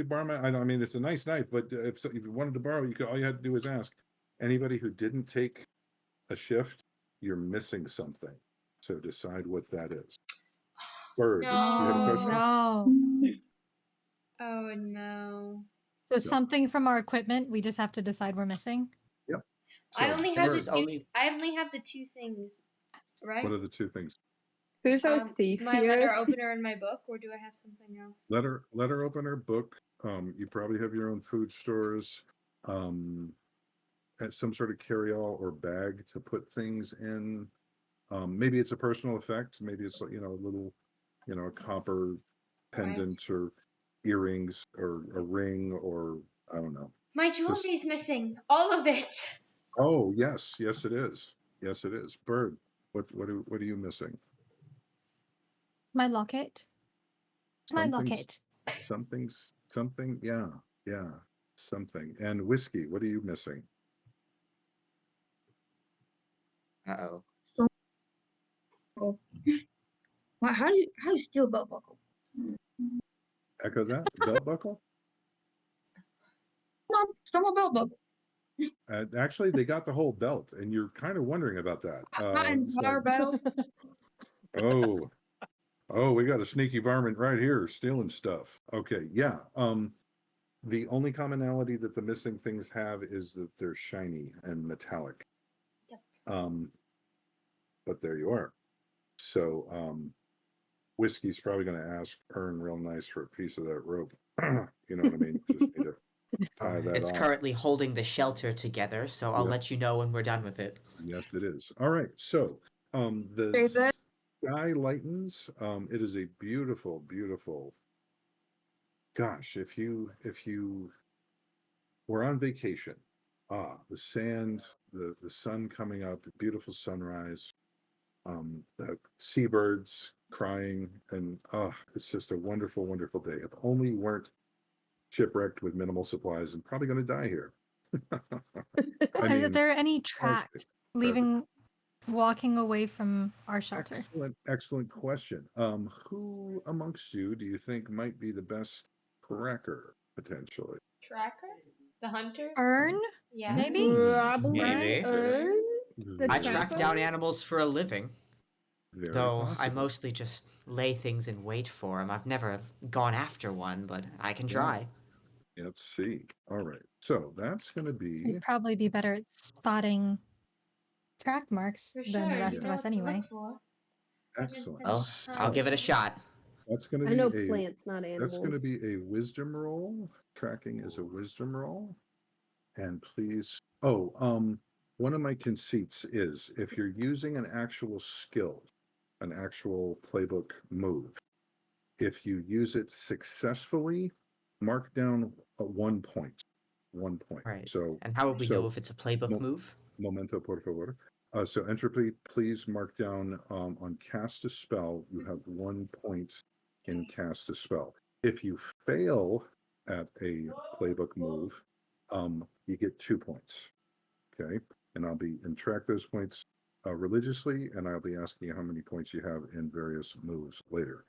Speaker 1: borrow my? I mean, it's a nice knife, but if you wanted to borrow, all you had to do was ask. Anybody who didn't take a shift, you're missing something. So decide what that is. Bird, you had a
Speaker 6: No.
Speaker 1: question?
Speaker 3: No.
Speaker 6: Oh no.
Speaker 3: So something from our equipment, we just have to decide we're missing.
Speaker 1: Yep.
Speaker 6: I
Speaker 1: So,
Speaker 6: only have
Speaker 2: This
Speaker 1: Bird,
Speaker 2: is
Speaker 6: the two things, right?
Speaker 1: what are the two things?
Speaker 4: Who's our thief
Speaker 6: My
Speaker 4: here?
Speaker 6: letter opener and my book, or do I have something else?
Speaker 1: Letter opener, book. You probably have your own food stores. And some sort of carry-all or bag to put things in. Maybe it's a personal effect. Maybe it's like, a little, a copper pendant or earrings or a ring or I don't know.
Speaker 6: My jewelry's missing. All of it.
Speaker 1: Oh, yes, it is. Yes, it is. Bird, what are you missing?
Speaker 3: My locket. My
Speaker 1: Something's-
Speaker 3: locket.
Speaker 1: something, yeah, something. And whiskey, what are you missing?
Speaker 2: Uh-oh.
Speaker 7: Oh. How do you steal a belt buckle?
Speaker 1: Echo that. Belt buckle?
Speaker 7: Mom, stole my belt buckle.
Speaker 1: Actually, they got the whole belt, and you're kind of wondering about that.
Speaker 7: My entire belt.
Speaker 1: Oh, we got a sneaky varmint right here stealing stuff. Okay, yeah. The only commonality that the missing things have is that they're shiny and metallic.
Speaker 6: Yep.
Speaker 1: But there you are. So, Whiskey's probably going to ask Ern real nice for a piece of that rope. You know what I mean? Just need to tie that
Speaker 2: It's
Speaker 1: off.
Speaker 2: currently holding the shelter together, so I'll
Speaker 1: Yep.
Speaker 2: let you know when we're done with it.
Speaker 1: Yes, it is. All right. So, the
Speaker 7: Is it?
Speaker 1: sky lightens. It is a beautiful, beautiful. Gosh, if you were on vacation, the sand, the sun coming up, beautiful sunrise, the seabirds crying, and it's just a wonderful, wonderful day. If only you weren't shipwrecked with minimal supplies and probably going to die here.
Speaker 3: Is there any tracks walking away from our shelter?
Speaker 1: Excellent question. Who amongst you do you think might be the best tracker potentially?
Speaker 6: Tracker? The hunter?
Speaker 3: Ern?
Speaker 6: Yeah.
Speaker 3: Maybe?
Speaker 4: Probably
Speaker 2: Maybe.
Speaker 4: Ern. The
Speaker 2: I track
Speaker 4: tracker?
Speaker 2: down animals for a living,
Speaker 1: Very
Speaker 2: though I
Speaker 1: possible.
Speaker 2: mostly just lay things in wait for them. I've never gone after one, but I can try.
Speaker 1: Let's see. All right. So that's going to be
Speaker 3: You'd probably be better at spotting track marks
Speaker 6: For
Speaker 3: than the
Speaker 6: sure.
Speaker 3: rest
Speaker 6: You
Speaker 3: of
Speaker 6: know
Speaker 3: us
Speaker 6: what to
Speaker 3: anyway.
Speaker 6: look for.
Speaker 1: excellent.
Speaker 2: Well, I'll give it a shot.
Speaker 1: That's going to
Speaker 4: I know
Speaker 1: be a
Speaker 4: plants, not
Speaker 1: that's going to
Speaker 4: animals.
Speaker 1: be a wisdom roll. Tracking is a wisdom roll. And please, one of my conceits is if you're using an actual skill, an actual playbook move, if you use it successfully, mark down 1 point. 1 point.
Speaker 2: Right.
Speaker 1: So,
Speaker 2: And how would we know if it's a playbook move?
Speaker 1: Momento, por favor. So entropy, please mark down on cast a spell, you have 1 point in cast a spell. If you fail at a playbook move, you get 2 points. Okay. And track those points religiously, and I'll be asking you how many points you have in various moves later.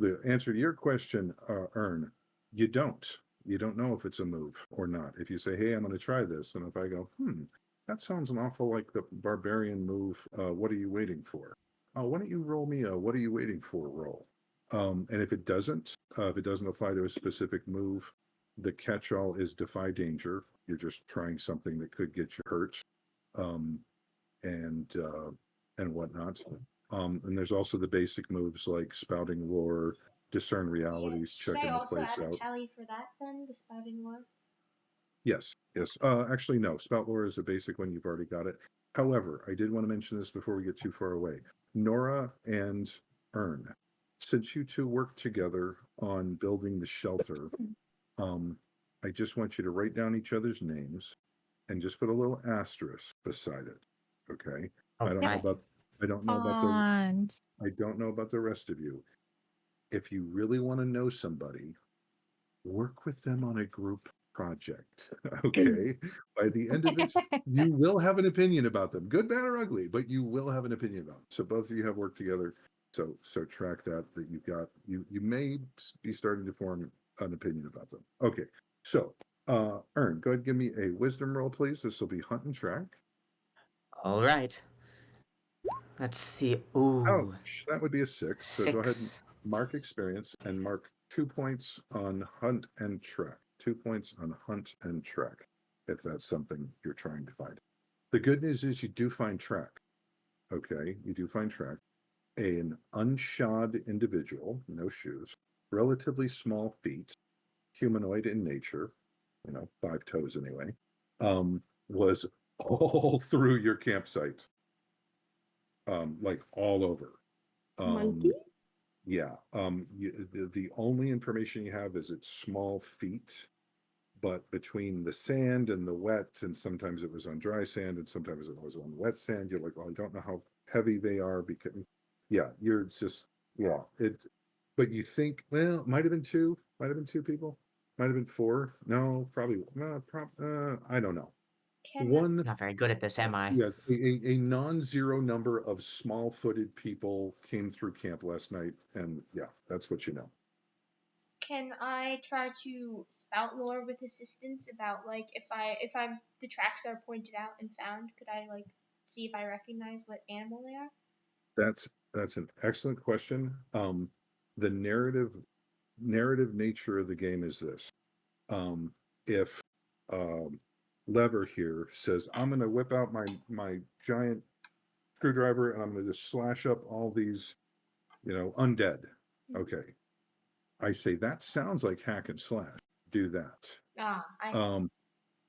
Speaker 1: The answer to your question, Ern, you don't know if it's a move or not. If you say, hey, I'm going to try this, and if I go, that sounds an awful like the barbarian move, what are you waiting for? Why don't you roll me a what are you waiting for roll? And if it doesn't apply to a specific move, the catch-all is defy danger. You're just trying something that could get you hurt, and whatnot. And there's also the basic moves like spouting lore, discern realities,
Speaker 6: Should
Speaker 1: checking
Speaker 6: I
Speaker 1: the
Speaker 6: also
Speaker 1: place
Speaker 6: add a
Speaker 1: out.
Speaker 6: tally for that then? The spouting lore?
Speaker 1: Yes. Actually, no. Spout lore is a basic one. You've already got it. However, I did want to mention this before we get too far away. Nora and Ern, since you two work together on building the shelter, I just want you to write down each other's names and just put a little asterisk beside it. Okay. I don't know about the rest of you. If you really want to know somebody, work with them on a group project. Okay. By the end of it, you will have an opinion about them, good, bad, or ugly, but you will have an opinion about them. So both of you have worked together. So track that you've got, you may be starting to form an opinion about them. Okay. So, Ern, go ahead and give me a wisdom roll, please. This will be hunt and track.
Speaker 2: All right. Let's see. Ooh.
Speaker 1: Ouch, that would be a 6. So go ahead and mark experience and mark 2 points on hunt and track. 2 points on hunt and track, if that's something you're trying to find. The good news is you do find track. Okay, you do find track. An unshod individual, no shoes, relatively small feet, humanoid in nature, 5 toes anyway, was all through your campsite, like all over.
Speaker 4: Monkey?
Speaker 1: Yeah. The only information you have is it's small feet, but between the sand and the wet, and sometimes it was on dry sand and sometimes it was on wet sand, you're like, oh, I don't know how heavy they are because, yeah, but you think, well, it might have been two people, might have been four. No, probably, I don't know.
Speaker 6: Can
Speaker 1: One,
Speaker 2: Not very good at this, am I?
Speaker 1: yes, a non-zero number of small-footed people came through camp last night, and yeah, that's what you know.
Speaker 6: Can I try to spout lore with assistance about like if I'm the tracks are pointed out and found, could I like see if I recognize what animal they are?
Speaker 1: That's an excellent question. The narrative nature of the game is this. If Lever here says, I'm going to whip out my giant screwdriver and I'm going to just slash up all these, undead. Okay. I say, that sounds like hack and slash. Do that.
Speaker 6: I see.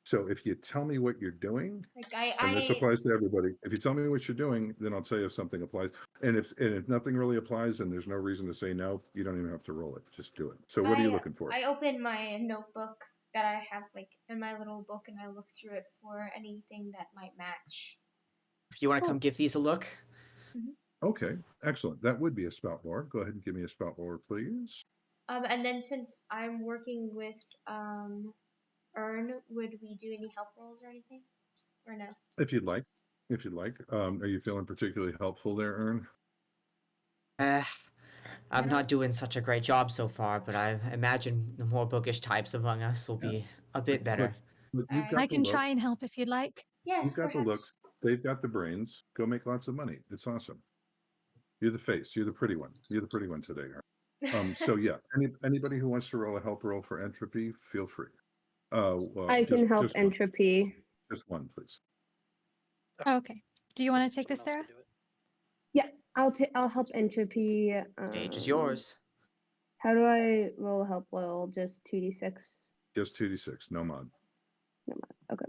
Speaker 1: So if you tell me what you're doing,
Speaker 6: Like
Speaker 1: and this applies to everybody, if you tell me what you're doing, then I'll tell you if something applies. And if nothing really applies and there's no reason to say no, you don't even have to roll it. Just do it. So what are you looking for?
Speaker 6: I open my notebook that I have like in my little book and I look through it for anything that might match.
Speaker 2: If you want to come give these a look?
Speaker 1: Okay, excellent. That would be a spout lore. Go ahead and give me a spout lore, please.
Speaker 6: And then since I'm working with Earn, would we do any help rolls or anything? Or no?
Speaker 1: If you'd like. Are you feeling particularly helpful there, Ern?
Speaker 2: I'm not doing such a great job so far, but I imagine the more bookish types among us will be a bit better.
Speaker 1: But you've got
Speaker 3: I
Speaker 1: the
Speaker 3: can
Speaker 1: look.
Speaker 3: try and help if you'd like.
Speaker 6: Yes,
Speaker 1: You've got
Speaker 6: perhaps.
Speaker 1: the looks. They've got the brains. Go make lots of money. It's awesome. You're the face. You're the pretty one. You're the pretty one today, Ern. So yeah, anybody who wants to roll a help roll for entropy, feel free.
Speaker 4: I can help
Speaker 1: just
Speaker 4: entropy.
Speaker 1: Just one, please.
Speaker 3: Okay. Do you want to take this,
Speaker 5: Someone else
Speaker 3: Sarah?
Speaker 5: can do it.
Speaker 4: Yeah, I'll help entropy.
Speaker 2: Stage is yours.
Speaker 4: How do I roll a help roll? Just 2d6?
Speaker 1: Just 2d6, no mod.
Speaker 4: No mod. Okay.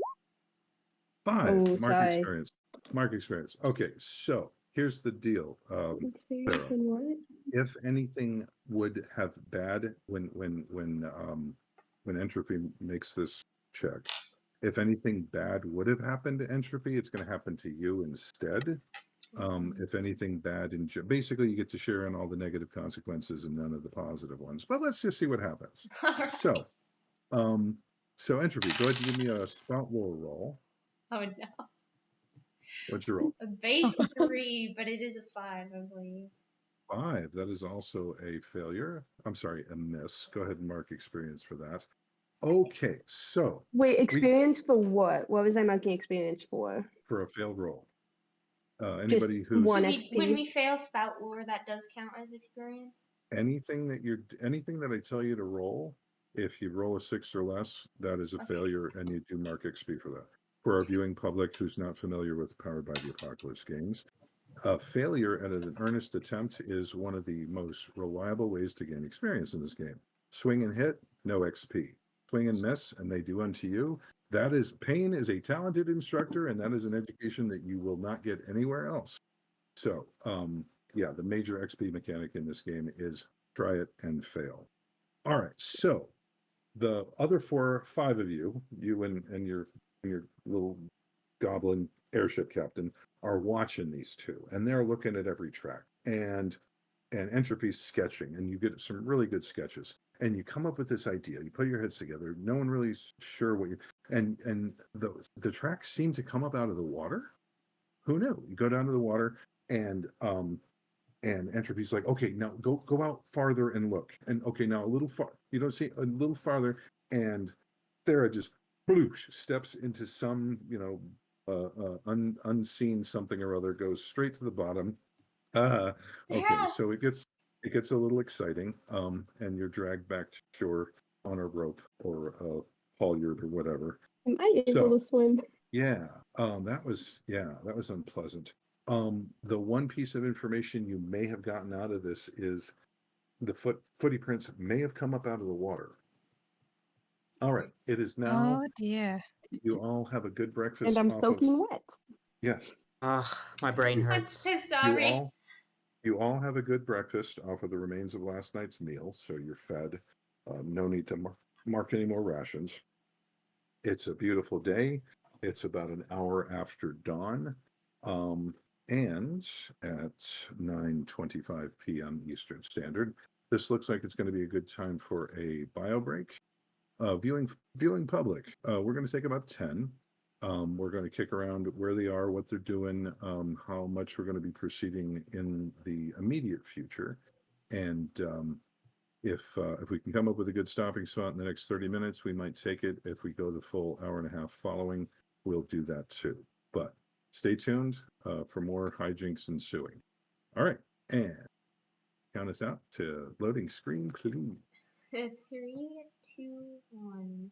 Speaker 1: 5,
Speaker 4: Oh,
Speaker 1: mark
Speaker 4: sorry.
Speaker 1: experience. Mark experience. Okay, so here's the deal.
Speaker 4: Experience
Speaker 1: Sarah,
Speaker 4: in what?
Speaker 1: if anything would have bad when entropy makes this check, if anything bad would have happened to entropy, it's going to happen to you instead. If anything bad, basically you get to share in all the negative consequences and none of the positive ones. But let's just see what happens.
Speaker 6: All right.
Speaker 1: So entropy, go ahead and give me a spout lore roll.
Speaker 6: Oh no.
Speaker 1: What'd you roll?
Speaker 6: A base 3, but it is a 5, I believe.
Speaker 1: 5. That is also a failure. I'm sorry, a miss. Go ahead and mark experience for that. Okay, so
Speaker 4: Wait, experience for what? What was I marking experience for?
Speaker 1: for a failed roll,
Speaker 4: Just
Speaker 1: anybody who's
Speaker 4: one
Speaker 6: When
Speaker 4: XP.
Speaker 6: when we fail spout lore, that does count as experience.
Speaker 1: anything that I tell you to roll, if you roll a 6 or less, that is a
Speaker 6: Okay.
Speaker 1: failure, and you do mark XP for that. For our viewing public who's not familiar with Powered by the Apocalypse games, a failure at an earnest attempt is one of the most reliable ways to gain experience in this game. Swing and hit, no XP. Swing and miss, and they do unto you. That is, Payne is a talented instructor, and that is an education that you will not get anywhere else. So, yeah, the major XP mechanic in this game is try it and fail. All right, so the other 5 of you and your little goblin airship captain are watching these two, and they're looking at every track, and entropy's sketching, and you get some really good sketches, and you come up with this idea. You put your heads together. No one really is sure what you and the tracks seem to come up out of the water. Who knew? You go down to the water, and entropy's like, okay, now go out farther and look, and okay, now a little far. You don't see a little farther, and Sarah just bloosh steps into some unseen something or other, goes straight to the bottom. Okay, so it gets a little exciting, and you're dragged back to shore on a rope or a halyard or whatever.
Speaker 4: Am I able
Speaker 1: So
Speaker 4: to swim?
Speaker 1: yeah, that was unpleasant. The one piece of information you may have gotten out of this is the footy prints may have come up out of the water. All right, it is now.
Speaker 3: Oh dear.
Speaker 1: You all have a good
Speaker 4: And
Speaker 1: breakfast
Speaker 4: I'm
Speaker 1: off of.
Speaker 4: soaking wet.
Speaker 1: Yes,
Speaker 2: Ugh, my brain
Speaker 1: You-
Speaker 6: I'm
Speaker 2: hurts.
Speaker 6: so
Speaker 1: you
Speaker 6: sorry.
Speaker 1: all you all have a good breakfast off of the remains of last night's meal, so you're fed. No need to mark any more rations. It's a beautiful day. It's about an hour after dawn. And at 9:25 p.m. Eastern Standard, this looks like it's going to be a good time for a bio break. Viewing public. We're going to take about 10. We're going to kick around where they are, what they're doing, how much we're going to be proceeding in the immediate future, and if we can come up with a good stopping spot in the next 30 minutes, we might take it. If we go the full hour and a half following, we'll do that too. But stay tuned for more hijinks ensuing. All right, and count us out to loading screen, please.
Speaker 6: 3, 2, 1.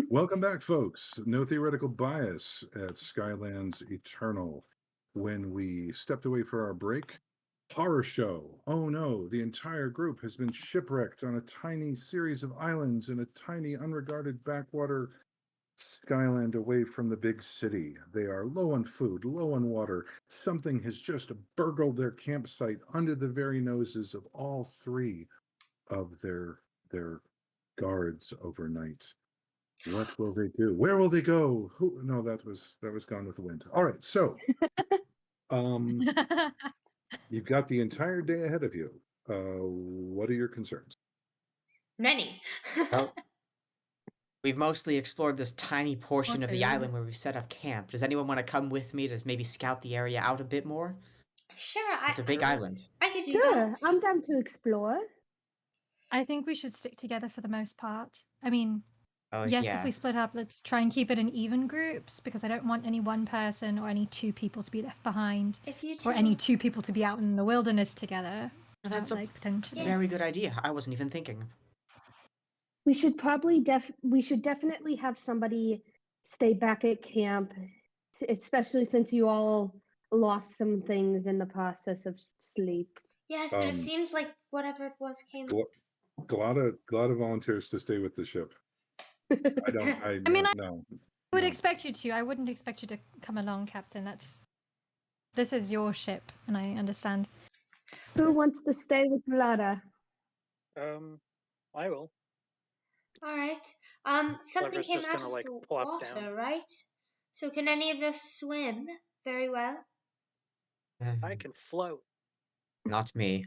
Speaker 1: Welcome back, folks. No theoretical bias at Skylands Eternal. When we stepped away for our break, horror show. Oh no, the entire group has been shipwrecked on a tiny series of islands in a tiny unregarded backwater Skyland away from the big city. They are low on food, low on water. Something has just burgled their campsite under the very noses of all three of their guards overnight. What will they do? Where will they go? Who? No, that was Gone with the Wind. All right, so you've got the entire day ahead of you. What are your concerns?
Speaker 6: Many.
Speaker 2: Well, we've mostly explored this tiny portion of the
Speaker 3: Food.
Speaker 2: island where we've set up camp. Does anyone want to come with me to maybe scout the area out a bit more?
Speaker 6: Sure,
Speaker 2: It's a big island.
Speaker 6: I could do
Speaker 4: Sure,
Speaker 6: that.
Speaker 4: I'm down to explore.
Speaker 3: I think we should stick together for the most part. I mean,
Speaker 2: Oh,
Speaker 3: yes,
Speaker 2: yeah.
Speaker 3: if we split up, let's try and keep it in even groups because I don't want any one person or any two people to be left behind
Speaker 6: If you two,
Speaker 3: or any two people to be out in the wilderness together.
Speaker 2: That's a
Speaker 3: Potentially.
Speaker 2: very
Speaker 6: Yes.
Speaker 2: good idea. I wasn't even thinking.
Speaker 4: We should probably we should definitely have somebody stay back at camp, especially since you all lost some things in the process of sleep.
Speaker 6: yes, but it
Speaker 1: Um,
Speaker 6: seems like whatever it was came.
Speaker 1: Glada volunteers to stay with the ship. I
Speaker 3: mean, I
Speaker 1: no.
Speaker 3: would
Speaker 1: No.
Speaker 3: expect you to. I wouldn't expect you to come along, Captain. This is your ship, and I understand.
Speaker 4: Who wants to stay with Vlada?
Speaker 5: I will.
Speaker 6: All right. Something
Speaker 5: Clever's
Speaker 6: came
Speaker 5: just
Speaker 6: out
Speaker 5: gonna,
Speaker 6: of
Speaker 5: like,
Speaker 6: the
Speaker 5: plop
Speaker 6: water,
Speaker 5: down.
Speaker 6: right? So can any of us swim very well?
Speaker 5: I can float.
Speaker 2: Not me.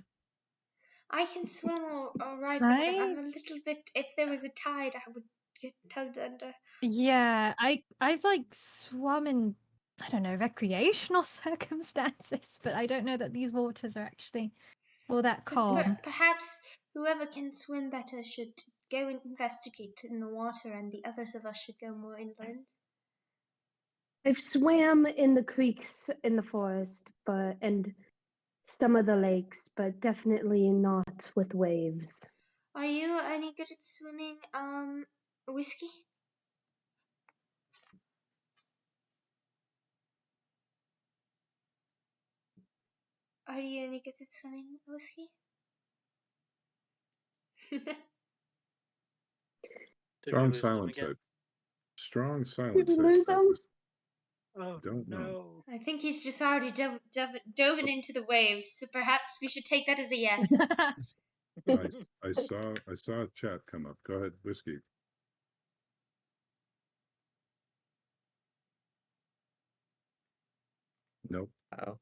Speaker 6: I can swim all right, but I'm a little bit. If there was a tide, I would get tugged under.
Speaker 3: Yeah, I've like swum in, I don't know, recreational circumstances, but I don't know that these waters are actually all that calm.
Speaker 6: Perhaps whoever can swim better should go and investigate in the water, and the others of us should go more inland.
Speaker 4: I've swam in the creeks in the forest, and some of the lakes, but definitely not with waves.
Speaker 6: Are you any good at swimming, whiskey? Are you any good at swimming, whiskey?
Speaker 5: Did we
Speaker 1: Strong
Speaker 5: lose them
Speaker 1: silence.
Speaker 5: again?
Speaker 1: Strong silence.
Speaker 4: Did we lose him?
Speaker 5: Oh,
Speaker 1: Don't know.
Speaker 5: no.
Speaker 6: I think he's just already dove into the waves, so perhaps we should take that as a yes.
Speaker 1: I saw a chat come up. Go ahead, whiskey. Nope.
Speaker 2: Oh.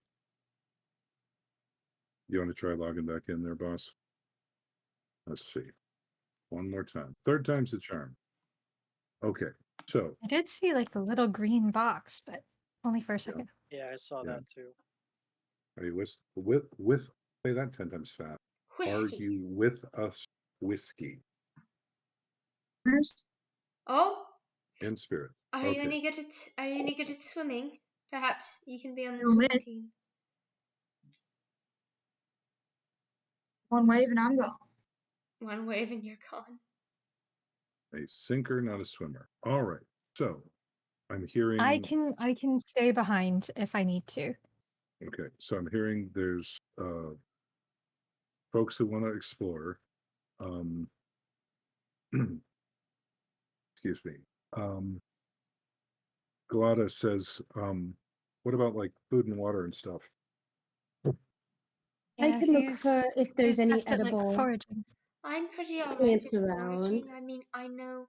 Speaker 1: You want to try logging back in there, boss? Let's see. One more time. Third time's the charm. Okay. So
Speaker 3: I did see like the little green box, but only for a second.
Speaker 5: Yeah, I saw
Speaker 1: Yeah.
Speaker 5: that too.
Speaker 1: are you with say that 10 times fast. Are
Speaker 6: Whiskey.
Speaker 1: you with us, whiskey?
Speaker 6: Oh,
Speaker 1: In spirit.
Speaker 6: are you
Speaker 1: Okay.
Speaker 6: any good at swimming? Perhaps you can be on the
Speaker 7: No,
Speaker 6: swim
Speaker 7: miss.
Speaker 6: team.
Speaker 7: One wave and I'm gone.
Speaker 6: One wave and you're gone.
Speaker 1: A sinker, not a swimmer. All right. So I'm hearing
Speaker 3: I can stay behind if I need to.
Speaker 1: okay. So I'm hearing there's folks who want to explore. Excuse me. Galata says, what about like food and water and stuff?
Speaker 4: I can look for if there's
Speaker 3: who's
Speaker 4: any
Speaker 3: best at, like,
Speaker 4: edible
Speaker 3: foraging?
Speaker 6: I'm pretty alright
Speaker 4: plants
Speaker 6: at
Speaker 4: around.
Speaker 6: foraging. I mean, I know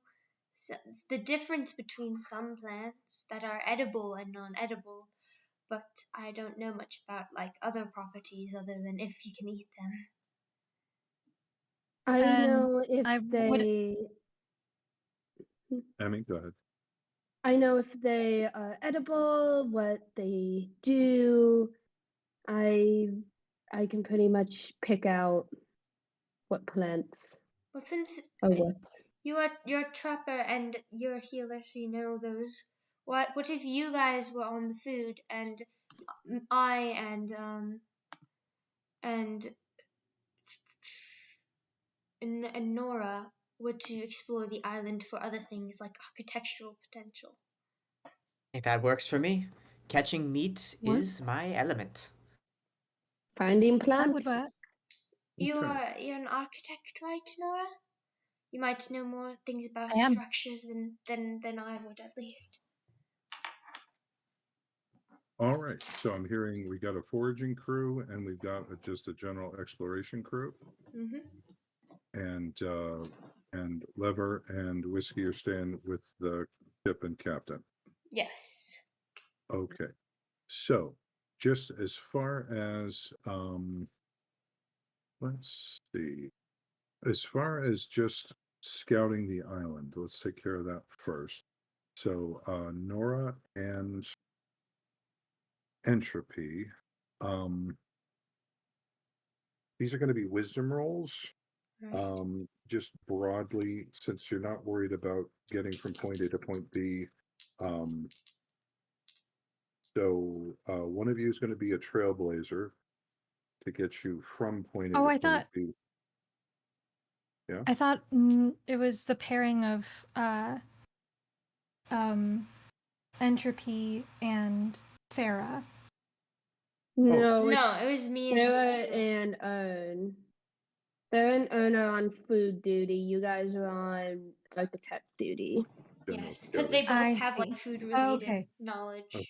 Speaker 6: the difference between some plants that are edible and non-edible, but I don't know much about like other properties other than if you can eat them.
Speaker 4: I know if
Speaker 3: I would-
Speaker 4: they
Speaker 1: Emmy, go ahead.
Speaker 4: I know if they are edible, what they do. I can pretty much pick out what plants
Speaker 6: Well, since
Speaker 4: are what.
Speaker 6: you're a trapper and you're a healer, so you know those. What if you guys were on the food and I and Nora were to explore the island for other things like architectural potential.
Speaker 2: I think that works for me. Catching meat is
Speaker 3: What?
Speaker 2: my element.
Speaker 4: Finding
Speaker 3: That would
Speaker 4: plants.
Speaker 3: work.
Speaker 6: You're
Speaker 1: Okay.
Speaker 6: an architect, right, Nora? You might know more things about
Speaker 3: I am.
Speaker 6: structures than I would, at least.
Speaker 1: All right. So I'm hearing we got a foraging crew and we've got just a general exploration crew.
Speaker 6: Mm-hmm.
Speaker 1: And Lever and Whiskey are staying with the ship and captain.
Speaker 6: Yes.
Speaker 1: Okay. So just as far as let's see. As far as just scouting the island, let's take care of that first. So Nora and Entropy. These are going to be wisdom rolls.
Speaker 6: Right.
Speaker 1: Just broadly, since you're not worried about getting from point A to point B. So one of you is going to be a trailblazer to get you from point A
Speaker 3: Oh,
Speaker 1: to
Speaker 3: I
Speaker 1: point
Speaker 3: thought
Speaker 1: B. Yeah.
Speaker 3: I thought it was the pairing of Entropy and Farah.
Speaker 4: No, it's
Speaker 6: No, it was me and
Speaker 4: Sarah
Speaker 6: you.
Speaker 4: and Owen. Sarah and Owen are on food duty. You guys are on architect duty.
Speaker 1: General
Speaker 6: Yes, because they
Speaker 1: scouting.
Speaker 6: both
Speaker 3: I
Speaker 6: have
Speaker 3: see.
Speaker 6: like food-related
Speaker 3: Okay.
Speaker 6: knowledge.
Speaker 1: Okay.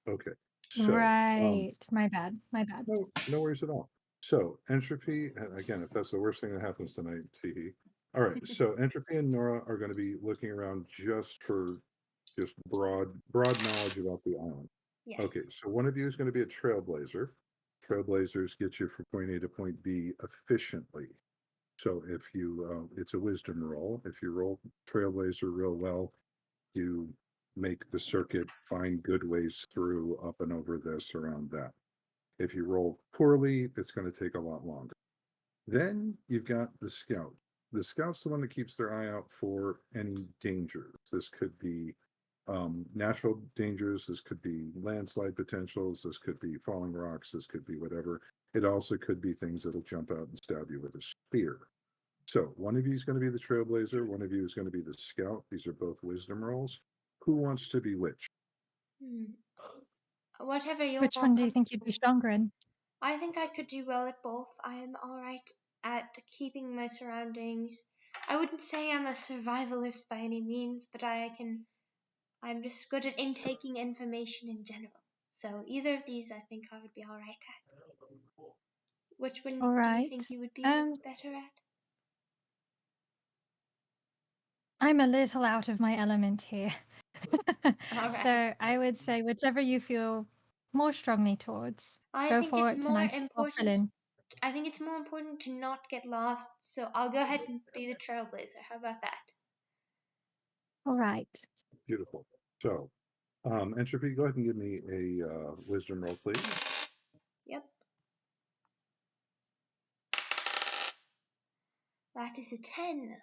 Speaker 1: Okay. So
Speaker 3: Right. My bad. My bad.
Speaker 1: no worries at all. So Entropy, and again, if that's the worst thing that happens tonight, tee. All right. So Entropy and Nora are going to be looking around just for just broad knowledge about the island.
Speaker 6: Yes.
Speaker 1: Okay. So one of you is going to be a trailblazer. Trailblazers get you from point A to point B efficiently. So if you, it's a wisdom roll. If you roll Trailblazer real well, you make the circuit, find good ways through, up and over this, around that. If you roll poorly, it's going to take a lot longer. Then you've got the scout. The scout's the one that keeps their eye out for any dangers. This could be natural dangers. This could be landslide potentials. This could be falling rocks. This could be whatever. It also could be things that'll jump out and stab you with a spear. So one of you is going to be the trailblazer. One of you is going to be the scout. These are both wisdom rolls. Who wants to be which?
Speaker 6: Whatever you're
Speaker 3: Which one do you think you'd be stronger in?
Speaker 6: I think I could do well at both. I am alright at keeping my surroundings. I wouldn't say I'm a survivalist by any means, but I'm just good at intaking information in general. So either of these I think I would be alright at. Which one
Speaker 3: All
Speaker 6: do you
Speaker 3: right.
Speaker 6: think you would be better at?
Speaker 3: I'm a little out of my element here.
Speaker 6: All
Speaker 3: So
Speaker 6: right.
Speaker 3: I would say whichever you feel more strongly towards.
Speaker 6: I
Speaker 3: Go
Speaker 6: think
Speaker 3: for
Speaker 6: it's
Speaker 3: it
Speaker 6: more
Speaker 3: and I'll fill
Speaker 6: important.
Speaker 3: in.
Speaker 6: I think it's more important to not get lost. So I'll go ahead and be the trailblazer. How about that?
Speaker 3: All right.
Speaker 1: Beautiful. So, Entropy, go ahead and give me a wisdom roll, please.
Speaker 6: Yep. That is a 10.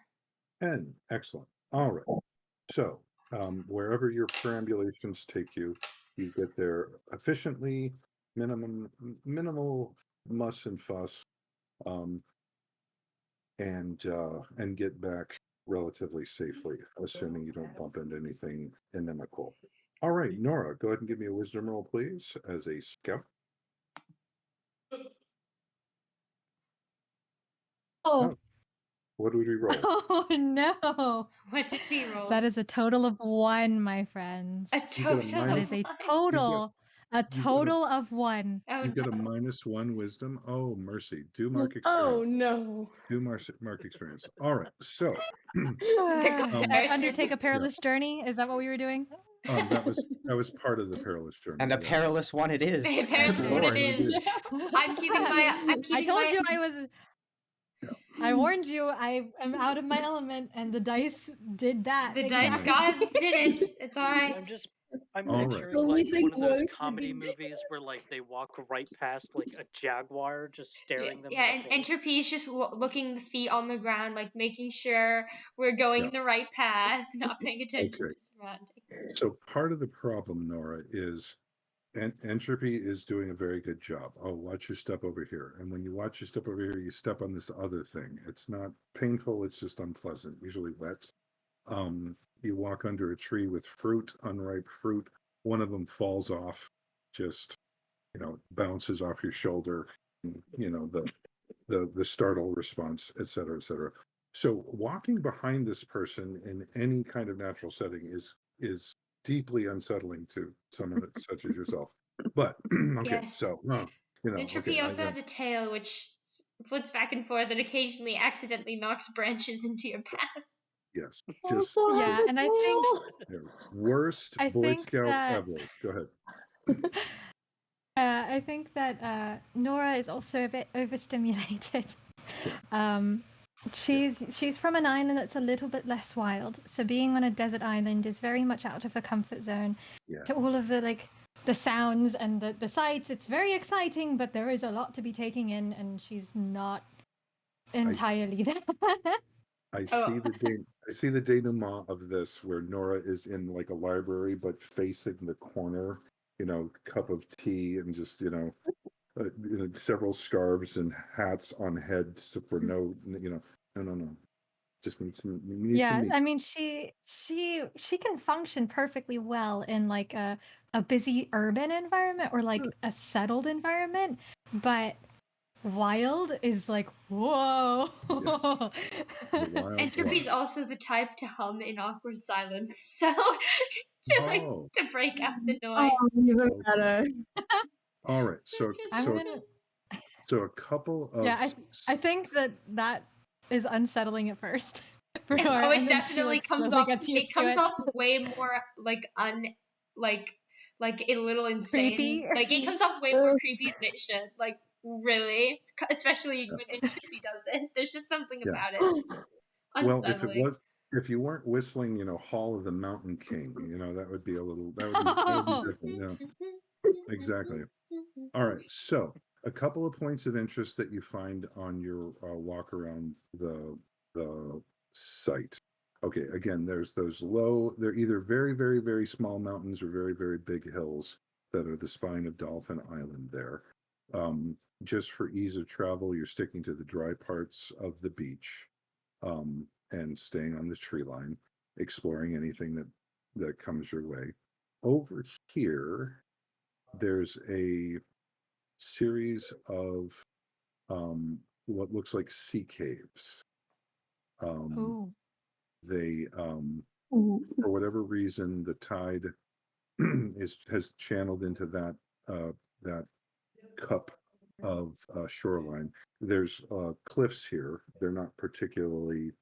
Speaker 1: 10. Excellent. All right. So, wherever your perambulations take you, you get there efficiently, minimal muss and fuss, and get back relatively safely, assuming you don't bump into anything inimical. All right, Nora, go ahead and give me a wisdom roll, please, as a scout.
Speaker 3: Oh.
Speaker 1: What did we roll?
Speaker 3: Oh no.
Speaker 6: What did we roll?
Speaker 3: That is a total of 1, my friends.
Speaker 6: A
Speaker 1: You get a
Speaker 6: total
Speaker 3: That
Speaker 1: minus-
Speaker 3: is a
Speaker 6: of 1.
Speaker 3: total of 1.
Speaker 6: Oh,
Speaker 1: You get a
Speaker 6: no.
Speaker 1: -1 wisdom. Oh, mercy. Do mark experience.
Speaker 4: Oh no.
Speaker 1: Do mark experience. All right. So
Speaker 3: Undertake a perilous journey. Is that what we were doing?
Speaker 1: that was part of the perilous journey.
Speaker 2: And a
Speaker 1: yeah.
Speaker 2: perilous one it is.
Speaker 6: A perilous
Speaker 2: Good
Speaker 6: one it
Speaker 2: Lord.
Speaker 6: is. I'm keeping my.
Speaker 3: I told you I was.
Speaker 1: Yeah.
Speaker 3: I warned you. I am out of my element, and the dice did that.
Speaker 6: The dice
Speaker 3: exactly.
Speaker 6: gods did it. It's alright.
Speaker 5: I'm
Speaker 1: All right.
Speaker 5: picturing
Speaker 4: The only
Speaker 5: like
Speaker 4: thing
Speaker 5: one of those
Speaker 4: worse would
Speaker 5: comedy
Speaker 4: be-
Speaker 5: movies where like they walk right past like a jaguar just staring them.
Speaker 6: Yeah,
Speaker 5: in
Speaker 6: and
Speaker 5: the face.
Speaker 6: Entropy's just looking the feet on the ground, like making sure we're going
Speaker 1: Yeah.
Speaker 6: the right path, not paying attention
Speaker 1: Okay.
Speaker 6: to surroundings.
Speaker 1: So part of the problem, Nora, is And Entropy is doing a very good job. Oh, watch your step over here. And when you watch your step over here, you step on this other thing. It's not painful, it's just unpleasant, usually wet. You walk under a tree with fruit, unripe fruit. One of them falls off, just bounces off your shoulder. The startle response, et cetera, et cetera. So walking behind this person in any kind of natural setting is deeply unsettling to someone such as yourself. But okay,
Speaker 6: Yes.
Speaker 1: so
Speaker 6: Entropy also has a tail which flips back and forth and occasionally accidentally knocks branches into your path.
Speaker 1: yes, just
Speaker 4: Also
Speaker 3: Yeah,
Speaker 4: has a
Speaker 3: and I think
Speaker 4: tail.
Speaker 1: worst
Speaker 3: I
Speaker 1: Boy
Speaker 3: think
Speaker 1: Scout
Speaker 3: that
Speaker 1: ever. Go ahead.
Speaker 3: I think that Nora is also a bit overstimulated.
Speaker 1: Yes.
Speaker 3: She's from an island that's a little bit less wild, so being on a desert island is very much out of her comfort zone.
Speaker 1: Yeah.
Speaker 3: To all of the sounds and the sights, it's very exciting, but there is a lot to be taking in, and she's not entirely there.
Speaker 1: I
Speaker 6: Oh.
Speaker 1: see the denouement of this where Nora is in like a library but facing the corner, cup of tea and just several scarves and hats on heads for no. Just need some
Speaker 3: Yeah,
Speaker 1: meat.
Speaker 3: I mean, she can function perfectly well in like a busy urban environment or like a settled environment, but wild is like whoa.
Speaker 1: Yes. The wild
Speaker 6: Entropy's
Speaker 1: one.
Speaker 6: also the type to hum in awkward silence, so
Speaker 1: Oh,
Speaker 6: to break out the
Speaker 4: Oh,
Speaker 6: noise.
Speaker 4: even
Speaker 1: okay.
Speaker 4: better.
Speaker 1: All right. So
Speaker 3: I'm
Speaker 1: so
Speaker 3: gonna
Speaker 1: so a couple of
Speaker 3: yeah, I think that is unsettling at first for Nora,
Speaker 6: Oh,
Speaker 3: and
Speaker 6: it
Speaker 3: then she
Speaker 6: definitely
Speaker 3: like
Speaker 6: comes
Speaker 3: slowly
Speaker 6: off.
Speaker 3: gets
Speaker 6: It
Speaker 3: used to
Speaker 6: comes
Speaker 3: it.
Speaker 6: off way more like like a little insane.
Speaker 3: Creepy.
Speaker 6: Like it comes off way more creepy than it should. Like really, especially when Entropy does it. There's just something
Speaker 1: Yeah.
Speaker 6: about it. It's
Speaker 1: Well,
Speaker 6: unsettling.
Speaker 1: if you weren't whistling, Hall of the Mountain King, that would be that would be different. Yeah, exactly. All right. So a couple of points of interest that you find on your walk around the site. Okay. Again, there's they're either very, very, very small mountains or very, very big hills that are the spine of Dolphin Island there. Just for ease of travel, you're sticking to the dry parts of the beach, and staying on the tree line, exploring anything that comes your way. Over here, there's a series of what looks like sea caves. Um,
Speaker 3: Ooh.
Speaker 1: they
Speaker 4: Ooh.
Speaker 1: For whatever reason, the tide has channeled into that cup of shoreline. There's cliffs here. They're not particularly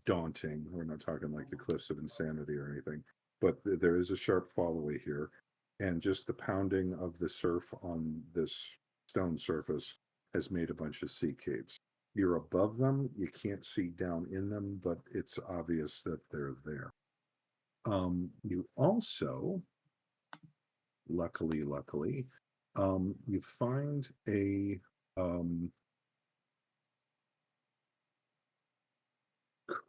Speaker 1: daunting. We're not talking like the cliffs of insanity or anything, but there is a sharp fall away here, and just the pounding of the surf on this stone surface has made a bunch of sea caves. You're above them, you can't see down in them, but it's obvious that they're there. You also, luckily, you find a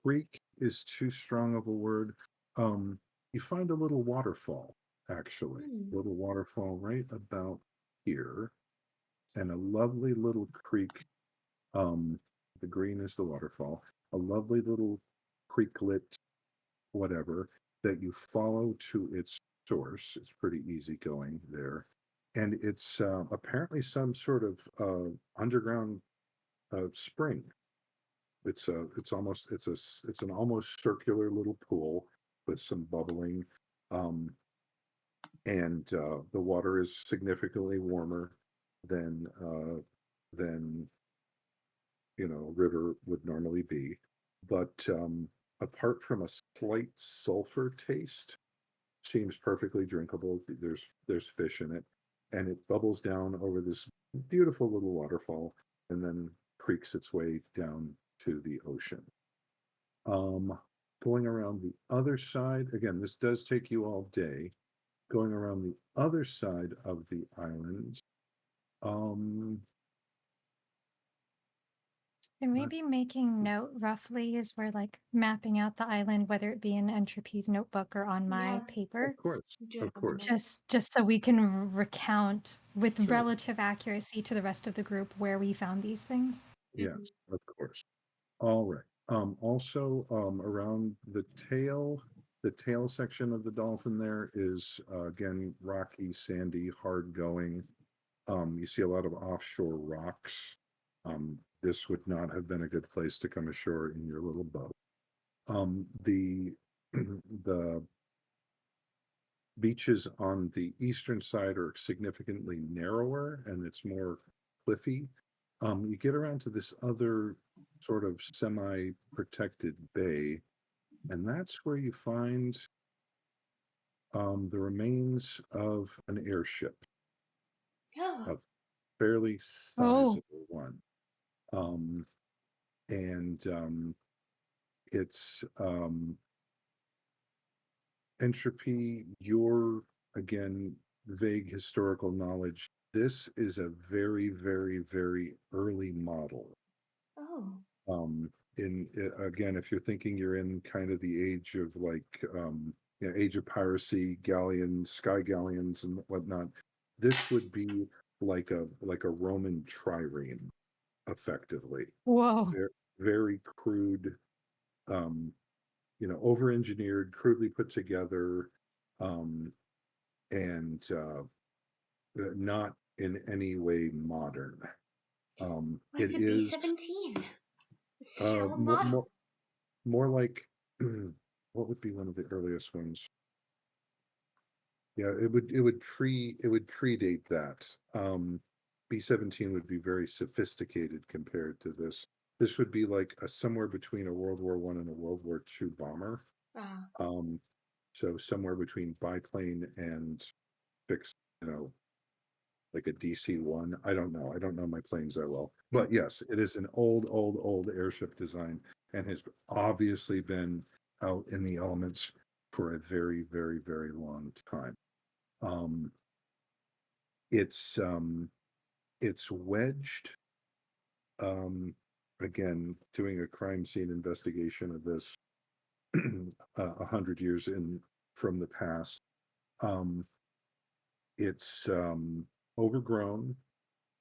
Speaker 1: creek is too strong of a word. You find a little waterfall, actually, little waterfall right about here, and a lovely little creek. The green is the waterfall, a lovely little creeklet, whatever, that you follow to its source. It's pretty easy going there, and it's apparently some sort of underground spring. It's an almost circular little pool with some bubbling, um, and the water is significantly warmer than than river would normally be. But apart from a slight sulfur taste, seems perfectly drinkable. There's fish in it, and it bubbles down over this beautiful little waterfall, and then creaks its way down to the ocean. Um, Going around the other side, again, this does take you all day. Going around the other side of the island, um,
Speaker 3: And
Speaker 1: Not-
Speaker 3: maybe making note roughly is where like mapping out the island, whether it be in Entropy's notebook or on my
Speaker 6: Yeah.
Speaker 3: paper,
Speaker 1: Of course, of course.
Speaker 3: just so we can recount with
Speaker 1: Sure.
Speaker 3: relative accuracy to the rest of the group where we found these things.
Speaker 1: Yes, of course. All right. Also, around the tail section of the dolphin there is again rocky, sandy, hard going. You see a lot of offshore rocks. This would not have been a good place to come ashore in your little boat. The the beaches on the eastern side are significantly narrower and it's more cliffy. You get around to this other sort of semi-protected bay, and that's where you find the remains of an airship,
Speaker 6: Oh,
Speaker 1: a fairly
Speaker 3: Oh,
Speaker 1: sizable one. Um, and it's Entropy, your again vague historical knowledge. This is a very, very, very early model.
Speaker 6: oh,
Speaker 1: Again, if you're thinking you're in kind of the age of like age of piracy, galleons, sky galleons, and whatnot, this would be like a Roman trireme, effectively.
Speaker 3: whoa.
Speaker 1: Very, very crude, um, over-engineered, crudely put together, um, and not in any way modern.
Speaker 6: what's
Speaker 1: It
Speaker 6: a
Speaker 1: is
Speaker 6: B-17? It's such an old
Speaker 1: more,
Speaker 6: model.
Speaker 1: more like what would be one of the earliest ones? Yeah, it would predate that. B-17 would be very sophisticated compared to this. This would be like somewhere between a World War I and a World War II bomber.
Speaker 6: Ah,
Speaker 1: Um, so somewhere between biplane and fixed, like a DC-1. I don't know. I don't know my planes that well. But yes, it is an old airship design and has obviously been out in the elements for a very, very, very long time. Um, it's wedged. Again, doing a crime scene investigation of this 100 years in from the past. Um, it's overgrown.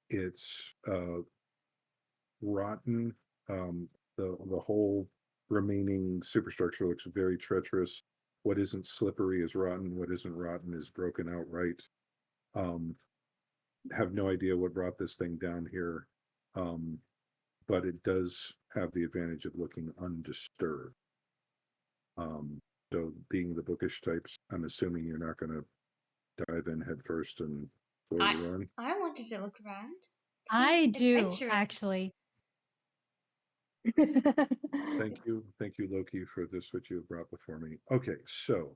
Speaker 1: It's rotten. The whole remaining superstructure looks very treacherous. What isn't slippery is rotten. What isn't rotten is broken outright. Um, have no idea what brought this thing down here, but it does have the advantage of looking undisturbed. So being the bookish types, I'm assuming you're not going to dive in headfirst and slowly learn.
Speaker 6: I wanted to look around.
Speaker 3: I
Speaker 6: Seems
Speaker 3: do,
Speaker 6: adventurous.
Speaker 3: actually.
Speaker 1: Thank you, Loki, for this which you have brought before me. Okay, so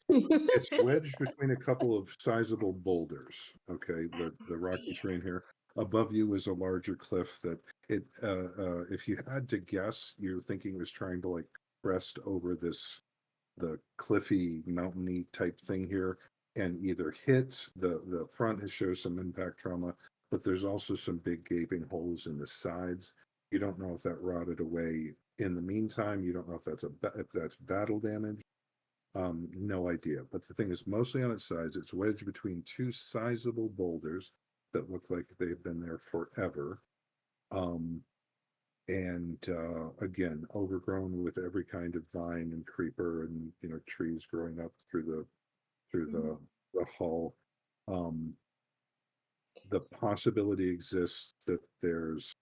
Speaker 1: it's wedged between a couple of sizable boulders. Okay, the rocky terrain here. Above you is a larger cliff that if you had to guess, you're thinking it was trying to like crest over the cliffy mountainy type thing here and either hit the front has shows some impact trauma, but there's also some big gaping holes in the sides. You don't know if that rotted away in the meantime. You don't know if that's battle damage. No idea. But the thing is mostly on its sides. It's wedged between two sizable boulders that look like they've been there forever. And again, overgrown with every kind of vine and creeper and trees growing up through the hull. Um, the possibility exists that there's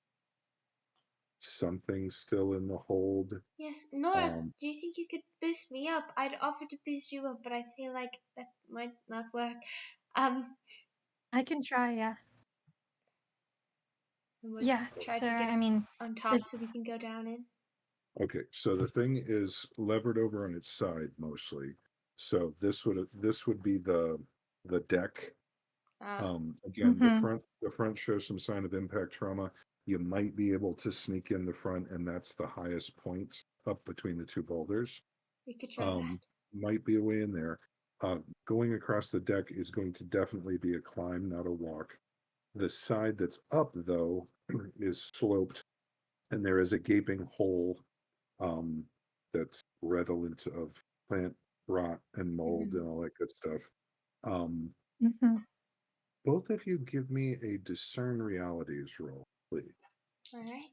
Speaker 1: something still in the hold.
Speaker 6: Yes, Nora,
Speaker 1: Um,
Speaker 6: do you think you could boost me up? I'd offer to boost you up, but I feel like that might not work.
Speaker 3: I can try, yeah.
Speaker 6: We'll
Speaker 3: Yeah,
Speaker 6: try
Speaker 3: so
Speaker 6: to get
Speaker 3: I mean,
Speaker 6: on top so we can go down in.
Speaker 1: okay, so the thing is levered over on its side mostly. So this would be the deck. Again,
Speaker 3: mhm.
Speaker 1: the front shows some sign of impact trauma. You might be able to sneak in the front, and that's the highest point up between the two boulders.
Speaker 6: We could try that.
Speaker 1: Might be a way in there. Going across the deck is going to definitely be a climb, not a walk. The side that's up, though, is sloped and there is a gaping hole that's redolent of plant rot and mold and all that good stuff.
Speaker 3: Hmm.
Speaker 1: Both of you give me a discern realities roll, please.
Speaker 6: All right.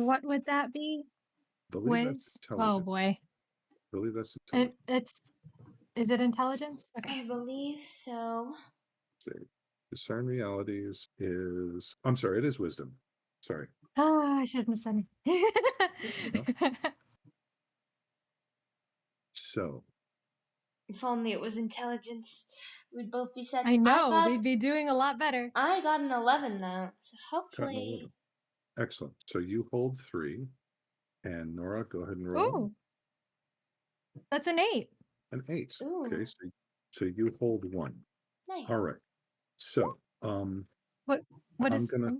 Speaker 3: What would that be?
Speaker 1: Believe that's
Speaker 3: Whiz? Oh
Speaker 1: intelligence.
Speaker 3: boy.
Speaker 1: Believe that's intelligence.
Speaker 3: Is it intelligence? Okay.
Speaker 6: I believe so.
Speaker 1: Discern realities is, I'm sorry, it is wisdom. Sorry.
Speaker 3: Ah, I shouldn't have said it.
Speaker 1: So,
Speaker 6: If only it was intelligence, we'd both be set.
Speaker 3: I know, we'd be doing a lot better.
Speaker 6: I got an 11 though, so
Speaker 1: got an
Speaker 6: hopefully.
Speaker 1: 11. Excellent. So you hold 3, and Nora, go ahead and roll.
Speaker 3: Ooh, that's an 8.
Speaker 1: An 8.
Speaker 6: Ooh.
Speaker 1: Okay, so you hold 1.
Speaker 6: Nice.
Speaker 1: All right. So,
Speaker 3: What
Speaker 1: I'm
Speaker 3: is
Speaker 1: gonna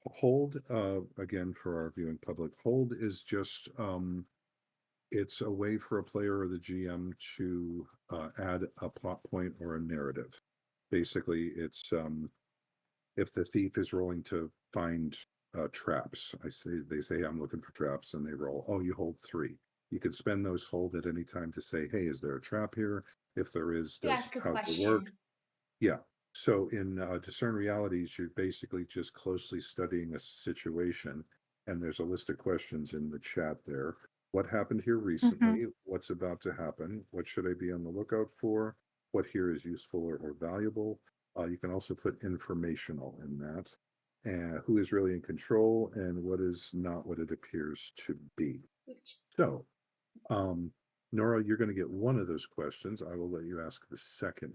Speaker 1: hold again for our viewing public. Hold is just it's a way for a player or the GM to add a plot point or a narrative. Basically, it's if the thief is rolling to find traps, they say I'm looking for traps, and they roll. Oh, you hold 3. You can spend those hold at any time to say, hey, is there a trap here? If there is,
Speaker 6: You ask a
Speaker 1: how's
Speaker 6: question.
Speaker 1: it work? Yeah. So in discern realities, you're basically just closely studying a situation, and there's a list of questions in the chat there. What happened here recently? What's about to happen? What should I be on the lookout for? What here is useful or valuable? You can also put informational in that. And who is really in control and what is not what it appears to be. So, Nora, you're going to get one of those questions. I will let you ask the second.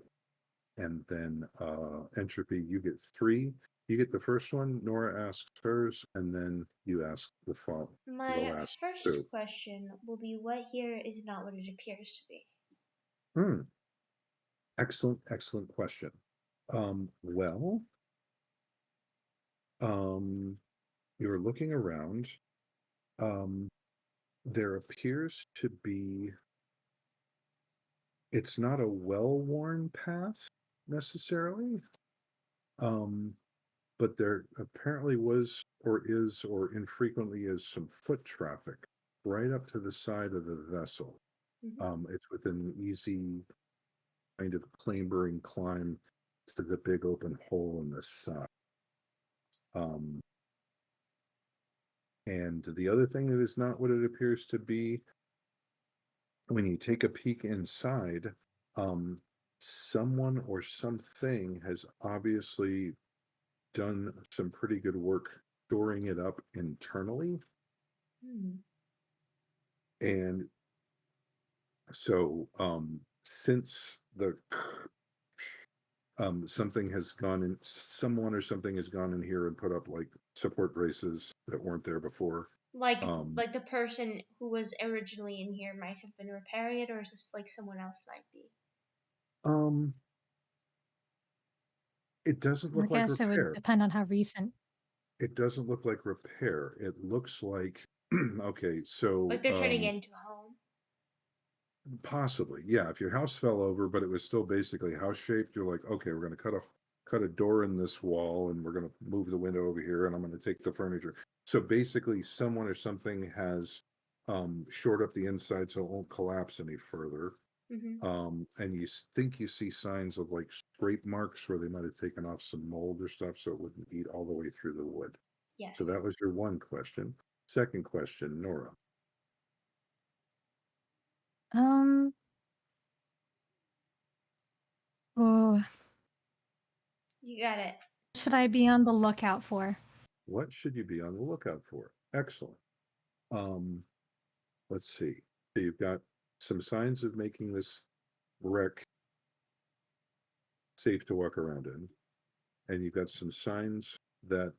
Speaker 1: And then Entropy, you get 3. You get the first one, Nora asks hers, and then you ask the
Speaker 6: My
Speaker 1: last
Speaker 6: first
Speaker 1: 2.
Speaker 6: question will be, what here is not what it appears to be?
Speaker 1: Excellent question. Well, you're looking around. There appears to be, it's not a well-worn path necessarily. But there apparently was or is or infrequently is some foot traffic right up to the side of the vessel. It's within an easy kind of clambering climb to the big open hole in the side. And the other thing that is not what it appears to be, when you take a peek inside, someone or something has obviously done some pretty good work storing it up internally. And so since the something has gone in, someone or something has gone in here and put up like support braces that weren't there before.
Speaker 6: Like the person who was originally in here might have been repairing it, or is this like someone else might be?
Speaker 1: It doesn't look
Speaker 3: I
Speaker 1: like
Speaker 3: guess it would
Speaker 1: repair.
Speaker 3: depend on how recent.
Speaker 1: It doesn't look like repair. It looks like okay, so
Speaker 6: Like they're turning it into a home.
Speaker 1: Possibly, yeah. If your house fell over, but it was still basically house shaped, you're like, okay, we're going to cut a door in this wall, and we're going to move the window over here, and I'm going to take the furniture. So basically, someone or something has shored up the inside so it won't collapse any further. And you think you see signs of like scrape marks where they might have taken off some mold or stuff, so it wouldn't eat all the way through the wood.
Speaker 6: Yes.
Speaker 1: So that was your one question. Second question, Nora.
Speaker 3: Oh,
Speaker 6: You got it.
Speaker 3: should I be on the lookout for?
Speaker 1: What should you be on the lookout for? Excellent. Let's see. So you've got some signs of making this wreck safe to walk around in, and you've got some signs that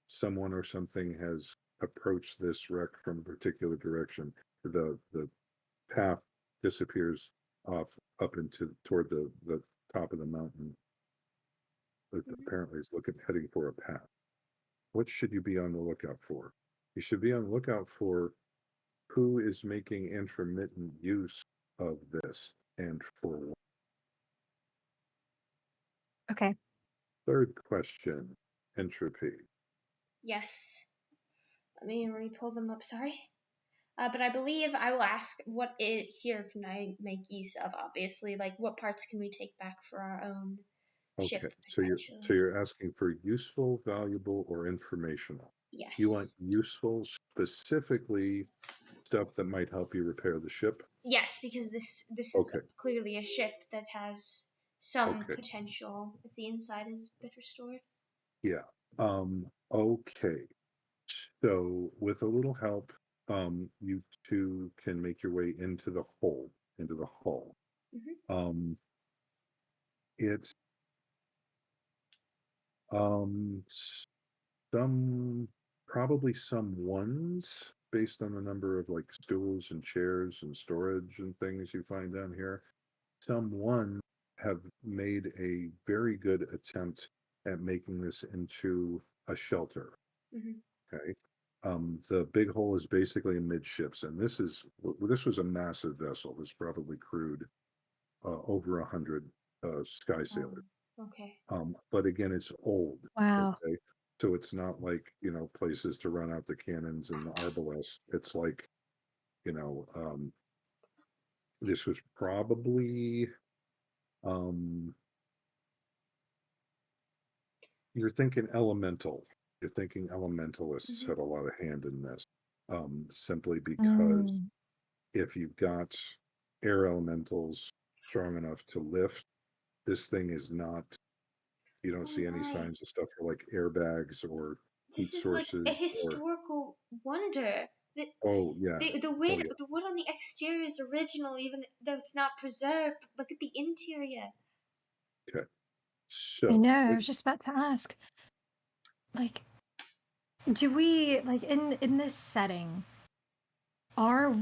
Speaker 1: someone or something has approached this wreck from a particular direction. The path disappears off up into toward the top of the mountain. But apparently is heading for a path. What should you be on the lookout for? You should be on the lookout for who is making intermittent use of this and for what.
Speaker 3: Okay.
Speaker 1: Third question, entropy.
Speaker 6: Yes. Let me pull them up. Sorry. But I believe I will ask what here can I make use of. Obviously, like what parts can we take back for our own ship
Speaker 1: Okay, so
Speaker 6: potentially?
Speaker 1: you're asking for useful, valuable, or informational.
Speaker 6: Yes.
Speaker 1: You want useful, specifically stuff that might help you repair the ship.
Speaker 6: Yes, because this is
Speaker 1: Okay.
Speaker 6: clearly a ship that has some
Speaker 1: Okay.
Speaker 6: potential if the inside is better restored.
Speaker 1: Yeah. Okay. So with a little help, you two can make your way into the hull.
Speaker 6: Mhm.
Speaker 1: Um, it's um some probably some ones based on the number of like stools and chairs and storage and things you find down here. Some one have made a very good attempt at making this into a shelter.
Speaker 6: Mhm.
Speaker 1: Okay. The big hole is basically amidships, and this was a massive vessel. This probably crewed over 100 sky sailors.
Speaker 6: Okay.
Speaker 1: But again, it's old.
Speaker 3: Wow.
Speaker 1: Okay, so it's not like places to run out the cannons and the arbalest. It's like this was probably um, you're thinking elemental. You're thinking elementalists
Speaker 6: Mhm.
Speaker 1: had a lot of hand in this, simply because
Speaker 3: Mm.
Speaker 1: if you've got air elementals strong enough to lift, this thing is not, you don't see any
Speaker 6: Right.
Speaker 1: signs of stuff for like airbags or heat
Speaker 6: This is like a
Speaker 1: sources or,
Speaker 6: historical wonder. The,
Speaker 1: oh, yeah.
Speaker 6: the
Speaker 1: Oh,
Speaker 6: wood
Speaker 1: yeah.
Speaker 6: the wood on the exterior is original, even though it's not preserved. Look at the interior.
Speaker 1: Okay.
Speaker 3: I
Speaker 1: So,
Speaker 3: know. I was just about to ask. Like, do we like in this setting? Are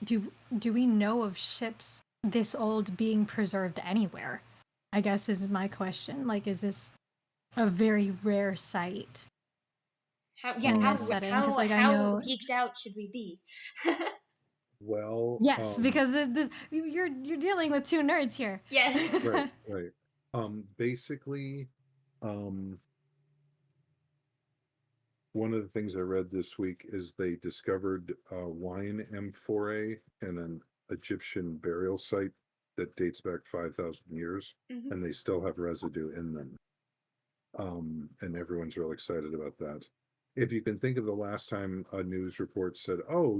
Speaker 3: do we know of ships this old being preserved anywhere? I guess is my question. Like, is this a very rare sight in this setting? Because like I
Speaker 6: how
Speaker 3: know.
Speaker 6: geeked out should we be?
Speaker 1: well,
Speaker 3: Yes, because you're dealing with two nerds here.
Speaker 6: Yes.
Speaker 1: right, right. Basically, um, one of the things I read this week is they discovered wine amphorae in an Egyptian burial site that dates back 5,000 years,
Speaker 6: Mhm.
Speaker 1: and they still have residue in them. And everyone's real excited about that. If you can think of the last time a news report said, "Oh,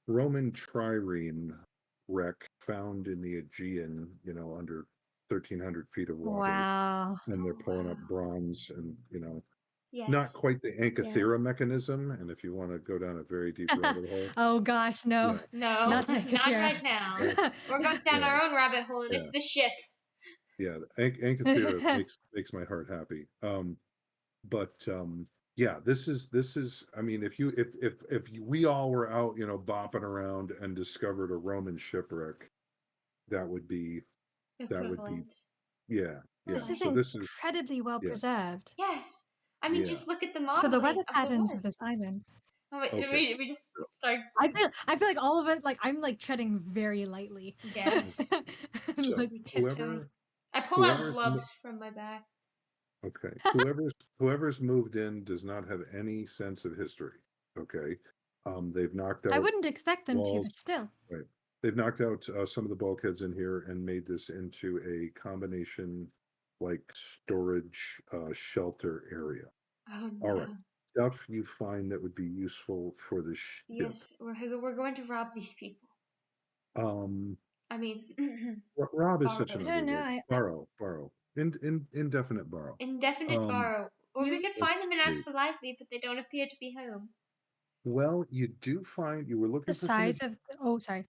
Speaker 1: Roman trireme wreck found in the Aegean, under 1,300 feet of water,"
Speaker 3: Wow.
Speaker 1: and they're
Speaker 6: Oh,
Speaker 1: pulling up
Speaker 6: wow.
Speaker 1: bronze and not
Speaker 6: Yes.
Speaker 1: quite the
Speaker 3: Yeah.
Speaker 1: Anchithera mechanism. And if you want to go down a very deep rabbit hole,
Speaker 3: Oh gosh, no.
Speaker 1: yeah,
Speaker 6: No,
Speaker 3: Not
Speaker 1: yeah,
Speaker 6: not
Speaker 3: Jackathera.
Speaker 6: right now.
Speaker 1: yeah,
Speaker 6: We're going down
Speaker 1: yeah,
Speaker 6: our own rabbit hole, and it's
Speaker 1: yeah,
Speaker 6: the ship.
Speaker 1: yeah. Anchithera makes my heart happy. But yeah, this is. I mean, we all were out, bopping around and discovered a Roman shipwreck, that would be that would be
Speaker 6: Equivalent.
Speaker 1: yeah, yeah.
Speaker 3: This is
Speaker 1: So
Speaker 6: Right.
Speaker 1: this is
Speaker 3: incredibly well
Speaker 1: yeah,
Speaker 3: preserved
Speaker 6: Yes. I mean,
Speaker 1: yeah.
Speaker 6: just look at the
Speaker 3: for the
Speaker 6: modeling
Speaker 3: weather
Speaker 6: of the
Speaker 3: patterns of
Speaker 6: wood.
Speaker 3: this island.
Speaker 6: Oh, wait,
Speaker 1: Okay.
Speaker 6: we just
Speaker 1: So,
Speaker 6: start.
Speaker 3: I feel like all of it, like I'm like treading very lightly.
Speaker 6: Yes.
Speaker 1: so
Speaker 3: Like,
Speaker 6: We tiptoeing.
Speaker 1: whoever
Speaker 6: I pull out
Speaker 1: whoever's
Speaker 6: gloves from my back.
Speaker 1: okay, whoever's moved in does not have any sense of history. Okay, they've knocked
Speaker 3: I
Speaker 1: out
Speaker 3: wouldn't expect them to,
Speaker 1: walls.
Speaker 3: but still.
Speaker 1: Right. They've knocked out some of the bulkheads in here and made this into a combination like storage shelter area.
Speaker 6: Oh
Speaker 1: All right.
Speaker 6: no.
Speaker 1: Stuff you find that would be useful for the ship.
Speaker 6: Yes, we're going to rob these people.
Speaker 1: Um,
Speaker 6: I mean,
Speaker 1: Rob is such
Speaker 6: borrow.
Speaker 3: I
Speaker 1: an
Speaker 3: don't
Speaker 1: ugly
Speaker 3: know.
Speaker 1: word. Borrow. Indefinite borrow.
Speaker 6: Indefinite
Speaker 1: Um,
Speaker 6: borrow. Or we could
Speaker 1: let's
Speaker 6: find them and
Speaker 1: see.
Speaker 6: ask politely, but they don't appear to be home.
Speaker 1: Well, you do find you were
Speaker 3: The
Speaker 1: looking for some
Speaker 3: size of. Oh, sorry.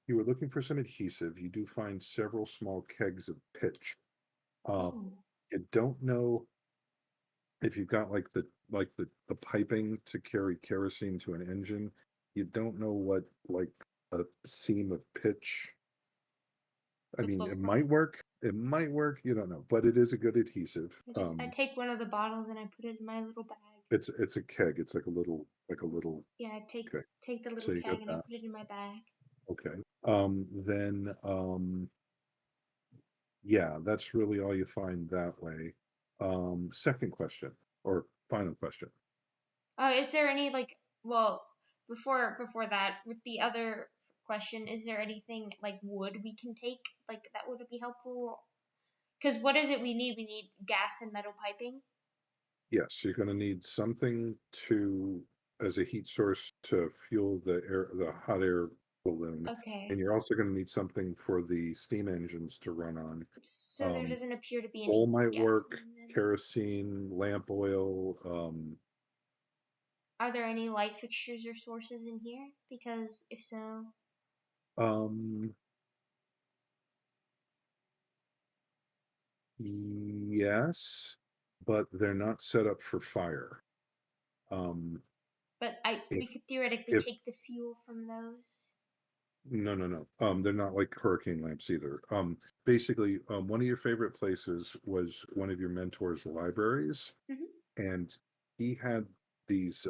Speaker 1: you were looking for some adhesive. You do find several small kegs of pitch. Um,
Speaker 6: Oh.
Speaker 1: you don't know if you've got like the piping to carry kerosene to an engine. You don't know what like a seam of pitch. I
Speaker 6: Would
Speaker 1: mean,
Speaker 6: look
Speaker 1: it
Speaker 6: like.
Speaker 1: might work. It might work. You don't know, but it is a good adhesive.
Speaker 6: I take one of the bottles and I put it in my little bag.
Speaker 1: It's a keg. It's like a little.
Speaker 6: Yeah, I
Speaker 1: Okay,
Speaker 6: take the
Speaker 1: so
Speaker 6: little
Speaker 1: you got
Speaker 6: keg and I
Speaker 1: that.
Speaker 6: put it in my bag.
Speaker 1: Okay. Then yeah, that's really all you find that way. Second question or final question.
Speaker 6: Is there any before that, with the other question, is there anything like wood we can take that would be helpful? Because what is it we need? We need gas and metal piping.
Speaker 1: Yes, you're going to need something as a heat source to fuel the hot air balloon,
Speaker 6: Okay.
Speaker 1: and you're also going to need something for the steam engines to run on.
Speaker 6: So there doesn't appear to be any
Speaker 1: Coal might
Speaker 6: gas
Speaker 1: work,
Speaker 6: in them.
Speaker 1: kerosene, lamp oil.
Speaker 6: Are there any light fixtures or sources in here? Because if so,
Speaker 1: Yes, but they're not set up for fire.
Speaker 6: but we
Speaker 1: If
Speaker 6: could theoretically
Speaker 1: if
Speaker 6: take the fuel from those.
Speaker 1: no. They're not like hurricane lamps either. Basically, one of your favorite places was one of your mentor's libraries,
Speaker 6: Mhm.
Speaker 1: and he had these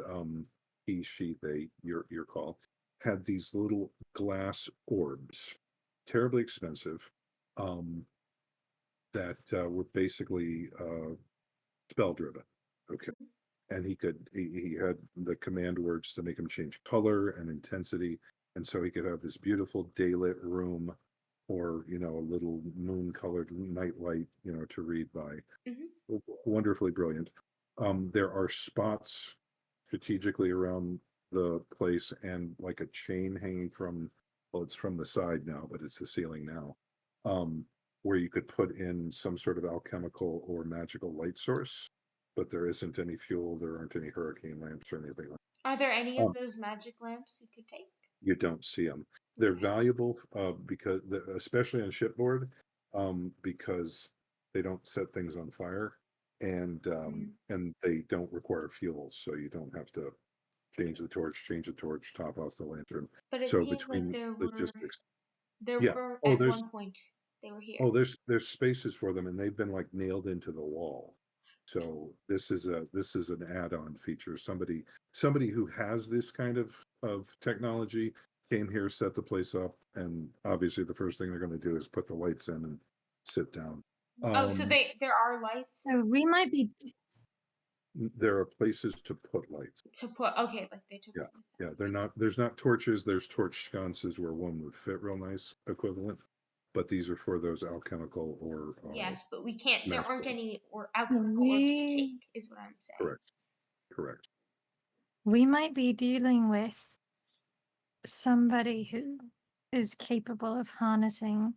Speaker 1: your call had these little glass orbs, terribly expensive, um, that were basically spell driven. Okay. And he had the command words to make him change color and intensity. And so he could have this beautiful daylit room or, a little moon colored night light, to read by.
Speaker 6: Mm-hmm.
Speaker 1: Wonderfully brilliant. There are spots strategically around the place and like a chain hanging well, it's from the side now, but it's the ceiling now. Where you could put in some sort of alchemical or magical light source, but there isn't any fuel, there aren't any hurricane lamps or anything like
Speaker 6: Are there any
Speaker 1: that.
Speaker 6: of those magic lamps we could take?
Speaker 1: You don't see them. They're
Speaker 6: Okay.
Speaker 1: valuable especially on shipboard, because they don't set things on fire and they don't require fuel, so you don't have to change the torch, top off the lantern.
Speaker 6: But it
Speaker 1: So
Speaker 6: seems like
Speaker 1: between logistics, yeah. Oh,
Speaker 6: at one point they were here.
Speaker 1: there's spaces for them, and they've been like nailed into the wall. So this is an add-on feature. Somebody who has this kind of technology came here, set the place up, and obviously the first thing they're going to do is put the lights in and sit down.
Speaker 6: So
Speaker 1: Um,
Speaker 6: there are lights
Speaker 3: So we might be.
Speaker 1: there are places to put lights.
Speaker 6: to put. Okay, like they took.
Speaker 1: Yeah, yeah. There's not torches. There's torch sconces where one would fit real nice equivalent, but these are for those alchemical or
Speaker 6: Yes, but we can't. There aren't
Speaker 1: magical.
Speaker 6: any or alchemical orbs to
Speaker 3: We
Speaker 6: take. Is what I'm saying.
Speaker 1: Correct.
Speaker 3: we might be dealing with somebody who is capable of harnessing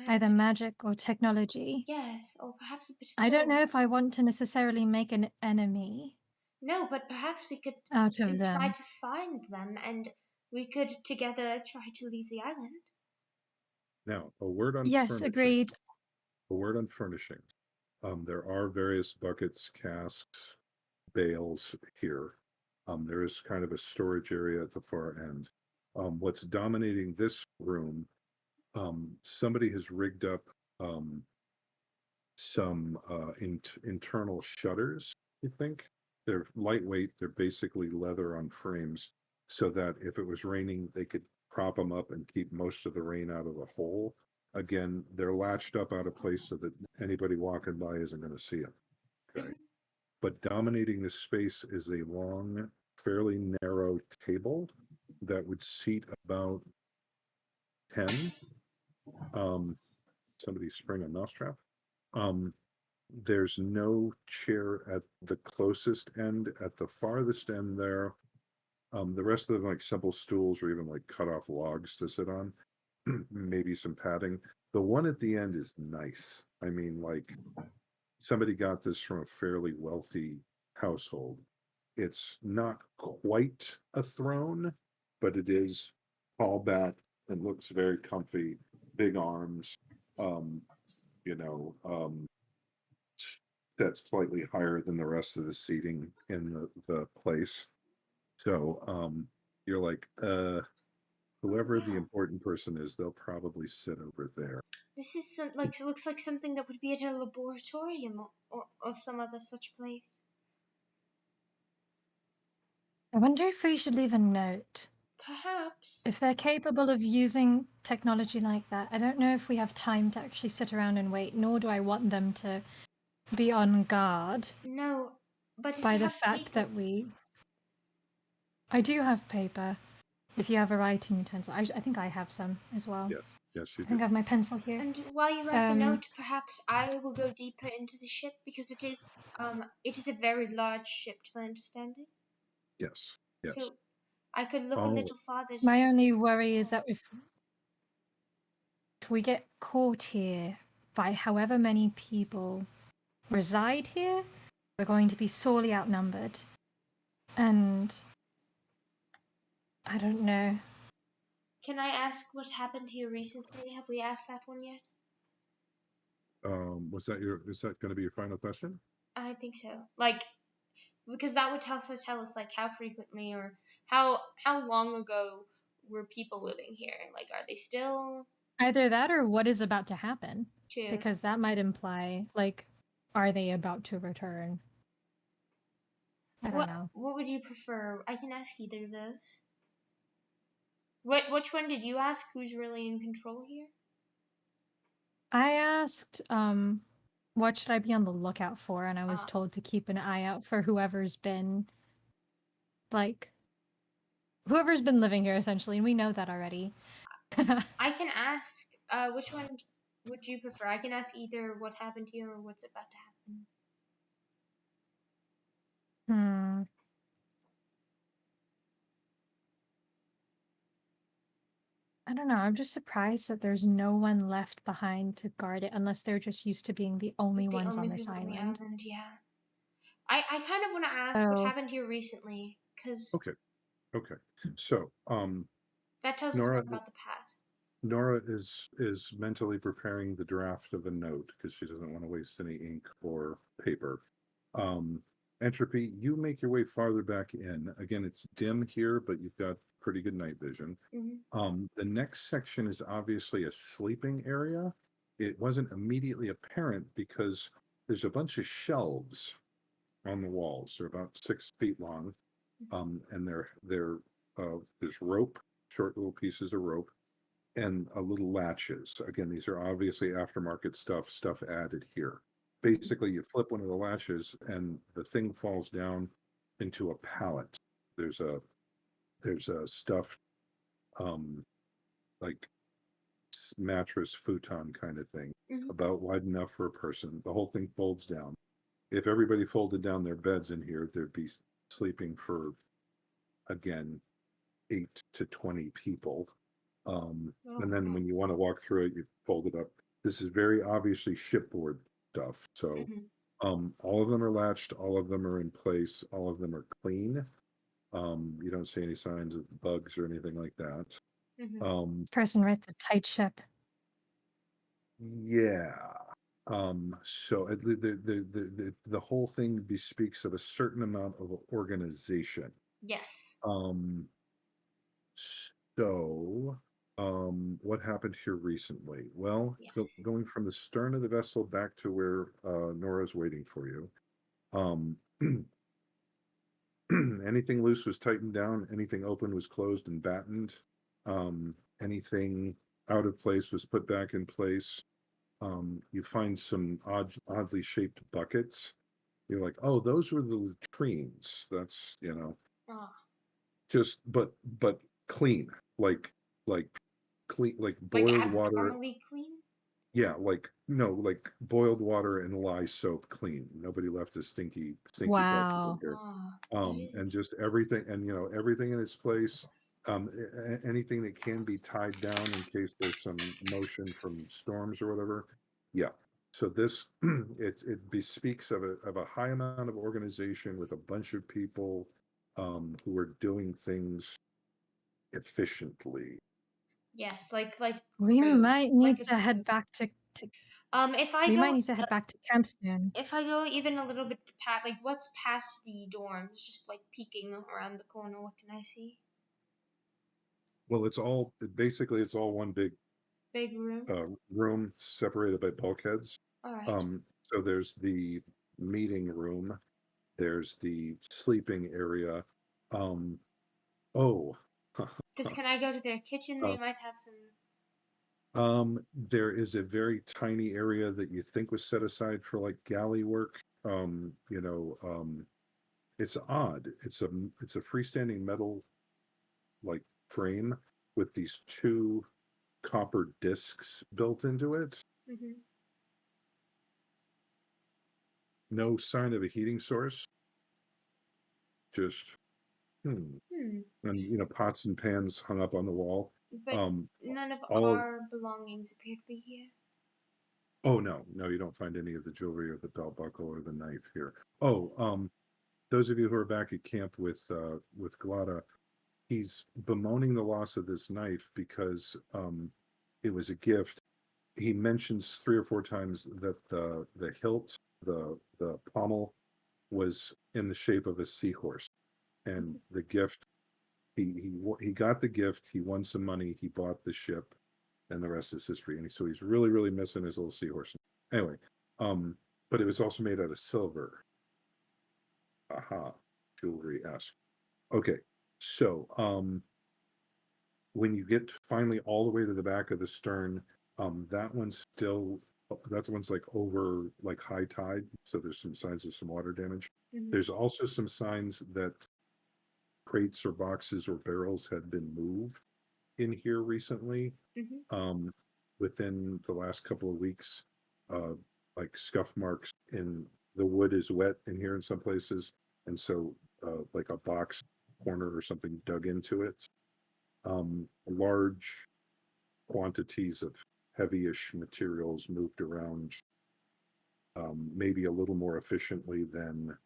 Speaker 3: either magic or technology.
Speaker 6: Yes, or perhaps a bit of
Speaker 3: I don't know
Speaker 6: both.
Speaker 3: if I want to necessarily make an enemy
Speaker 6: No, but perhaps we could
Speaker 3: out of
Speaker 6: try
Speaker 3: them.
Speaker 6: to find them, and we could together try to leave the island.
Speaker 1: Now, a word on
Speaker 3: Yes,
Speaker 1: furnishing.
Speaker 3: agreed.
Speaker 1: A word on furnishings. There are various buckets, casks, bales here. There is kind of a storage area at the far end. What's dominating this room, somebody has rigged up some internal shutters, I think. They're lightweight, they're basically leather on frames, so that if it was raining, they could prop them up and keep most of the rain out of the hole. Again, they're latched up out of place so that anybody walking by isn't going to see them. Okay. But dominating this space is a long, fairly narrow table that would seat about 10. Somebody spring a mousetrap. There's no chair at the closest end. At the farthest end there, the rest of them like simple stools or even like cut off logs to sit on. Maybe some padding. The one at the end is nice. I mean, like somebody got this from a fairly wealthy household. It's not quite a throne, but it is tall back and looks very comfy, big arms, um, you know, that's slightly higher than the rest of the seating in the place. So you're like, whoever the
Speaker 6: Wow.
Speaker 1: important person is, they'll probably sit over there.
Speaker 6: This is looks like something that would be at a laboratorium or some other such place.
Speaker 3: I wonder if we should leave a note.
Speaker 6: Perhaps.
Speaker 3: If they're capable of using technology like that, I don't know if we have time to actually sit around and wait, nor do I want them to be on guard
Speaker 6: No, but if
Speaker 3: by
Speaker 6: they
Speaker 3: the
Speaker 6: have
Speaker 3: fact that we. I do have paper. If you have a writing utensil, I think I have some as well.
Speaker 1: Yes, yes, you
Speaker 3: I think I
Speaker 1: do.
Speaker 3: have my pencil here.
Speaker 6: And while you write the
Speaker 3: Um,
Speaker 6: note, perhaps I will go deeper into the ship because it is a very large ship to my understanding.
Speaker 1: Yes, yes.
Speaker 6: So I could look a
Speaker 1: Oh,
Speaker 6: little farther. To
Speaker 3: My
Speaker 6: see if
Speaker 3: only
Speaker 6: there's-
Speaker 3: worry is that if we get caught here by however many people reside here, we're going to be sorely outnumbered. And I don't know.
Speaker 6: Can I ask what happened here recently? Have we asked that one yet?
Speaker 1: is that going to be your final question?
Speaker 6: I think so. Like, because that would tell us like how frequently or how long ago were people living here? Like, are they still
Speaker 3: Either that or what is about to happen.
Speaker 6: too?
Speaker 3: Because that might imply, like, are they about to return? I don't know.
Speaker 6: What would you prefer? I can ask either of those. Which one did you ask? Who's really in control here?
Speaker 3: I asked, what should I be on the lookout for? And I was
Speaker 6: Ah.
Speaker 3: told to keep an eye out for whoever's been living here essentially, and we know that already.
Speaker 6: I can ask. Which one would you prefer? I can ask either what happened here or what's about to happen.
Speaker 3: Hmm. I don't know. I'm just surprised that there's no one left behind to guard it, unless they're just used to being the only
Speaker 6: The
Speaker 3: ones
Speaker 6: only
Speaker 3: on this
Speaker 6: people on the
Speaker 3: island.
Speaker 6: island, yeah. I kind of want to ask what
Speaker 3: Oh.
Speaker 6: happened here recently, because
Speaker 1: Okay. So,
Speaker 6: that tells us
Speaker 1: Nora,
Speaker 6: more about the past.
Speaker 1: Nora is mentally preparing the draft of a note because she doesn't want to waste any ink or paper. Entropy, you make your way farther back in. Again, it's dim here, but you've got pretty good night vision.
Speaker 6: Mm-hmm.
Speaker 1: The next section is obviously a sleeping area. It wasn't immediately apparent because there's a bunch of shelves on the walls. They're about 6 feet long, and there's rope, short little pieces of rope, and a little latches. Again, these are obviously aftermarket stuff added here. Basically, you flip one of the latches, and the thing falls down into a pallet. There's a stuffed like mattress futon kind of thing,
Speaker 6: Mm-hmm.
Speaker 1: about wide enough for a person. The whole thing folds down. If everybody folded down their beds in here, there'd be sleeping for, again, 8 to 20 people. And then when you want to walk through it, you fold it up. This is very obviously shipboard stuff. So all of them are latched, all of them are in place, all of them are clean. You don't see any signs of bugs or anything like that.
Speaker 6: Mm-hmm.
Speaker 3: Person writes a tight ship.
Speaker 1: Yeah. So the whole thing bespeaks of a certain amount of organization.
Speaker 6: Yes.
Speaker 1: So, what happened here recently? Well,
Speaker 6: Yes.
Speaker 1: going from the stern of the vessel back to where Nora's waiting for you. Anything loose was tightened down. Anything open was closed and battened. Anything out of place was put back in place. You find some oddly shaped buckets. You're like, oh, those were the latrines. That's,
Speaker 6: Ah.
Speaker 1: just but clean, like clean, like
Speaker 6: Like
Speaker 1: boiled water.
Speaker 6: abnormally clean.
Speaker 1: Yeah, like no, like boiled water and lye soap clean. Nobody left a stinky bucket
Speaker 3: Wow.
Speaker 1: in here.
Speaker 6: Ah.
Speaker 1: And just everything, and everything in its place. Anything that can be tied down in case there's some motion from storms or whatever. Yeah. So this it bespeaks of a high amount of organization with a bunch of people who are doing things efficiently.
Speaker 6: Yes, like
Speaker 3: We
Speaker 6: crew,
Speaker 3: might need
Speaker 6: like a
Speaker 3: to head
Speaker 6: crew.
Speaker 3: back to
Speaker 6: If I
Speaker 3: we
Speaker 6: go,
Speaker 3: might need to head back to camp soon.
Speaker 6: if I go even a little bit past, like what's past the dorms, just like peeking around the corner, what can I see?
Speaker 1: Well, it's all one big
Speaker 6: Big room.
Speaker 1: room separated by bulkheads.
Speaker 6: All right.
Speaker 1: So there's the meeting room, there's the sleeping area. Oh,
Speaker 6: Because can I go to their kitchen? They might have some.
Speaker 1: there is a very tiny area that you think was set aside for like galley work. It's odd. It's a freestanding metal like frame with these two copper discs built into it.
Speaker 6: Mm-hmm.
Speaker 1: No sign of a heating source. Just and pots and pans hung up on the wall.
Speaker 6: But none of
Speaker 1: all
Speaker 6: our belongings appear to be here.
Speaker 1: Oh no, you don't find any of the jewelry or the belt buckle or the knife here. Oh, those of you who are back at camp with Glada, he's bemoaning the loss of this knife because it was a gift. He mentions 3 or 4 times that the hilt, the pommel, was in the shape of a seahorse, and the gift. He got the gift. He won some money. He bought the ship, and the rest is history. And so he's really, really missing his little seahorse. Anyway, but it was also made out of silver. Aha, jewelry-esque. Okay, so when you get finally all the way to the back of the stern, that one's like over like high tide, so there's some signs of some water damage.
Speaker 6: Mm-hmm.
Speaker 1: There's also some signs that crates or boxes or barrels had been moved in here recently.
Speaker 6: Mm-hmm.
Speaker 1: Within the last couple of weeks, like scuff marks in the wood is wet in here in some places, and so like a box corner or something dug into it. Large quantities of heavyish materials moved around, maybe a little more efficiently than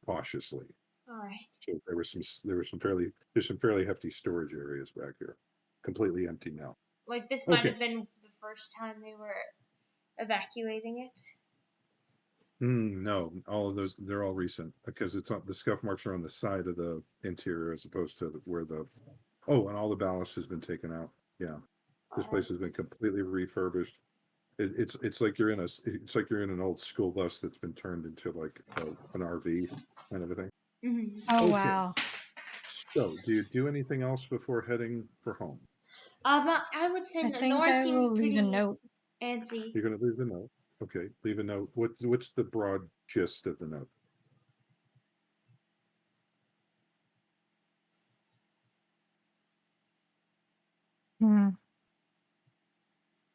Speaker 1: cautiously.
Speaker 6: All right.
Speaker 1: So there's some fairly hefty storage areas back here, completely empty now.
Speaker 6: Like this might have been the first time they were evacuating it.
Speaker 1: No, all of those, they're all recent because it's on the scuff marks are on the side of the interior as opposed to where and all the ballast has been taken out. Yeah, this place has been completely refurbished. It's like you're in an old school bus that's been turned into like an RV kind of a thing.
Speaker 6: Mm-hmm.
Speaker 3: Oh,
Speaker 1: Okay.
Speaker 3: wow.
Speaker 1: So, do you do anything else before heading for home?
Speaker 6: I would say
Speaker 3: I think
Speaker 6: Nora
Speaker 3: I
Speaker 6: seems
Speaker 3: will leave
Speaker 6: pretty
Speaker 3: a note.
Speaker 6: antsy.
Speaker 1: You're going to leave the note. Okay, leave a note. What's the broad gist of the note?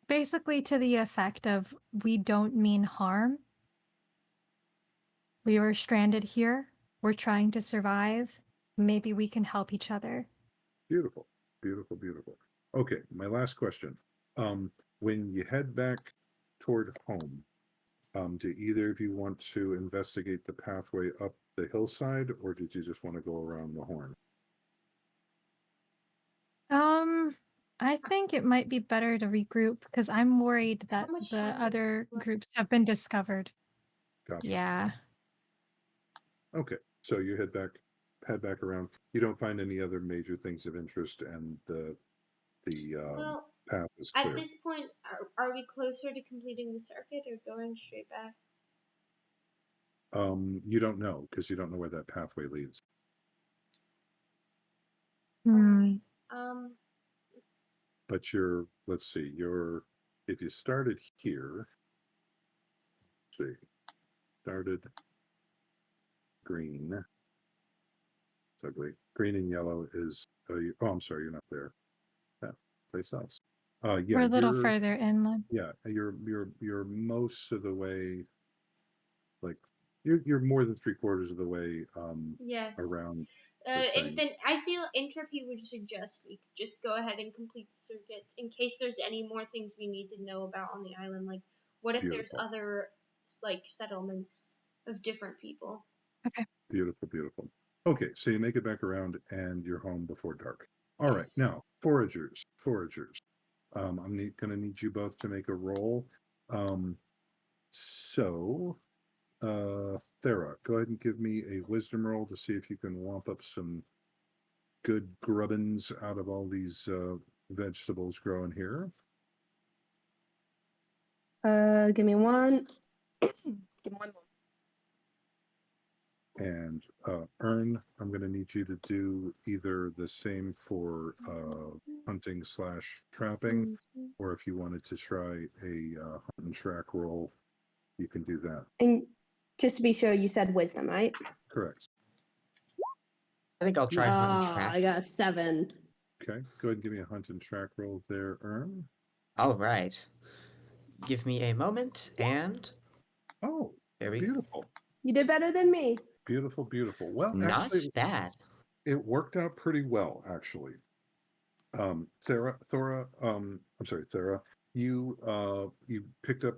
Speaker 3: Basically to the effect of, we don't mean harm. We were stranded here. We're trying to survive. Maybe we can help each other.
Speaker 1: Beautiful, beautiful, beautiful. Okay, my last question. When you head back toward home, do either of you want to investigate the pathway up the hillside, or did you just want to go around the horn?
Speaker 3: I think it might be better to regroup because I'm worried that
Speaker 6: much
Speaker 3: the
Speaker 6: time
Speaker 3: other
Speaker 6: left?
Speaker 3: groups have been discovered.
Speaker 1: Gotcha.
Speaker 3: Yeah.
Speaker 1: Okay, so you head back around. You don't find any other major things of interest, and the
Speaker 6: Well,
Speaker 1: path is clear.
Speaker 6: at this point, are we closer to completing the circuit or going straight back?
Speaker 1: You don't know because you don't know where that pathway leads.
Speaker 3: Hmm.
Speaker 1: But let's see, if you started here, started green. It's ugly. Green and yellow is, I'm sorry, you're not there. Yeah, place else. Yeah,
Speaker 3: We're a little further inland.
Speaker 1: Yeah, you're most of the way, like you're more than 3/4 of the way
Speaker 6: Yes.
Speaker 1: around.
Speaker 6: And then I feel Entropy would suggest we could just go ahead and complete the circuit in case there's any more things we need to know about on the island. Like, what if there's other like settlements of different people?
Speaker 3: Okay.
Speaker 1: Beautiful, beautiful. Okay, so you make it back around and you're home before dark. All right, now foragers. I'm going to need you both to make a roll. So, Thera, go ahead and give me a wisdom roll to see if you can womp up some good grubbins out of all these vegetables growing here.
Speaker 4: Give me one. Give me one more.
Speaker 1: And Ern, I'm going to need you to do either the same for hunting / trapping, or if you wanted to try a hunt and track roll, you can do that.
Speaker 4: And just to be sure, you said wisdom, right?
Speaker 1: Correct.
Speaker 2: I think I'll try hunt and track.
Speaker 4: I got a 7.
Speaker 1: Okay, go ahead and give me a hunt and track roll there, Ern.
Speaker 2: All right. Give me a moment, and
Speaker 1: Oh,
Speaker 2: there we go.
Speaker 1: beautiful.
Speaker 4: You did better than me.
Speaker 1: Beautiful, beautiful. Well,
Speaker 2: Not
Speaker 1: actually,
Speaker 2: bad.
Speaker 1: it worked out pretty well, actually. Thera, you picked up,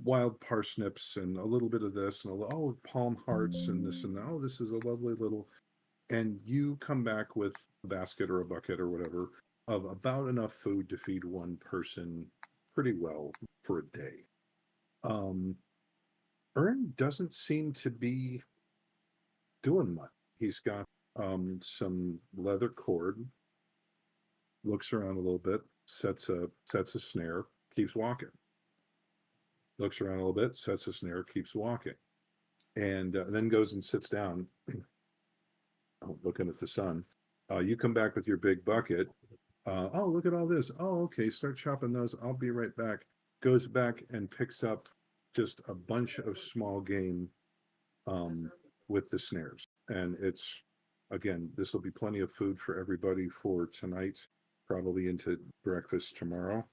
Speaker 1: wild parsnips and a little bit of this and palm hearts and this and oh, this is a lovely little, and you come back with a basket or a bucket or whatever of about enough food to feed one person pretty well for a day. Ern doesn't seem to be doing much. He's got some leather cord, looks around a little bit, sets a snare, keeps walking. Looks around a little bit, sets a snare, keeps walking, and then goes and sits down, looking at the sun. You come back with your big bucket. Oh, look at all this. Oh, okay, start chopping those. I'll be right back. Goes back and picks up just a bunch of small game with the snares. And it's, again, this will be plenty of food for everybody for tonight, probably into breakfast tomorrow.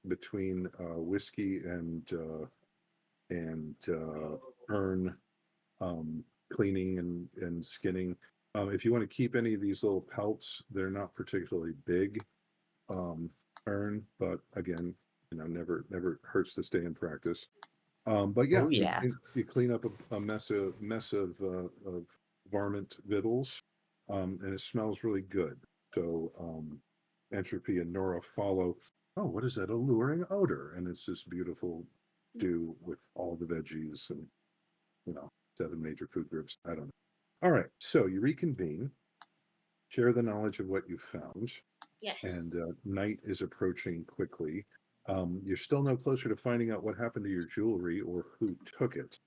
Speaker 1: Between whiskey and Ern cleaning and skinning, if you want to keep any of these little pelts, they're not particularly big, Ern, but again, never hurts to stay in practice. But yeah,
Speaker 2: Oh yeah.
Speaker 1: you clean up a mess of varmint victuals, and it smells really good. So Entropy and Nora follow. Oh, what is that alluring odor? And it's this beautiful stew with all the veggies and 7 major food groups. I don't know. All right, so you reconvene, share the knowledge of what you found,
Speaker 6: Yes.
Speaker 1: and night is approaching quickly. You're still no closer to finding out what happened to your jewelry or who took it.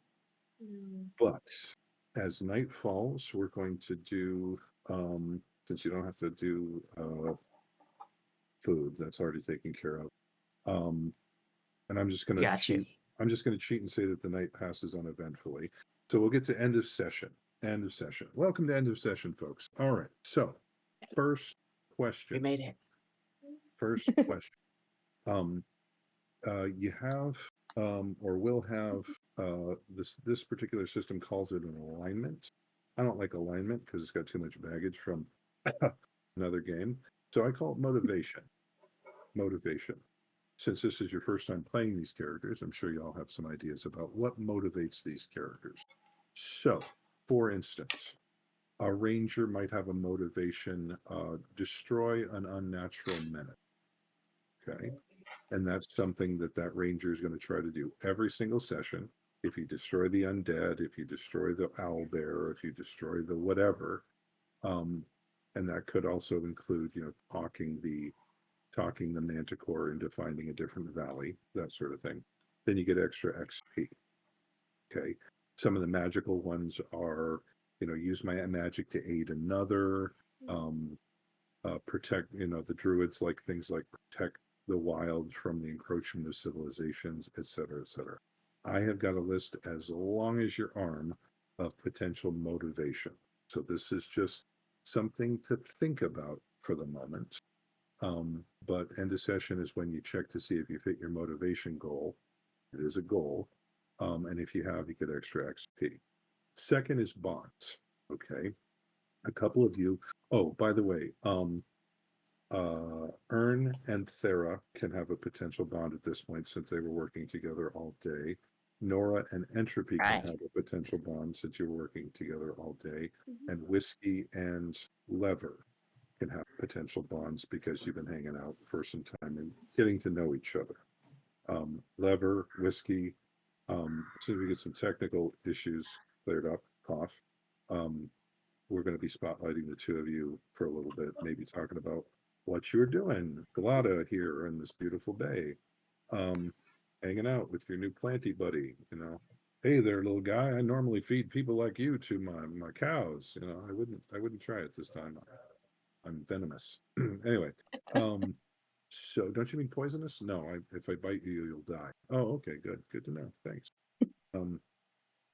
Speaker 1: But as night falls, we're going to do, since you don't have to do food, that's already taken care of. And I'm just going to
Speaker 2: Gotcha.
Speaker 1: cheat. I'm just going to cheat and say that the night passes uneventfully. So we'll get to end of session. End of session. Welcome to end of session, folks. All right. So first question.
Speaker 2: We made it.
Speaker 1: First question. You have or will have this particular system calls it an alignment. I don't like alignment because it's got too much baggage from another game. So I call it motivation. Motivation. Since this is your first time playing these characters, I'm sure you all have some ideas about what motivates these characters. So, for instance, a ranger might have a motivation, destroy an unnatural menace. Okay. And that's something that ranger is going to try to do every single session. If you destroy the undead, if you destroy the owlbear, if you destroy the whatever, and that could also include, talking the manticore into finding a different valley, that sort of thing. Then you get extra XP. Okay. Some of the magical ones are, use my magic to aid another, protect, the druids like things like protect the wild from the encroachment of civilizations, et cetera, et cetera. I have got a list as long as your arm of potential motivation. So this is just something to think about for the moment. But end of session is when you check to see if you fit your motivation goal. It is a goal. And if you have, you get extra XP. Second is bonds. Okay. A couple of you. Oh, by the way, Ern and Thera can have a potential bond at this point since they were working together all day. Nora and Entropy can have a potential bond since you're working together all day. And Whiskey and Lever can have potential bonds because you've been hanging out for some time and getting to know each other. Lever, Whiskey, as soon as we get some technical issues cleared up, cough, we're going to be spotlighting the two of you for a little bit, maybe talking about what you're doing, Galata here in this beautiful bay, hanging out with your new planty buddy, hey there, little guy, I normally feed people like you to my cows, I wouldn't try it this time. I'm venomous. Anyway, so don't you mean poisonous? No, if I bite you, you'll die. Oh, okay, good to know. Thanks.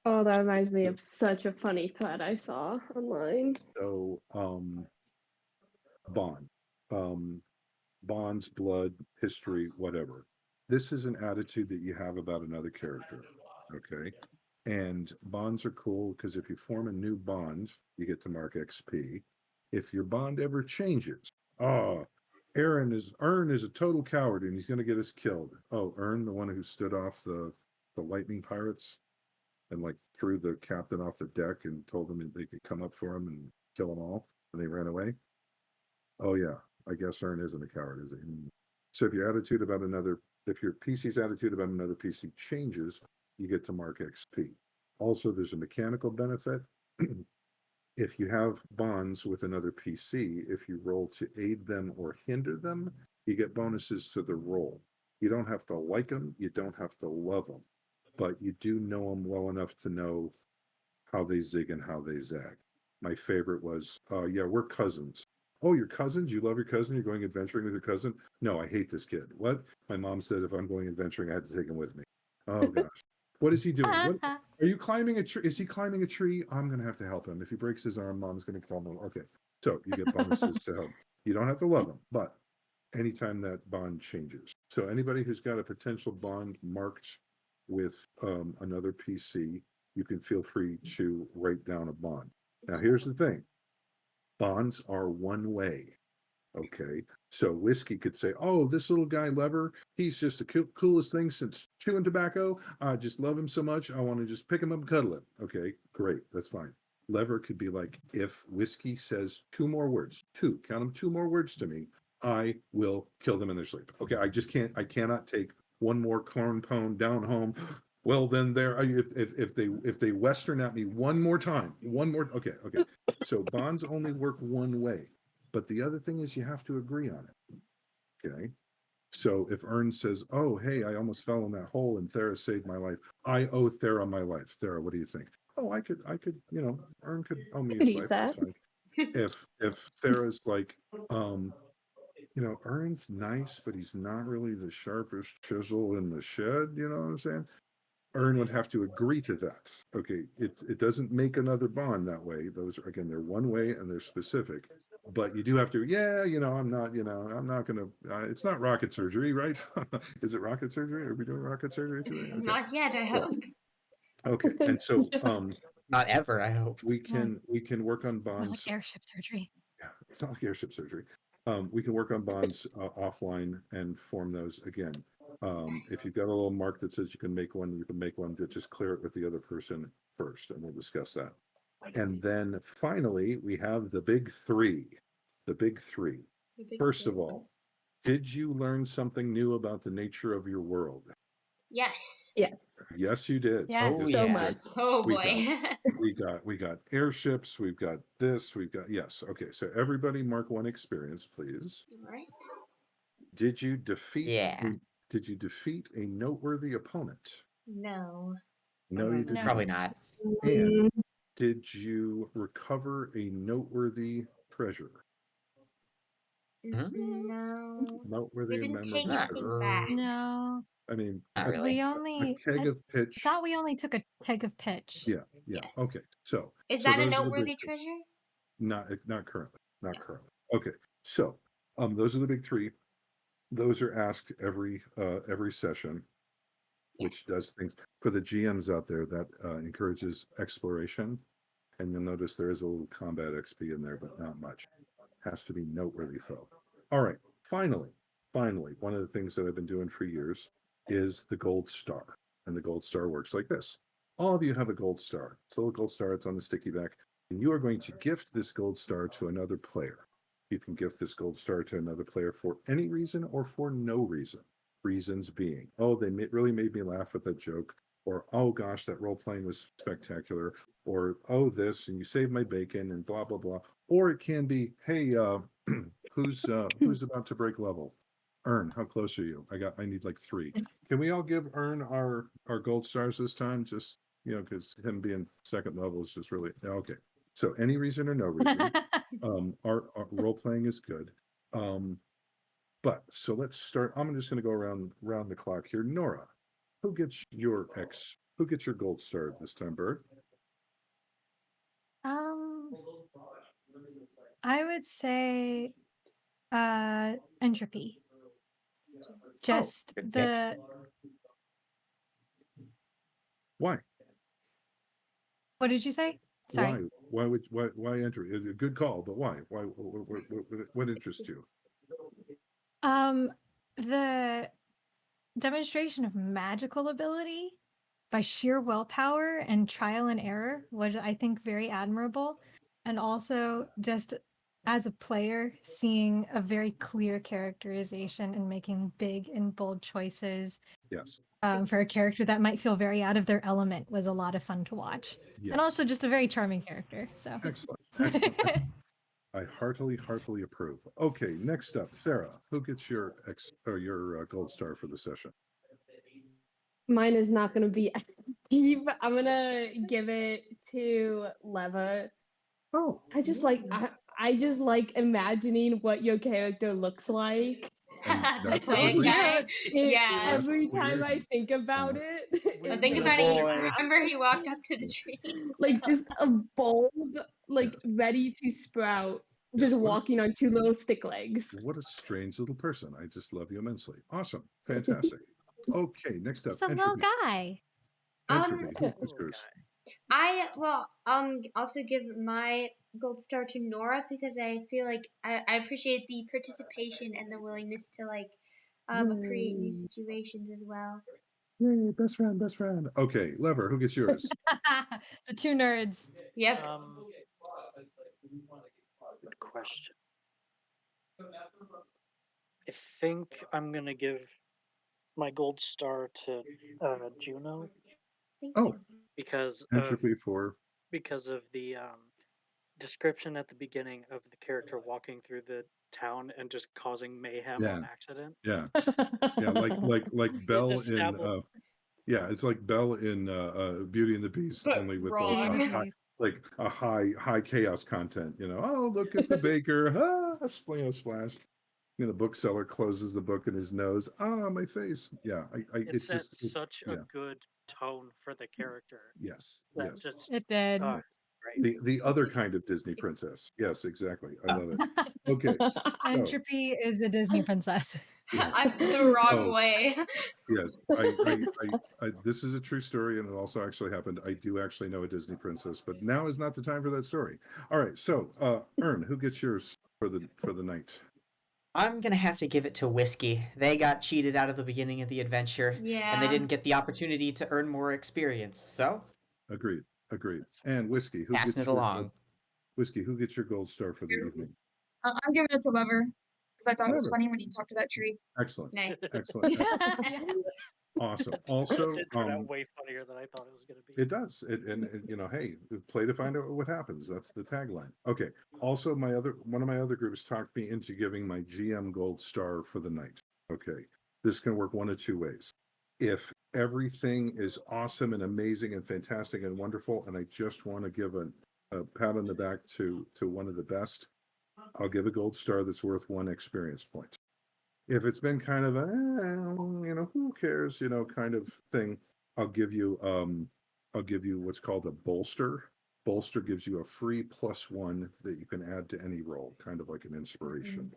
Speaker 4: Oh, that reminds me of such a funny thread I saw online.
Speaker 1: So, bond, bonds, blood, history, whatever. This is an attitude that you have about another character. Okay. And bonds are cool because if you form a new bond, you get to mark XP. If your bond ever changes, oh, Ern is a total coward and he's going to get us killed. Oh, Ern, the one who stood off the lightning pirates and like threw the captain off the deck and told them they could come up for him and kill them all, and they ran away. Oh yeah, I guess Ern isn't a coward, is he? So if your PC's attitude about another PC changes, you get to mark XP. Also, there's a mechanical benefit. If you have bonds with another PC, if you roll to aid them or hinder them, you get bonuses to the roll. You don't have to like them, you don't have to love them, but you do know them well enough to know how they zig and how they zag. My favorite was, yeah, we're cousins. Oh, you're cousins? You love your cousin? You're going adventuring with your cousin? No, I hate this kid. What? My mom said if I'm going adventuring, I had to take him with me. Oh gosh. What is he doing? What are you climbing a tree? Is he climbing a tree? I'm gonna have to help him. If he breaks his arm, mom's gonna call him. Okay. So you get bonuses to help. You don't have to love him, but anytime that bond changes. So anybody who's got a potential bond marked with another PC, you can feel free to write down a bond. Now, here's the thing. Bonds are one way. Okay. So Whiskey could say, oh, this little guy, Lever, he's just the coolest thing since chewing tobacco. I just love him so much. I want to just pick him up and cuddle him. Okay, great. That's fine. Lever could be like, if Whiskey says two more words, count them, two more words to me, I will kill them in their sleep. Okay, I cannot take one more corn pone down home. Well, then if they Western at me one more time, okay. So bonds only work one way. But the other thing is you have to agree on it. Okay. So if Ern says, oh, hey, I almost fell in that hole and Thera saved my life. I owe Thera my life. Thera, what do you think? Oh, I could, Ern could owe me
Speaker 4: could
Speaker 1: his
Speaker 4: use
Speaker 1: life. That's
Speaker 4: that.
Speaker 1: fine. If Thera's like, Ern's nice, but he's not really the sharpest chisel in the shed, you know what I'm saying? Ern would have to agree to that. Okay, it doesn't make another bond that way. Those are, again, they're one way and they're specific. But you do have to, I'm not gonna. It's not rocket surgery, right? Is it rocket surgery? Are we doing rocket surgery today? Okay.
Speaker 6: Not yet, I
Speaker 1: So,
Speaker 6: hope.
Speaker 1: okay, and so
Speaker 2: Not ever, I hope.
Speaker 1: we can work on
Speaker 3: More like
Speaker 1: bonds.
Speaker 3: airship surgery.
Speaker 1: Yeah, it's not like airship surgery. We can work on bonds offline and form those again. If you've got a little mark that says you can make one, but just clear it with the other person first, and we'll discuss that. And then finally, we have the big three. The big three. First of all, did you learn something new about the nature of your world?
Speaker 6: Yes.
Speaker 4: Yes.
Speaker 1: Yes, you did.
Speaker 3: Yes.
Speaker 2: Oh,
Speaker 4: So
Speaker 2: yeah.
Speaker 4: much.
Speaker 6: Oh
Speaker 1: We
Speaker 6: boy.
Speaker 1: we got airships, we've got this, yes. Okay, so everybody mark one experience, please.
Speaker 6: Right.
Speaker 1: Did you defeat
Speaker 2: Yeah.
Speaker 1: a noteworthy opponent?
Speaker 6: No.
Speaker 1: No, you did
Speaker 3: No.
Speaker 2: Probably
Speaker 1: not.
Speaker 2: not.
Speaker 1: And did you recover a noteworthy treasure?
Speaker 6: No.
Speaker 1: Noteworthy
Speaker 6: We
Speaker 1: and
Speaker 6: didn't take
Speaker 1: memorable
Speaker 2: Not
Speaker 1: treasure.
Speaker 6: anything back.
Speaker 3: No.
Speaker 1: I mean,
Speaker 2: Not
Speaker 1: a,
Speaker 2: really.
Speaker 3: We
Speaker 1: a
Speaker 3: only.
Speaker 1: keg
Speaker 3: I
Speaker 1: of pitch.
Speaker 3: thought we only took a keg of pitch.
Speaker 1: Yeah.
Speaker 6: Yes.
Speaker 1: Okay. So
Speaker 6: Is
Speaker 1: so
Speaker 6: that a
Speaker 1: those are the big
Speaker 6: noteworthy
Speaker 1: three.
Speaker 6: treasure?
Speaker 1: Not currently. Not currently. Okay. So those are the big three. Those are asked every session, which does things for the GMs out there that encourages exploration. And you'll notice there is a little combat XP in there, but not much. Has to be noteworthy foe. All right. Finally, one of the things that I've been doing for years is the gold star. And the gold star works like this. All of you have a gold star. It's a little gold star. It's on the sticky back. And you are going to gift this gold star to another player. You can gift this gold star to another player for any reason or for no reason. Reasons being, oh, they really made me laugh with that joke, or oh gosh, that role playing was spectacular, or oh this, and you saved my bacon, and blah blah blah. Or it can be, hey, who's about to break level? Ern, how close are you? I need like 3. Can we all give Ern our gold stars this time? Just because him being second level is just really okay. So any reason or no reason. Our role playing is good. But so let's start. I'm just going to go around the clock here. Nora, who gets your gold star this time, Bird?
Speaker 3: I would say entropy. Just
Speaker 2: good
Speaker 3: the
Speaker 1: Why?
Speaker 3: what did you say? Sorry.
Speaker 1: Why enter? It's a good call, but why? What interests you?
Speaker 3: The demonstration of magical ability by sheer willpower and trial and error was, I think, very admirable. And also, just as a player, seeing a very clear characterization and making big and bold choices
Speaker 1: Yes.
Speaker 3: for a character that might feel very out of their element was a lot of fun to watch.
Speaker 1: Yes.
Speaker 3: And also just a very charming character. So
Speaker 1: Excellent. I heartily approve. Okay, next up, Sarah, who gets your gold star for the session?
Speaker 4: Mine is not going to be Eve. I'm going to give it to Leva.
Speaker 1: Oh,
Speaker 4: I just like imagining what your character looks like.
Speaker 6: The
Speaker 1: that's
Speaker 6: quiet
Speaker 1: really-
Speaker 6: guy. Yeah.
Speaker 1: That's
Speaker 4: Every
Speaker 1: really
Speaker 4: time I
Speaker 1: easy.
Speaker 4: think about it,
Speaker 6: But think
Speaker 1: That's
Speaker 6: about it.
Speaker 2: boy.
Speaker 6: Remember, he walked up to the tree.
Speaker 4: like just a bold, like
Speaker 1: Yes.
Speaker 4: ready to sprout,
Speaker 1: Yes,
Speaker 4: just
Speaker 1: what is-
Speaker 4: walking on two little stick legs.
Speaker 1: What a strange little person. I just love you immensely. Awesome. Fantastic. Okay, next up,
Speaker 3: Just a little
Speaker 1: entropy.
Speaker 3: guy.
Speaker 1: Entropy. Who's
Speaker 5: Little
Speaker 1: yours?
Speaker 6: I also give my gold star to Nora because I feel like I appreciate the participation and the willingness to create new situations as well.
Speaker 1: Yay, best friend. Okay, Lever, who gets yours?
Speaker 3: The two nerds.
Speaker 6: Yep.
Speaker 5: Good question. I think I'm gonna give my gold star to Juno
Speaker 6: Thank
Speaker 1: Oh,
Speaker 6: you.
Speaker 5: because
Speaker 1: entropy for
Speaker 5: of the description at the beginning of the character walking through the town and just causing mayhem
Speaker 1: Yeah.
Speaker 5: on accident.
Speaker 1: yeah, like Belle in
Speaker 5: established-
Speaker 1: yeah, it's like Belle in Beauty and the Beast,
Speaker 6: But
Speaker 1: only with
Speaker 6: wrong.
Speaker 1: like a high chaos content. Oh, look at the baker, splash. The bookseller closes the book in his nose. Ah, my face. Yeah,
Speaker 5: It set
Speaker 1: just
Speaker 5: such a
Speaker 1: yeah.
Speaker 5: good tone for the character.
Speaker 1: Yes,
Speaker 5: That
Speaker 1: yes.
Speaker 5: just
Speaker 3: It did.
Speaker 5: great.
Speaker 1: The other kind of Disney princess. Yes, exactly. I love it. Okay, so
Speaker 3: Entropy is a Disney princess.
Speaker 1: yes.
Speaker 6: I'm the wrong
Speaker 1: Oh.
Speaker 6: way.
Speaker 1: Yes, this is a true story, and it also actually happened. I do actually know a Disney princess, but now is not the time for that story. All right, so Ern, who gets yours for the night?
Speaker 2: I'm gonna have to give it to Whiskey. They got cheated out of the beginning of the adventure,
Speaker 6: Yeah.
Speaker 2: and they didn't get the opportunity to earn more experience. So,
Speaker 1: Agreed. And Whiskey, who
Speaker 2: passing
Speaker 1: gets
Speaker 2: it along.
Speaker 1: who gets your gold star for the evening?
Speaker 7: I'm giving it to Lever because I thought it was
Speaker 1: Lever.
Speaker 7: funny when he talked to that tree.
Speaker 1: Excellent.
Speaker 6: Nice.
Speaker 1: Excellent. Awesome. Also,
Speaker 5: It did turn out way funnier than I thought it was gonna be.
Speaker 1: it does. And hey, play to find out what happens. That's the tagline. Okay. Also, one of my other groups talked me into giving my GM gold star for the night. Okay. This can work one of two ways. If everything is awesome and amazing and fantastic and wonderful, and I just want to give a pat on the back to one of the best, I'll give a gold star that's worth 1 experience point. If it's been kind of a, who cares, kind of thing, I'll give you what's called a bolster. Bolster gives you a free +1 that you can add to any roll, kind of like an inspiration.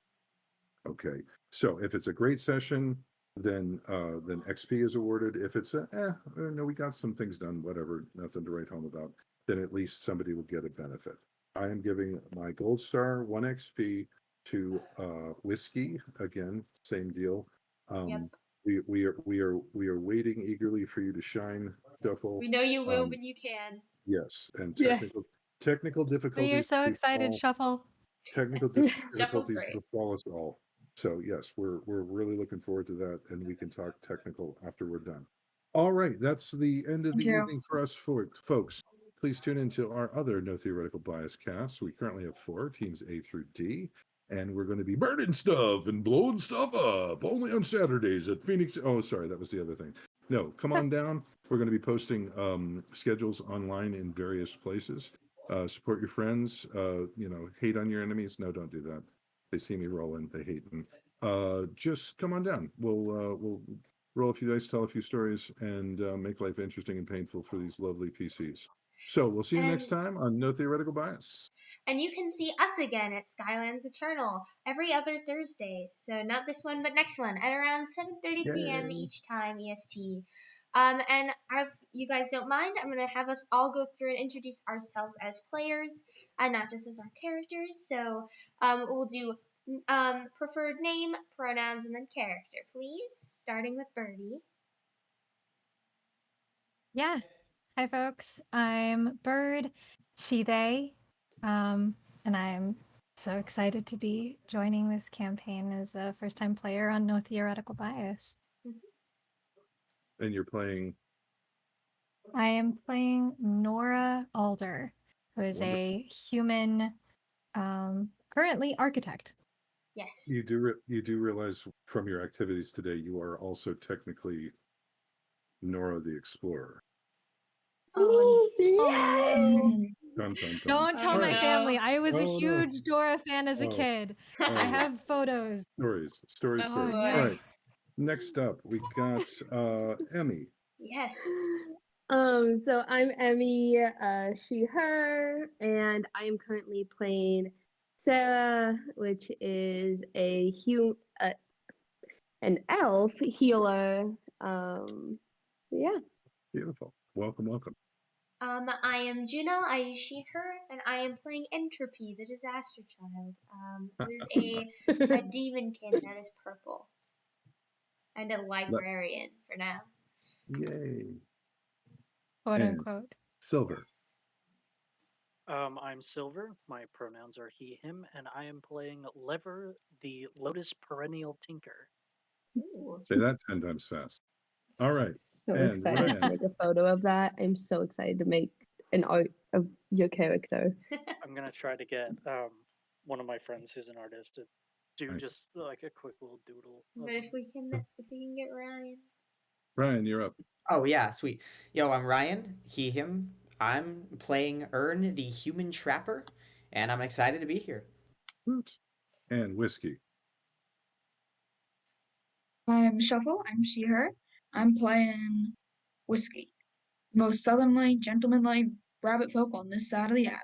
Speaker 1: Okay, so if it's a great session, then XP is awarded. If it's no, we got some things done, whatever, nothing to write home about, then at least somebody will get a benefit. I am giving my gold star 1 XP to Whiskey. Again, same deal.
Speaker 6: Yep.
Speaker 1: We are waiting eagerly for you to shine, Shuffle.
Speaker 6: We know you will when you can.
Speaker 1: Yes, and
Speaker 4: Yes.
Speaker 1: technical difficulties.
Speaker 3: We are so excited,
Speaker 1: befall-
Speaker 3: Shuffle.
Speaker 1: Technical
Speaker 6: Shuffle's
Speaker 1: difficulties
Speaker 6: great.
Speaker 1: befall us all. So yes, we're really looking forward to that, and we can talk technical after we're done. All right, that's the end of
Speaker 7: Thank
Speaker 1: the
Speaker 7: you.
Speaker 1: evening for us, folks. Please tune into our other No Theoretical Bias casts. We currently have 4 teams A through D, and we're going to be burning stuff and blowing stuff up only on Saturdays at Phoenix. Oh, sorry, that was the other thing. No, come on down. We're going to be posting schedules online in various places. Support your friends. Hate on your enemies. No, don't do that. They see me rolling, they hate me. Just come on down. We'll roll a few dice, tell a few stories, and make life interesting and painful for these lovely PCs. So we'll see you next
Speaker 6: And-
Speaker 1: time on No Theoretical Bias.
Speaker 6: And you can see us again at Skylands Eternal every other Thursday. So not this one, but next one at around 7:30 p.m.
Speaker 1: Yay.
Speaker 6: each time EST. And if you guys don't mind, I'm going to have us all go through and introduce ourselves as players, and not just as our characters. So we'll do preferred name, pronouns, and then character, please. Starting with Birdie.
Speaker 3: Yeah. Hi, folks. I'm Bird, she, they. And I'm so excited to be joining this campaign as a first-time player on No Theoretical Bias.
Speaker 1: And you're playing.
Speaker 3: I am playing Nora Alder, who is a human, currently architect.
Speaker 6: Yes.
Speaker 1: You do realize from your activities today, you are also technically Nora the Explorer.
Speaker 6: Oh,
Speaker 4: Yay!
Speaker 1: Dun, dun, dun.
Speaker 3: Don't tell my
Speaker 6: no.
Speaker 3: family. I was a
Speaker 1: Oh, no.
Speaker 3: huge Dora fan as a
Speaker 1: Oh.
Speaker 3: kid.
Speaker 1: Oh,
Speaker 3: I have photos.
Speaker 1: stories.
Speaker 3: Oh,
Speaker 1: All
Speaker 3: yeah.
Speaker 1: right. Next up, we got Emmy.
Speaker 6: Yes.
Speaker 4: So I'm Emmy, she, her, and I am currently playing Sarah, which is an elf healer. Yeah.
Speaker 1: Beautiful. Welcome.
Speaker 6: I am Juno, I use she, her, and I am playing Entropy, the Disaster Child, who's a demonkin that is purple. And a librarian for now.
Speaker 3: Quote
Speaker 1: Yay. And
Speaker 3: unquote.
Speaker 1: Silver.
Speaker 5: I'm Silver. My pronouns are he, him, and I am playing Lever, the Lotus Perennial Tinker.
Speaker 6: Ooh.
Speaker 1: Say that 10 times fast. All right.
Speaker 4: So
Speaker 1: And
Speaker 4: excited to
Speaker 1: Ryan.
Speaker 4: make a photo of that. I'm so excited to make an art of your character.
Speaker 5: I'm gonna try to get one of my friends who's an artist to do
Speaker 1: Nice.
Speaker 5: just like a quick little doodle.
Speaker 6: But if we can get Ryan.
Speaker 1: Ryan, you're up.
Speaker 2: Oh yeah, sweet. Yo, I'm Ryan, he, him. I'm playing Ern, the human trapper, and I'm excited to be here.
Speaker 1: Woot. And Whiskey.
Speaker 7: I'm Shuffle. I'm she, her. I'm playing Whiskey. Most southernly, gentlemanly rabbit folk on this side of the island.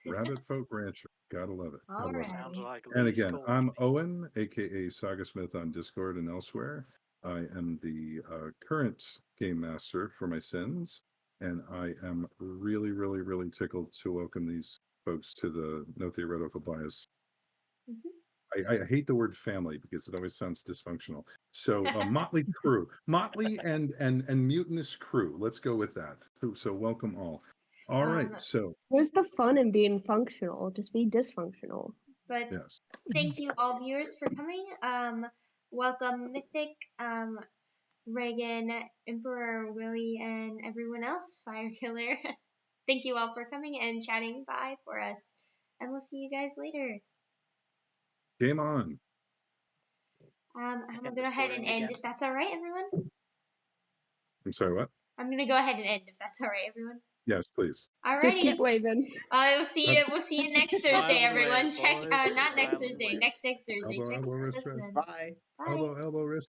Speaker 1: Rabbit Folk Rancher. Gotta love it. I love it.
Speaker 5: Sounds like
Speaker 1: And
Speaker 5: Lee
Speaker 1: again,
Speaker 5: Skoll.
Speaker 1: I'm Owen, aka Saga Smith on Discord and elsewhere. I am the current game master for my sins, and I am really, really, really tickled to welcome these folks to the No Theoretical Bias. I hate the word family because it always sounds dysfunctional. So motley crew, motley and mutinous crew. Let's go with that. So welcome all. All right. So
Speaker 4: Where's the fun in being functional? Just be dysfunctional.
Speaker 6: But
Speaker 1: yes.
Speaker 6: thank you all viewers for coming. Welcome Mythic, Reagan, Emperor Willie, and everyone else, Fire Killer. Thank you all for coming and chatting by for us. And we'll see you guys later.
Speaker 1: Game on.
Speaker 6: I'm
Speaker 5: And
Speaker 6: gonna go ahead and
Speaker 5: Discording
Speaker 6: end
Speaker 5: again.
Speaker 6: if that's alright, everyone.
Speaker 1: I'm sorry, what?
Speaker 6: I'm gonna go ahead and end if that's alright, everyone.
Speaker 1: Yes, please.
Speaker 4: Just
Speaker 6: Alrighty.
Speaker 4: keep waving.
Speaker 6: We'll see you next Thursday,
Speaker 5: Smile
Speaker 6: everyone.
Speaker 5: away,
Speaker 6: Check
Speaker 5: boys.
Speaker 6: not next
Speaker 5: Smile
Speaker 6: Thursday,
Speaker 5: away.
Speaker 6: next Thursday.
Speaker 1: Elbow,
Speaker 6: Check
Speaker 1: elbow,
Speaker 6: in with
Speaker 1: wrist,
Speaker 6: us
Speaker 1: wrist.
Speaker 6: then.
Speaker 2: Bye.
Speaker 6: Bye.
Speaker 1: Elbow, wrist.